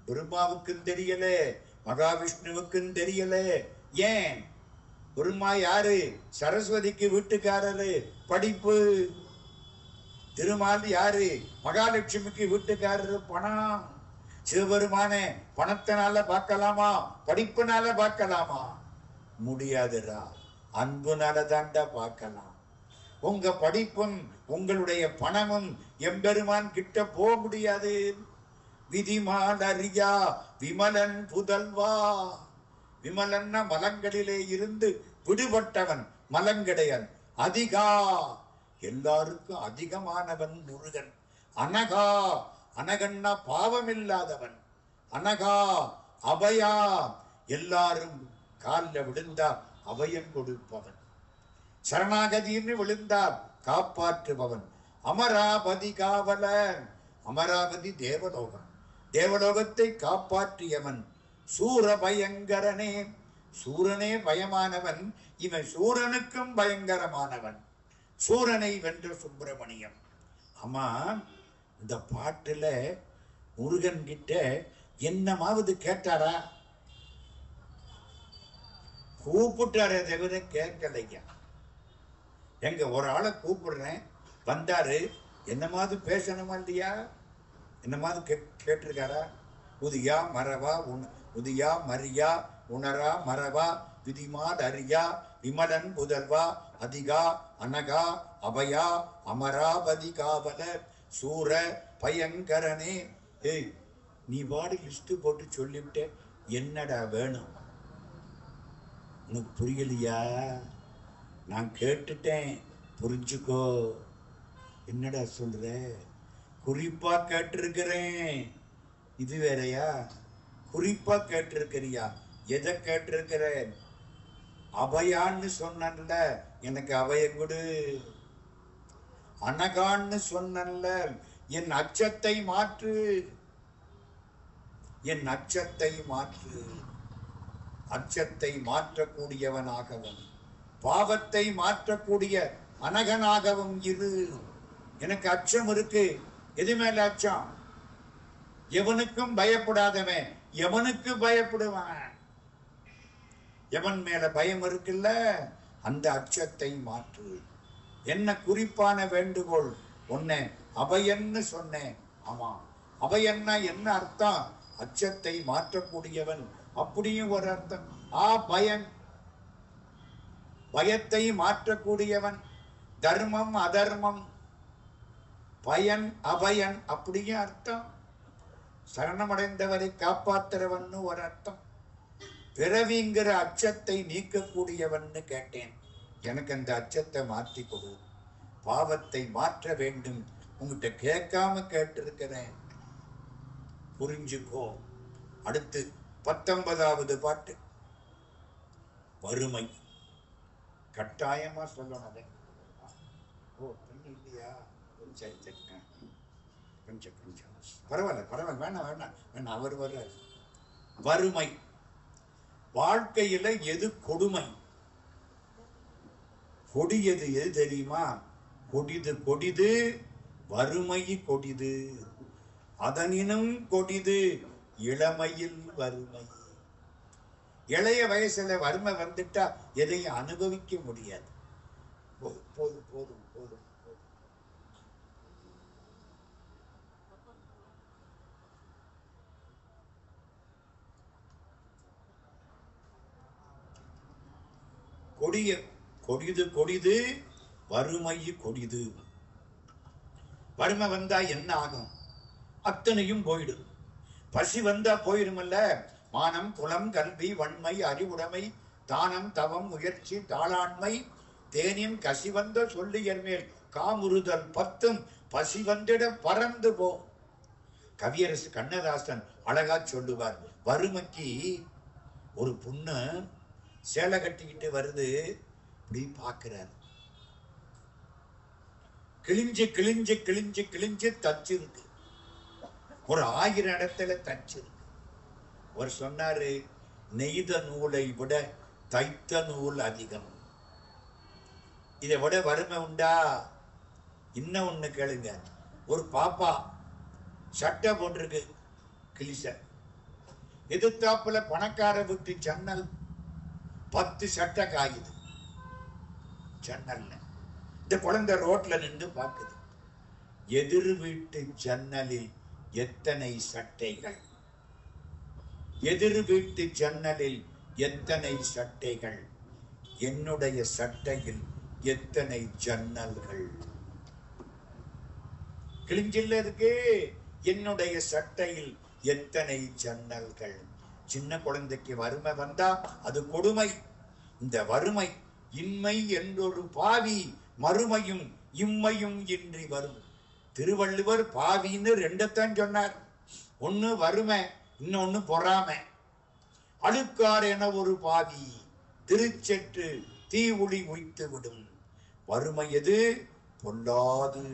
பிரம்மாவுக்கும் தெரியல, மகாவிஷ்ணுவுக்கும் தெரியல. ஏன்? பிரம்மா யாரு? சரஸ்வதிக்கு வீட்டுக்காரரு, படிப்பு. திருமால் யாரு? மகாலட்சுமிக்கு வீட்டுக்காரரு, பணம். சிவபெருமானே பணத்தினால பார்க்கலாமா? படிப்புனால பார்க்கலாமா? முடியாதுடா, அன்புனால தாண்டா பார்க்கலாம். உங்க படிப்பும் உங்களுடைய பணமும் எம்பெருமான் கிட்ட போக முடியாது. விதிமால் அறியா விமலன் புதல்வா. விமலன்னா மலங்களிலே இருந்து விடுபட்டவன், மலங்கடையன். அதிகா, எல்லாருக்கும் அதிகமானவன் முருகன். அனகா, அனகன்னா பாவம் இல்லாதவன். அனகா அபயா, எல்லாரும் காலில் விழுந்தா அபயம் கொடுப்பவன். சரணாகதின்னு விழுந்தார் காப்பாற்றுபவன். அமராபதி காவலன், அமராவதி தேவலோகம், தேவலோகத்தை காப்பாற்றியவன். சூர பயங்கரனே, சூரனே பயமானவன், இவன் சூரனுக்கும் பயங்கரமானவன். சூரனை வென்ற சுப்பிரமணியம். ஆமா, இந்த பாட்டுல முருகன் கிட்ட என்னமாவது கேட்டாரா? கூப்பிட்டாரே தவிர கேட்கலையா. எங்க ஒரு ஆளை கூப்பிடுறேன், வந்தாரு, என்னமாவது பேசணுமா இல்லையா? என்னமாவது கேட்டிருக்காரா? உதியா மறவா, உதியா மரியா, உணரா மறவா, விதிமால் அறியா விமலன் புதல்வா, அதிகா அனகா அபயா, அமராபதி காவல, சூர பயங்கரனே. ஏய், நீ வாடி லிஸ்ட் போட்டு சொல்லிவிட்ட, என்னடா வேணும்? உனக்கு புரியலையா? நான் கேட்டுட்டேன், புரிஞ்சுக்கோ. என்னடா சொல்ற? குறிப்பா கேட்டிருக்கிறேன். இது வேறையா? குறிப்பா கேட்டிருக்கிறியா? எதை கேட்டிருக்கிறேன்? அபயான்னு சொன்னல, எனக்கு அபயம் கொடு. அனகான்னு சொன்னல, என் அச்சத்தை மாற்று, என் அச்சத்தை மாற்று. அச்சத்தை மாற்றக்கூடியவனாகவும் பாவத்தை மாற்றக்கூடிய அனகனாகவும் இரு. எனக்கு அச்சம் இருக்கு. எது மேல அச்சம்? எவனுக்கும் பயப்படாதவன் எவனுக்கு பயப்படுவான். எவன் மேல பயம் இருக்குல்ல, அந்த அச்சத்தை மாற்று. என்ன குறிப்பான வேண்டுகோள்? உன்னை அபயன்னு சொன்னேன். ஆமா, அபயன்னா என்ன அர்த்தம்? அச்சத்தை மாற்றக்கூடியவன். அப்படியும் ஒரு அர்த்தம். பயன், பயத்தை மாற்றக்கூடியவன். தர்மம் அதர்மம், பயன் அபயன், அப்படியும் அர்த்தம். சரணமடைந்தவரை காப்பாற்றுறவன் ஒரு அர்த்தம். பிறவிங்கிற அச்சத்தை நீக்கக்கூடியவன்னு கேட்டேன். எனக்கு அந்த அச்சத்தை மாற்றி கொடு. பாவத்தை மாற்ற வேண்டும். உங்ககிட்ட கேட்காம கேட்டிருக்கிறேன், புரிஞ்சுக்கோ. அடுத்து 19வது பாட்டு, வறுமை. கட்டாயமா சொல்லணும். ஓ, பெண்ணு இல்லையா? சரி சரி, கொஞ்சம் கொஞ்சம் பரவாயில்ல பரவாயில்ல, வேணாம் வேணாம் வேணாம், அவர் வர்ற. வறுமை வாழ்க்கையில எது கொடுமை? கொடியது எது தெரியுமா? கொடிது கொடிது வறுமை கொடிது, அதனினும் கொடிது இளமையில் வறுமை. இளைய வயசுல வறுமை வந்துட்டா எதையும் அனுபவிக்க முடியாது. போதும் போதும் போதும் போதும். கொடிய கொடிது கொடிது வறுமை கொடிது. வறுமை வந்தா என்ன ஆகும்? அத்தனையும் போயிடும். பசி வந்தா போயிடுமல்ல. மானம், குலம், கல்வி, வன்மை, அறிவுடைமை, தானம், தவம், முயற்சி, தாளாண்மை, தேனின் கசி வந்த சொல்லியர் மேல் காமுறுதல் பத்தும் பசி வந்திட பறந்து போ. கவியரசு கண்ணதாசன் அழகா சொல்லுவார். வறுமைக்கு ஒரு பொண்ணு சேலை கட்டிக்கிட்டு வருது, இப்படி பார்க்கிறார். கிழிஞ்சு கிழிஞ்சு கிழிஞ்சு கிழிஞ்சு தச்சு இருக்கு. ஒரு 1000 இடத்துல தச்சு இருக்கு. அவர் சொன்னாரு, நெய்த நூலை விட தைத்த நூல் அதிகம். இதை விட வறுமை உண்டா? இன்னும் ஒண்ணு கேளுங்க. ஒரு பாப்பா சட்டை போட்டிருக்கு, கிழிச. எதிர்த்தாப்புல பணக்கார வீட்டு ஜன்னல் 10 சட்டை காயுது ஜன்னல்ல. இந்த குழந்தை ரோட்ல நின்று பார்க்குது. எதிர் வீட்டு ஜன்னலில் எத்தனை சட்டைகள், எதிர் வீட்டு ஜன்னலில் எத்தனை சட்டைகள், என்னுடைய சட்டையில் எத்தனை ஜன்னல்கள். கிழிஞ்சில்ல இருக்கு, என்னுடைய சட்டையில் எத்தனை ஜன்னல்கள். சின்ன குழந்தைக்கு வறுமை வந்தா அது கொடுமை. இந்த வறுமை இன்மை என்றொரு பாவி, மறுமையும் இம்மையும் இன்றி வரும். திருவள்ளுவர் பாவின்னு 2 சொன்னார். ஒண்ணு வறுமை, இன்னொன்னு பொறாமை. அழுக்கார் என ஒரு பாவி, திருச்செற்று தீ ஒளி உய்த்து விடும். வறுமை எது? பொல்லாது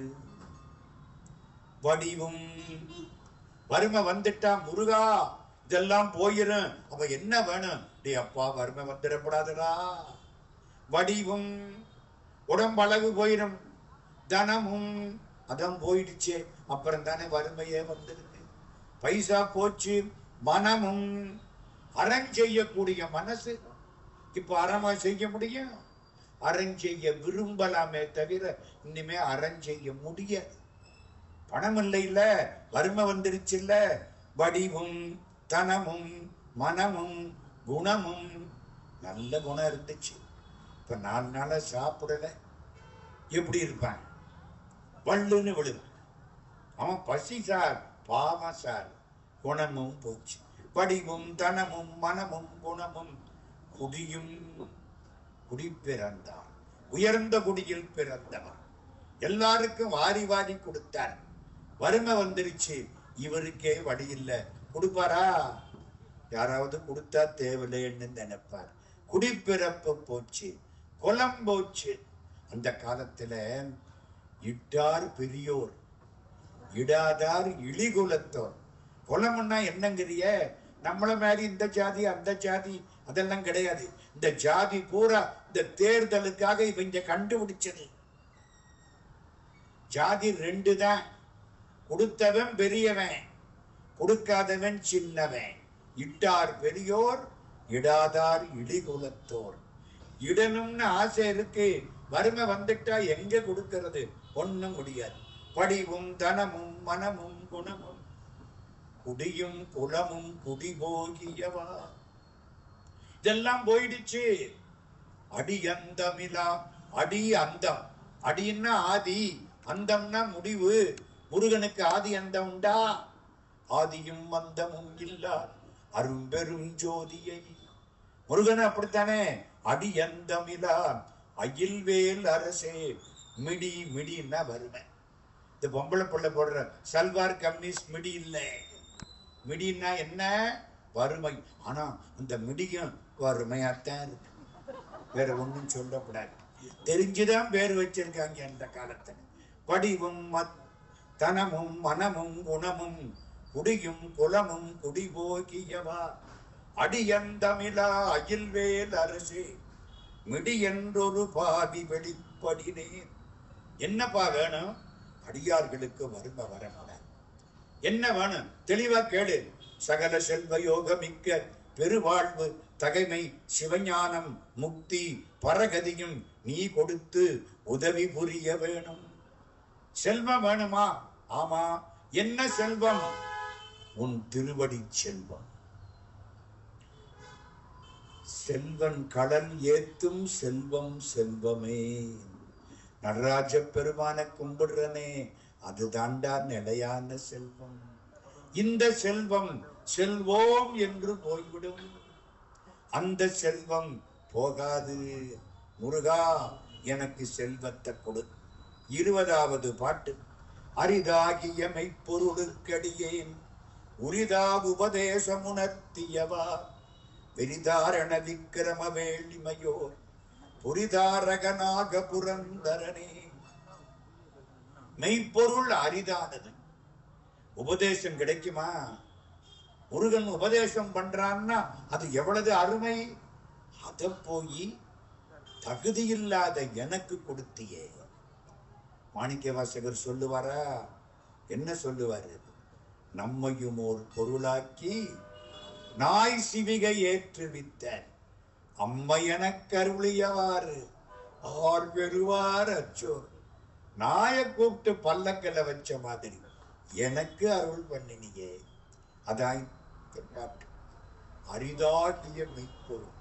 வடிவும். வறுமை வந்துட்டா முருகா இதெல்லாம் போயிரும். அப்ப என்ன வேணும்? டே அப்பா, வறுமை வந்துடக்கூடாதுடா. வடிவும், உடம்பளவு போயிடும். தனமும், அதான் போயிடுச்சு. அப்புறம் தானே வறுமையே வந்துடுது. பைசா போச்சு. மனமும், அறம் செய்யக்கூடிய மனசு. இப்ப அறமா செய்ய முடியும்? அறம் செய்ய விரும்பலாமே தவிர இனிமே அறம் செய்ய முடியாது. பணம் இல்லைல்ல, வறுமை வந்துருச்சு இல்ல. வடிவும், தனமும், மனமும், குணமும். நல்ல குணம் இருந்துச்சு, இப்ப 4 நாளா சாப்பிடல. எப்படி இருப்பான்? வள்ளுன்னு விழுவான். அவன் பசி சார், பாவம் சார். குணமும் போச்சு. வடிவும், தனமும், மனமும், குணமும். குடியும், குடி பிறந்தார். உயர்ந்த குடியில் பிறந்தவர். எல்லாருக்கும் வாரி வாரி கொடுத்தார். வறுமை வந்துருச்சு, இவருக்கே வழி இல்லை. கொடுப்பாரா? யாராவது கொடுத்தா தேவையில்லைன்னு நினைப்பார். குடிப்பிறப்பு போச்சு, குலம் போச்சு. அந்த காலத்துல இட்டார் பெரியோர், இடாதார் இழிகுலத்தோர். குலம்னா என்னங்கிறிய? நம்மள மாதிரி இந்த ஜாதி அந்த ஜாதி அதெல்லாம் கிடையாது. இந்த ஜாதி பூரா இந்த தேர்தலுக்காக இவங்க கண்டுபிடிச்சது. ஜாதி 2 தான். கொடுத்தவன் பெரியவன், கொடுக்காதவன் சின்னவன். இட்டார் பெரியோர், இடாதார் இழிகுலத்தோர். இடணும்னு ஆசை இருக்கு, வறுமை வந்துட்டா எங்க கொடுக்கிறது? ஒண்ணும் முடியாது. படிவும், தனமும், மனமும், குணமும். குடியும் குலமும் குடிபோகியவா. இதெல்லாம் போயிடுச்சு. அடி அந்தமிலா. அடி அந்தம். அடின்னா ஆதி, அந்தம்னா முடிவு. முருகனுக்கு ஆதி அந்தம் உண்டா? ஆதியும் அந்தமும் இல்லா அரும்பெரும் ஜோதியை. முருகன் அப்படித்தானே. அடி அந்தமிலா அயில்வேல் அரசே. மிடி, மிடின்னா வறுமை. இந்த பொம்பளை பிள்ளை போடுற சல்வார் கம்மிஸ் மிடி இல்லை. மிடின்னா என்ன? வறுமை. ஆனா அந்த மிடியும் வறுமையாத்தான் இருக்கு, வேற ஒண்ணும் சொல்லக்கூடாது. தெரிஞ்சுதான் பேர் வச்சிருக்காங்க அந்த காலத்துல. படிவும், தனமும், மனமும், குணமும். குடியும் குலமும் குடிபோகியவா. அடியந்தமிழா அயில்வேல் அரசே. மிடி என்றொரு பாவி வெளிப்படினேன். என்னப்பா வேணும்? அடியார்களுக்கு வறுமை வரக்கூடாது. என்ன வேணும்? தெளிவா கேளு. சகல செல்வ யோகமிக்க பெருவாழ்வு தகைமை சிவஞானம் முக்தி பரகதியும் நீ கொடுத்து உதவி புரிய வேணும். செல்வம் வேணுமா? ஆமா. என்ன செல்வம்? உன் திருவடி செல்வம். செல்வன் கடல் ஏத்தும் செல்வம் செல்வமே. நடராஜ பெருமான கும்பிடுறனே, அதுதாண்டா நிலையான செல்வம். இந்த செல்வம் செல்வோம் என்று போய்விடும். அந்த செல்வம் போகாது. முருகா எனக்கு செல்வத்தை கொடு. 20வது பாட்டு. அரிதாகிய மெய்ப்பொருளுக்கடியேன் உரிதா உபதேசமுணர்த்தியவா விரிதாரண விக்கிரம வேளிமையோர் புரிதாரகனாக புரந்தரனே. மெய்ப்பொருள் அரிதானது. உபதேசம் கிடைக்குமா? முருகன் உபதேசம் பண்றான்னா அது எவ்வளவு அருமை. அத போய் தகுதியில்லாத எனக்கு கொடுத்தியே. மாணிக்க வாசகர் சொல்லுவாரா? என்ன சொல்லுவாரு? நம்மையும் ஒரு பொருளாக்கி நாய் சிவிகை ஏற்றுவித்த அம்மையன கருளியவாறு ஆர் பெறுவார் அச்சோர். நாய கூப்பிட்டு பல்லக்கல வச்ச மாதிரி எனக்கு அருள் பண்ணினியே. அதான் பாட்டு. அரிதாகிய மெய்ப்பொருள்.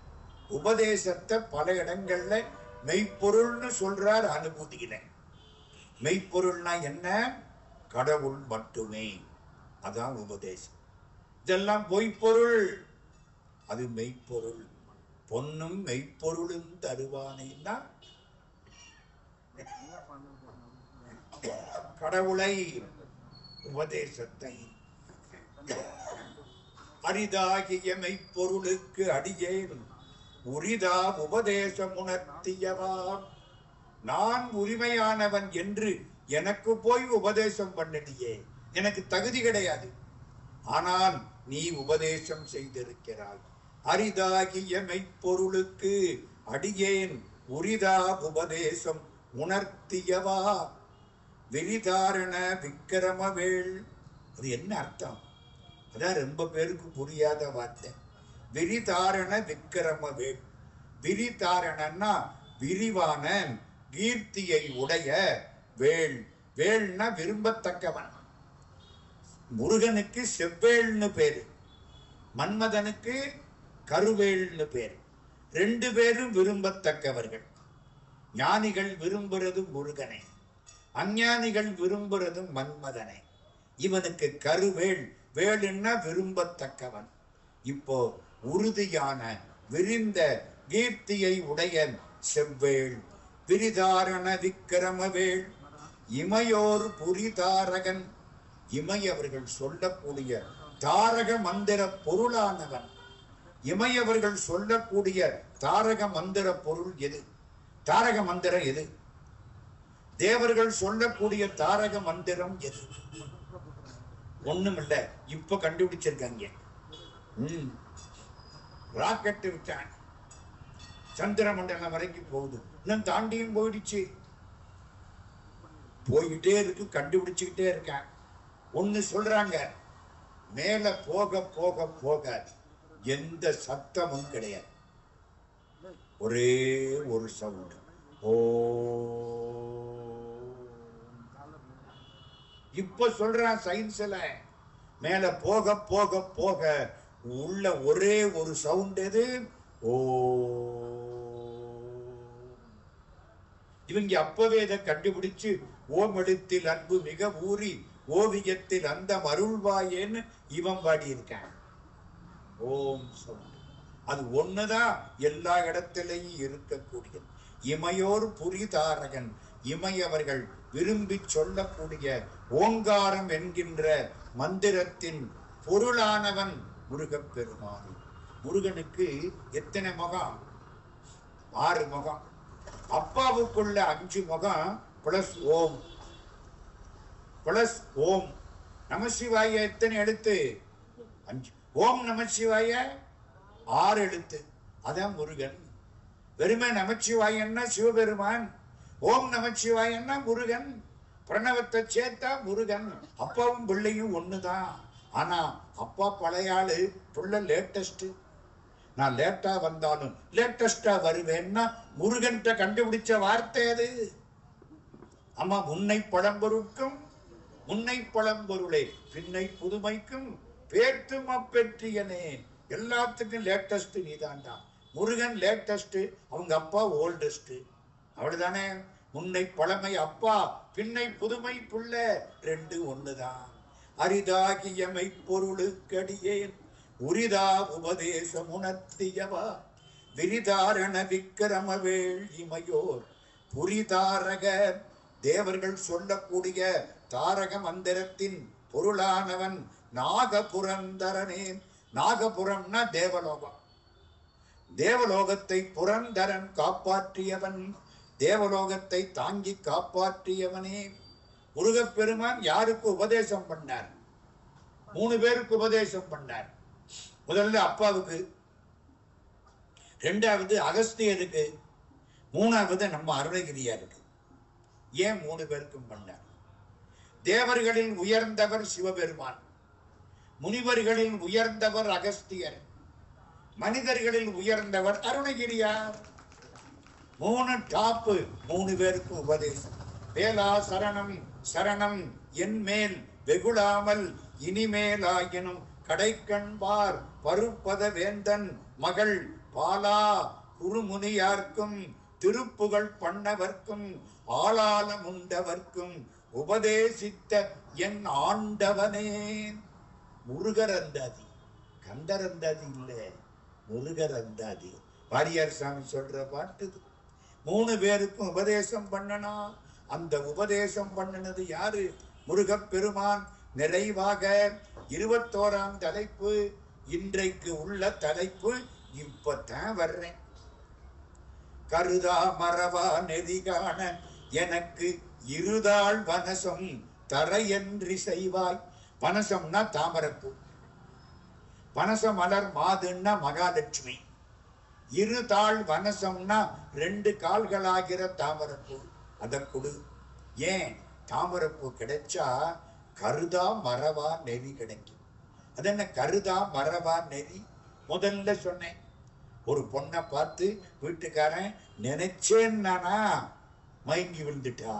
உபதேசத்தை பல இடங்கள்ல மெய்ப்பொருள்னு சொல்றார். அனுபூதியில மெய்ப்பொருள்னா என்ன? கடவுள் மட்டுமே. அதான் உபதேசம். இதெல்லாம் பொய்ப்பொருள், அது மெய்ப்பொருள். பொன்னும் மெய்ப்பொருளும் தருவானேன்னா கடவுளை உபதேசத்தை. அரிதாகிய மெய்ப்பொருளுக்கு அடியேன் உரிதா உபதேசம் உணர்த்தியவா. நான் உரிமையானவன் என்று எனக்கு போய் உபதேசம் பண்ணினியே. எனக்கு தகுதி கிடையாது, ஆனால் நீ உபதேசம் செய்திருக்கிறாய். அரிதாகிய மெய்ப்பொருளுக்கு அடியேன் உரிதா உபதேசம் உணர்த்தியவா விரிதாரண விக்கிரமவேள். அது என்ன அர்த்தம்? அதான் ரொம்ப பேருக்கு புரியாத வார்த்தை. விரிதாரண விக்கிரமவேள். விரிதாரணன்னா விரிவான கீர்த்தியை உடைய வேள். வேள்னா விரும்பத்தக்கவன். முருகனுக்கு செவ்வேள்னு பேரு, மன்மதனுக்கு கருவேள்னு பேரு. 2 பேரும் விரும்பத்தக்கவர்கள். ஞானிகள் விரும்புறது முருகனை, அஞ்ஞானிகள் விரும்புறது மன்மதனை. இவனுக்கு கருவேள். வேளுன்னா விரும்பத்தக்கவன். இப்போ உறுதியான விரிந்த கீர்த்தியை உடைய செவ்வேள். விரிதாரண விக்கிரமவேள். இமையோர் புரிதாரகன். இமையவர்கள் சொல்லக்கூடிய தாரக மந்திர பொருளானவன். இமையவர்கள் சொல்லக்கூடிய தாரக மந்திர பொருள் எது? தாரக மந்திரம் எது? தேவர்கள் சொல்லக்கூடிய தாரக மந்திரம் எது? ஒண்ணும் இல்ல, இப்ப கண்டுபிடிச்சிருக்காங்க. ராக்கெட் விட்டான், சந்திர மண்டலம் வரைக்கும் போகுது. இன்னும் தாண்டியும் போயிடுச்சு. போயிட்டே இருக்கு, கண்டுபிடிச்சுக்கிட்டே இருக்கான். ஒண்ணு சொல்றாங்க, மேல போக போக போக எந்த சத்தமும் கிடையாது, ஒரே ஒரு சவுண்ட். ஓ. இப்ப சொல்றான் சயின்ஸ்ல, மேல போக போக போக உள்ள ஒரே ஒரு சவுண்ட். எது? ஓ. இவங்க அப்பவே இதை கண்டுபிடிச்சு ஓம் எழுத்தில் அன்பு மிக ஊறி ஓவியத்தில் அந்த அருள்வாயேன்னு இவன் பாடி இருக்கான். ஓம் சவுண்ட். அது ஒண்ணுதான் எல்லா இடத்திலையும் இருக்கக்கூடியது. இமையோர் புரிதாரகன். இமையவர்கள் விரும்பி சொல்லக்கூடிய ஓங்காரம் என்கின்ற மந்திரத்தின் பொருளானவன் முருகப்பெருமான். முருகனுக்கு எத்தனை முகம்? 6 முகம். அப்பாவுக்குள்ள 5 முகம் பிளஸ் ஓம். பிளஸ் ஓம். நமசிவாய எத்தனை எழுத்து? 5. ஓம் நமசிவாய 6 எழுத்து. அதான் முருகன். வெறுமை நமச்சிவாயன்னா சிவபெருமான், ஓம் நமச்சிவாயன்னா முருகன், பிரணவத்தை சேர்த்தா முருகன். அப்பாவும் பிள்ளையும் ஒண்ணுதான். ஆனா அப்பா பழைய ஆளு, புள்ள லேட்டஸ்ட். நான் லேட்டா வந்தாலும் லேட்டஸ்டா வருவேன்னா முருகன் கண்டுபிடிச்ச வார்த்தை அது. அம்மா முன்னை பழம்பொருட்கும் முன்னை பழம்பொருளே பின்னை புதுமைக்கும் பேர்த்தும் அப்பெற்றியனே. எல்லாத்துக்கும் லேட்டஸ்ட் நீதான்டா. முருகன் லேட்டஸ்ட், அவங்க அப்பா ஓல்டஸ்ட். அவ்வளவுதானே. முன்னை பழமை அப்பா, பின்னை புதுமை புள்ள, ரெண்டு ஒண்ணுதான். அரிதாகியமை பொருளுக்கடியேன் உரிதா உபதேசம் உணர்த்தியவா விரிதாரண விக்கிரமவேள் இமையோர் புரிதாரக. தேவர்கள் சொல்லக்கூடிய தாரக மந்திரத்தின் பொருளானவன் நாகபுரந்தரனே. நாகபுரம்னா தேவலோகம். தேவலோகத்தை புரந்தரன் காப்பாற்றியவன், தேவலோகத்தை தாங்கி காப்பாற்றியவனே. முருகப்பெருமான் யாருக்கு உபதேசம் பண்ணார்? 3 பேருக்கு உபதேசம் பண்ணார். முதல்ல அப்பாவுக்கு, 2வது அகஸ்தியருக்கு, 3வது நம்ம அருணகிரியாருக்கு. ஏன் 3 பேருக்கும் பண்ணார்? தேவர்களில் உயர்ந்தவர் சிவபெருமான், முனிவர்களில் உயர்ந்தவர் அகஸ்தியர், மனிதர்களில் உயர்ந்தவர் அருணகிரியார். 3 டாப்பு, 3 பேருக்கு உபதேசம். வேளா சரணம் சரணம் என் மேல் வெகுளாமல் இனிமேலாயினும் கடைக்கண்பார் பருப்பத வேந்தன் மகள் பாலா குருமுனியார்க்கும் திருப்புகழ் பண்ணவர்க்கும் ஆளாலம் உண்டவர்க்கும் உபதேசித்த என் ஆண்டவனே. முருகரந்தாதி, கந்தரந்தாதி இல்ல, முருகரந்தாதி. வாரியார் சாமி சொல்ற பாட்டு. 3 பேருக்கும் உபதேசம் பண்ணனா. அந்த உபதேசம் பண்ணினது யாரு? முருகப்பெருமான். நிறைவாக 21ஆம் தலைப்பு, இன்றைக்கு உள்ள தலைப்பு இப்பதான் வர்றேன். கருதா மரவா நெறிகாண எனக்கு இருதாள் வனசம் தரையன்றி செய்வாய். வனசம்னா தாமரப்பூ, வனச மலர் மாதுன்னா மகாலட்சுமி. இருதாள் வனசம்னா 2 கால்களாகிற தாமரப்பூ. அதை கொடு. ஏன்? தாமரப்பூ கிடைச்சா கருதா மரவா நெறி கிடைக்கும். அது என்ன கருதா மரவா நெறி? முதல்ல சொன்னேன், ஒரு பொண்ணை பார்த்து வீட்டுக்காரன் நினைச்சேன்னா மயங்கி விழுந்துட்டா,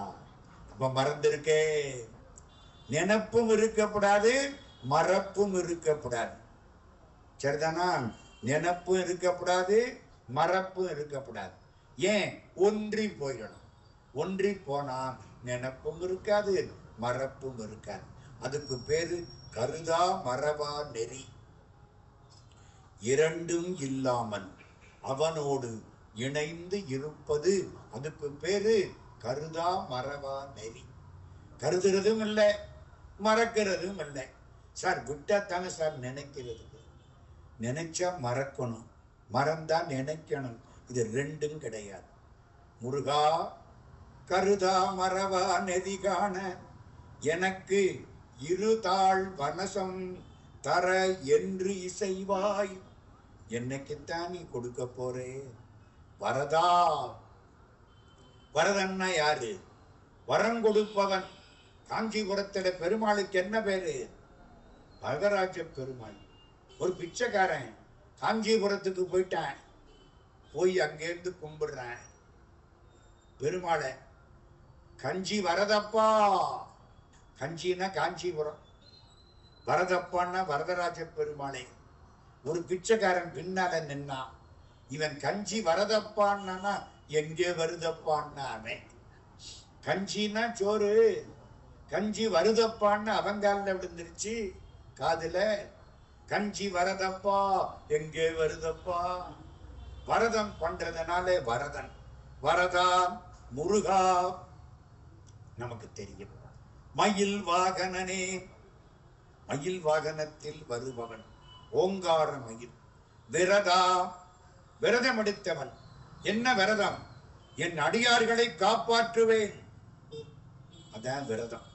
அப்ப மறந்துருக்கே. நினைப்பும் இருக்கப்படாது, மறப்பும் இருக்கப்படாது. சரிதானா? நினைப்பும் இருக்கப்படாது, மறப்பும் இருக்கப்படாது. ஏன்? ஒன்றி போயிடணும். ஒன்றி போனா நினைப்பும் இருக்காது, மறப்பும் இருக்காது. அதுக்கு பேரு கருதா மரவா நெறி. இரண்டும் இல்லாமல் அவனோடு இணைந்து இருப்பது, அதுக்கு பேரு கருதா மரவா நெறி. கருதுறதும் இல்லை, மறக்கிறதும் இல்லை. சார் விட்டாத்தானே சார் நினைக்கிறது. நினைச்சா மறக்கணும், மறந்தா நினைக்கணும். இது ரெண்டும் கிடையாது. முருகா கருதா மரவா நெறி காண எனக்கு இருதாள் வனசம் தர என்று இசைவாய். என்னைக்குத்தான் நீ கொடுக்க போறே? வரதா. வரதன்னா யாரு? வரம் கொடுப்பவன். காஞ்சிபுரத்துல பெருமாளுக்கு என்ன பேரு? வரதராஜ பெருமாள். ஒரு பிச்சைக்காரன் காஞ்சிபுரத்துக்கு போயிட்டான். போய் அங்கேருந்து கும்பிடுறேன் பெருமாளை. கஞ்சி வரதப்பா. கஞ்சின்னா காஞ்சிபுரம், வரதப்பான்னா வரதராஜ பெருமாளை. ஒரு பிச்சைக்காரன் பின்னால நின்னா. இவன் கஞ்சி வரதப்பான்னா எங்கே வருதப்பான்னா அவன். கஞ்சின்னா சோறு, கஞ்சி வருதப்பான்னு அவங்கால விழுந்துருச்சு காதுல. கஞ்சி வரதப்பா, எங்கே வருதப்பா. வரதம் பண்றதுனால வரதன். வரதா முருகா நமக்கு தெரியும். மயில் வாகனனே, மயில் வாகனத்தில் வருபவன். ஓங்கார மயில். விரதா, விரதம் எடுத்தவன். என்ன விரதம்? என் அடியார்களை காப்பாற்றுவேன். அதான் விரதம்.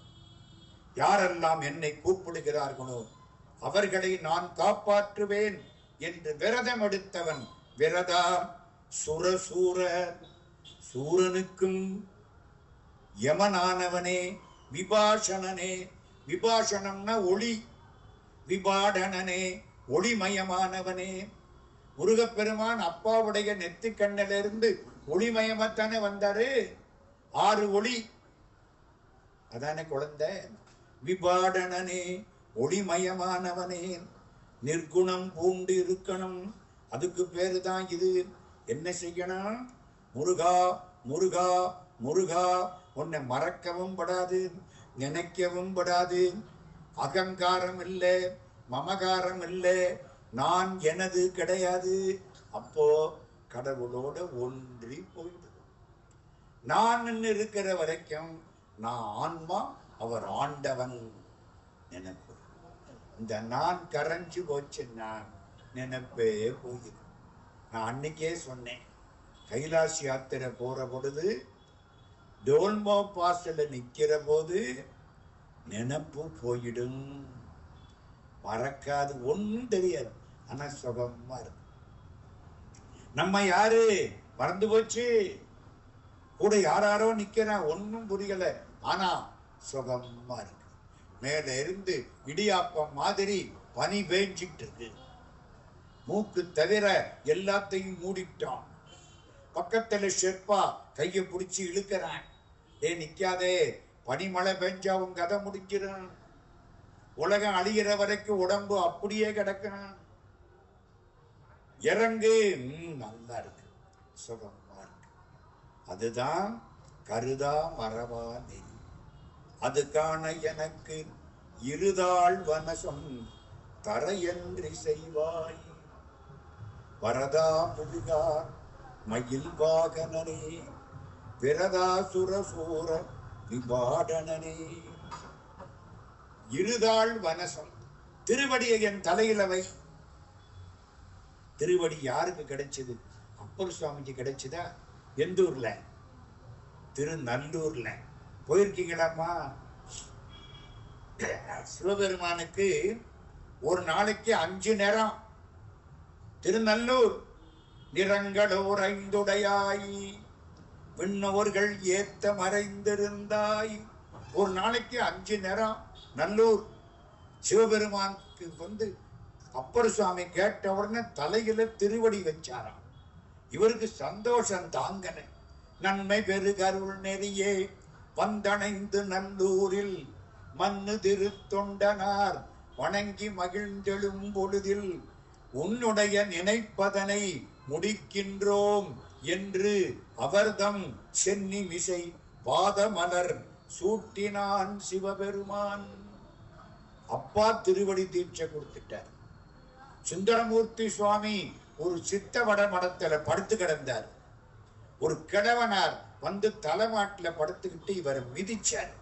யாரெல்லாம் என்னை கூப்பிடுகிறார்களோ அவர்களை நான் காப்பாற்றுவேன் என்று விரதம் எடுத்தவன் விரதா. சுரசூர சூரனுக்கும் யமனானவனே, விபாஷணனே, விபாஷணம்னா ஒளி, விபாடனனே ஒளிமயமானவனே. முருகப்பெருமான் அப்பாவுடைய நெத்தி கண்ணிலிருந்து ஒளிமயமாத்தானே வந்தாரு. 6 ஒளி, அதானே குழந்தை. விபாடனனே ஒளிமயமானவனே, நிர்குணம் பூண்டு இருக்கணும். அதுக்கு பேரு தான் இது. என்ன செய்யணும்? முருகா முருகா முருகா. உன்னை மறக்கவும் படாது, நினைக்கவும் படாது. அகங்காரம் இல்லை, மமகாரம் இல்லை, நான் எனது கிடையாது. அப்போ கடவுளோட ஒன்றி போயிடுது. நான் இருக்கிற வரைக்கும் நான் ஆன்மா, அவர் ஆண்டவன் நினைப்பு. இந்த நான் கரைஞ்சு போச்சுன்னா நினைப்பே போயிடும். நான் அன்னைக்கே சொன்னேன், கைலாஷ் யாத்திரை போற பொழுது டோல்மோ பாஸ்ல நிக்கிற போது நினைப்பு போயிடும். மறக்காது, ஒன்றும் தெரியாது, ஆனா சுகமா இருக்கு. நம்ம யாரு மறந்து போச்சு. கூட யாரோ நிக்கிறான், ஒன்னும் புரியல, ஆனா சுகமா இருக்கு. மேல இருந்து இடியாப்பம் மாதிரி பனி பேஞ்சிட்டு இருக்கு. மூக்கு தவிர எல்லாத்தையும் மூடிட்டான். பக்கத்துல ஷெர்பா கைய பிடிச்சி இழுக்கிறான். நிக்காதே, பனிமழை பெஞ்சா உன் கதை முடிக்கிறான். உலகம் அழிகிற வரைக்கும் உடம்பு அப்படியே கிடக்கிறான். இறங்கு, நல்லா இருக்கு, சுகமா இருக்கு. அதுதான் கருதா மரவா நெறி. அதுக்கான எனக்கு இருதாள் வனசம் தரையன்றி செய்வாய். வரதா முருகா மயில் வாகனனே, விரதா சுரசூர விபாடனனே. இருதாள் வனசம், திருவடியை என் தலையில வை. திருவடி யாருக்கு கிடைச்சது? அப்பர் சுவாமிக்கு கிடைச்சதா? எந்த ஊர்ல? திருநல்லூர்ல. போயிருக்கீங்களாமா? சிவபெருமானுக்கு ஒரு நாளைக்கு 5 நேரம். திருநல்லூர் நிறங்களோர் 5உடையாய், விண்ணோர்கள் ஏத்த மறைந்திருந்தாய். ஒரு நாளைக்கு 5 நேரம் நல்லூர். சிவபெருமானுக்கு அப்பர் சுவாமி கேட்ட உடனே தலையில திருவடி வச்சாராம். இவருக்கு சந்தோஷம் தாங்கன. நன்மை பெருகருள் நெறியே வந்தணைந்து நல்லூரில் மண்ணு திருத்தொண்டனார் வணங்கி மகிழ்ந்தெழும் பொழுதில் உன்னுடைய நினைப்பதனை முடிக்கின்றோம் என்று அவர்தம் சென்னி மிசை பாதமலர் சூட்டினான் சிவபெருமான். அப்பா திருவடி தீட்சை கொடுத்துட்டார். சுந்தரமூர்த்தி சுவாமி ஒரு சித்தவட மடத்துல படுத்து கிடந்தார். ஒரு கிழவனார் தலைமாட்டில படுத்துக்கிட்டு இவரை மிதிச்சார்.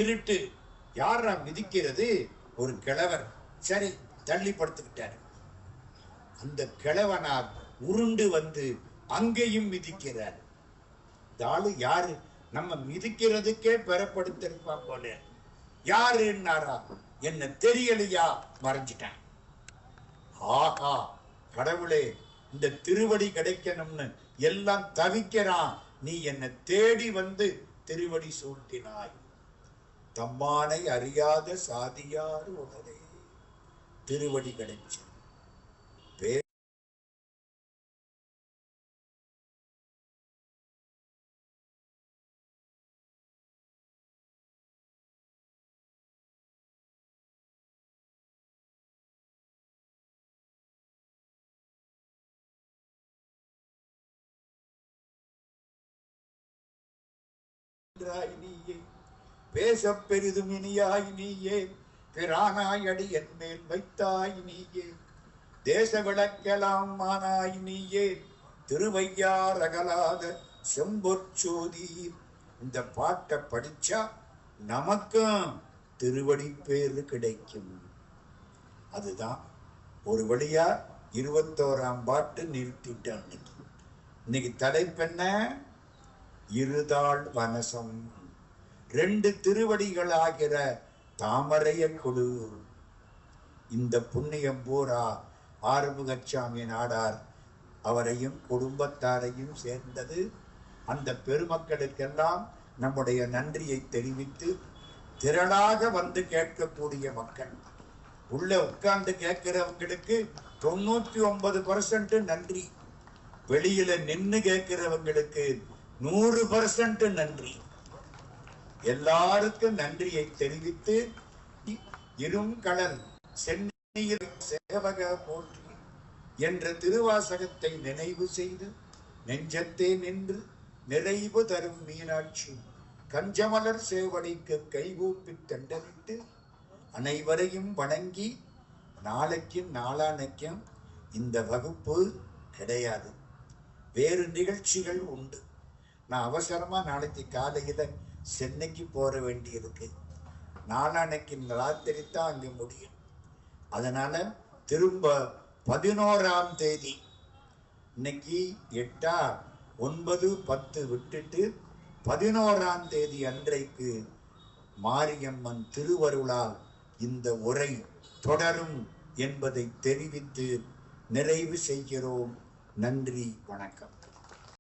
இருட்டு, யாரா மிதிக்கிறது? ஒரு கிழவர். சரி, தள்ளி படுத்துக்கிட்டார். அந்த கிழவனார் உருண்டு அங்கேயும் மிதிக்கிறார். இந்த ஆளு யாரு? நம்ம மிதிக்கிறதுக்கே பெறப்படுத்திருப்பா போல. யாருன்னாரா? என்ன தெரியலையா? மறைஞ்சிட்டான். ஆஹா, கடவுளே, இந்த திருவடி கிடைக்கணும்னு எல்லாம் தவிக்கிறான். நீ என்ன தேடி திருவடி சூட்டினாய். தம்மானை அறியாத சாதியார் உடனே திருவடி கிடைச்சு. நீயே பேச பெரிதும் இனியாய் நீயே, பிரானாய் அடி என் மேல் வைத்தாய் நீயே, தேச விளக்கெல்லாம் மானாய் நீயே, திருவையார் அகலாத செம்பொற்சோதி. இந்த பாட்டை படிச்சா நமக்கும் திருவடி பேரு கிடைக்கும். அதுதான் ஒரு வழியா 21ஆம் பாட்டு நிறுத்திட்டான். இன்னைக்கு தலைப்பென்ன? இருதாள் வனசம். 2 திருவடிகள் ஆகிற தாமரைய கொடு. இந்த புண்ணியம் பூரா ஆறுமுகசாமி நாடார் அவரையும் குடும்பத்தாரையும் சேர்ந்தது. அந்த பெருமக்களுக்கெல்லாம் நம்முடைய நன்றியை தெரிவித்து, திரளாக வந்து கேட்கக்கூடிய மக்கள், உள்ள உட்கார்ந்து கேட்கிறவங்களுக்கு 99% நன்றி, வெளியில நின்று கேட்கிறவங்களுக்கு 100% நன்றி. எல்லாருக்கும் நன்றியை தெரிவித்து, இருங்கடல் சென்னையில் சேவக போற்றி என்ற திருவாசகத்தை நினைவு செய்து, நெஞ்சத்தே நின்று நிறைவு தரும் மீனாட்சி கஞ்சமலர் சேவடிக்கு கைகூப்பி தண்டனிட்டு அனைவரையும் வணங்கி, நாளைக்கும் நாளானைக்கும் இந்த வகுப்பு கிடையாது, வேறு நிகழ்ச்சிகள் உண்டு. நான் அவசரமா நாளைக்கு காலையில சென்னைக்கு போற வேண்டியிருக்கு. நாளானைக்கு ராத்திரி தான் அங்க முடியும். அதனால திரும்ப 11ஆம் தேதி, இன்னைக்கு 8, 9, 10 விட்டுட்டு 11ஆம் தேதி அன்றைக்கு மாரியம்மன் திருவருளால் இந்த உரை தொடரும் என்பதை தெரிவித்து நிறைவு செய்கிறோம். நன்றி, வணக்கம்.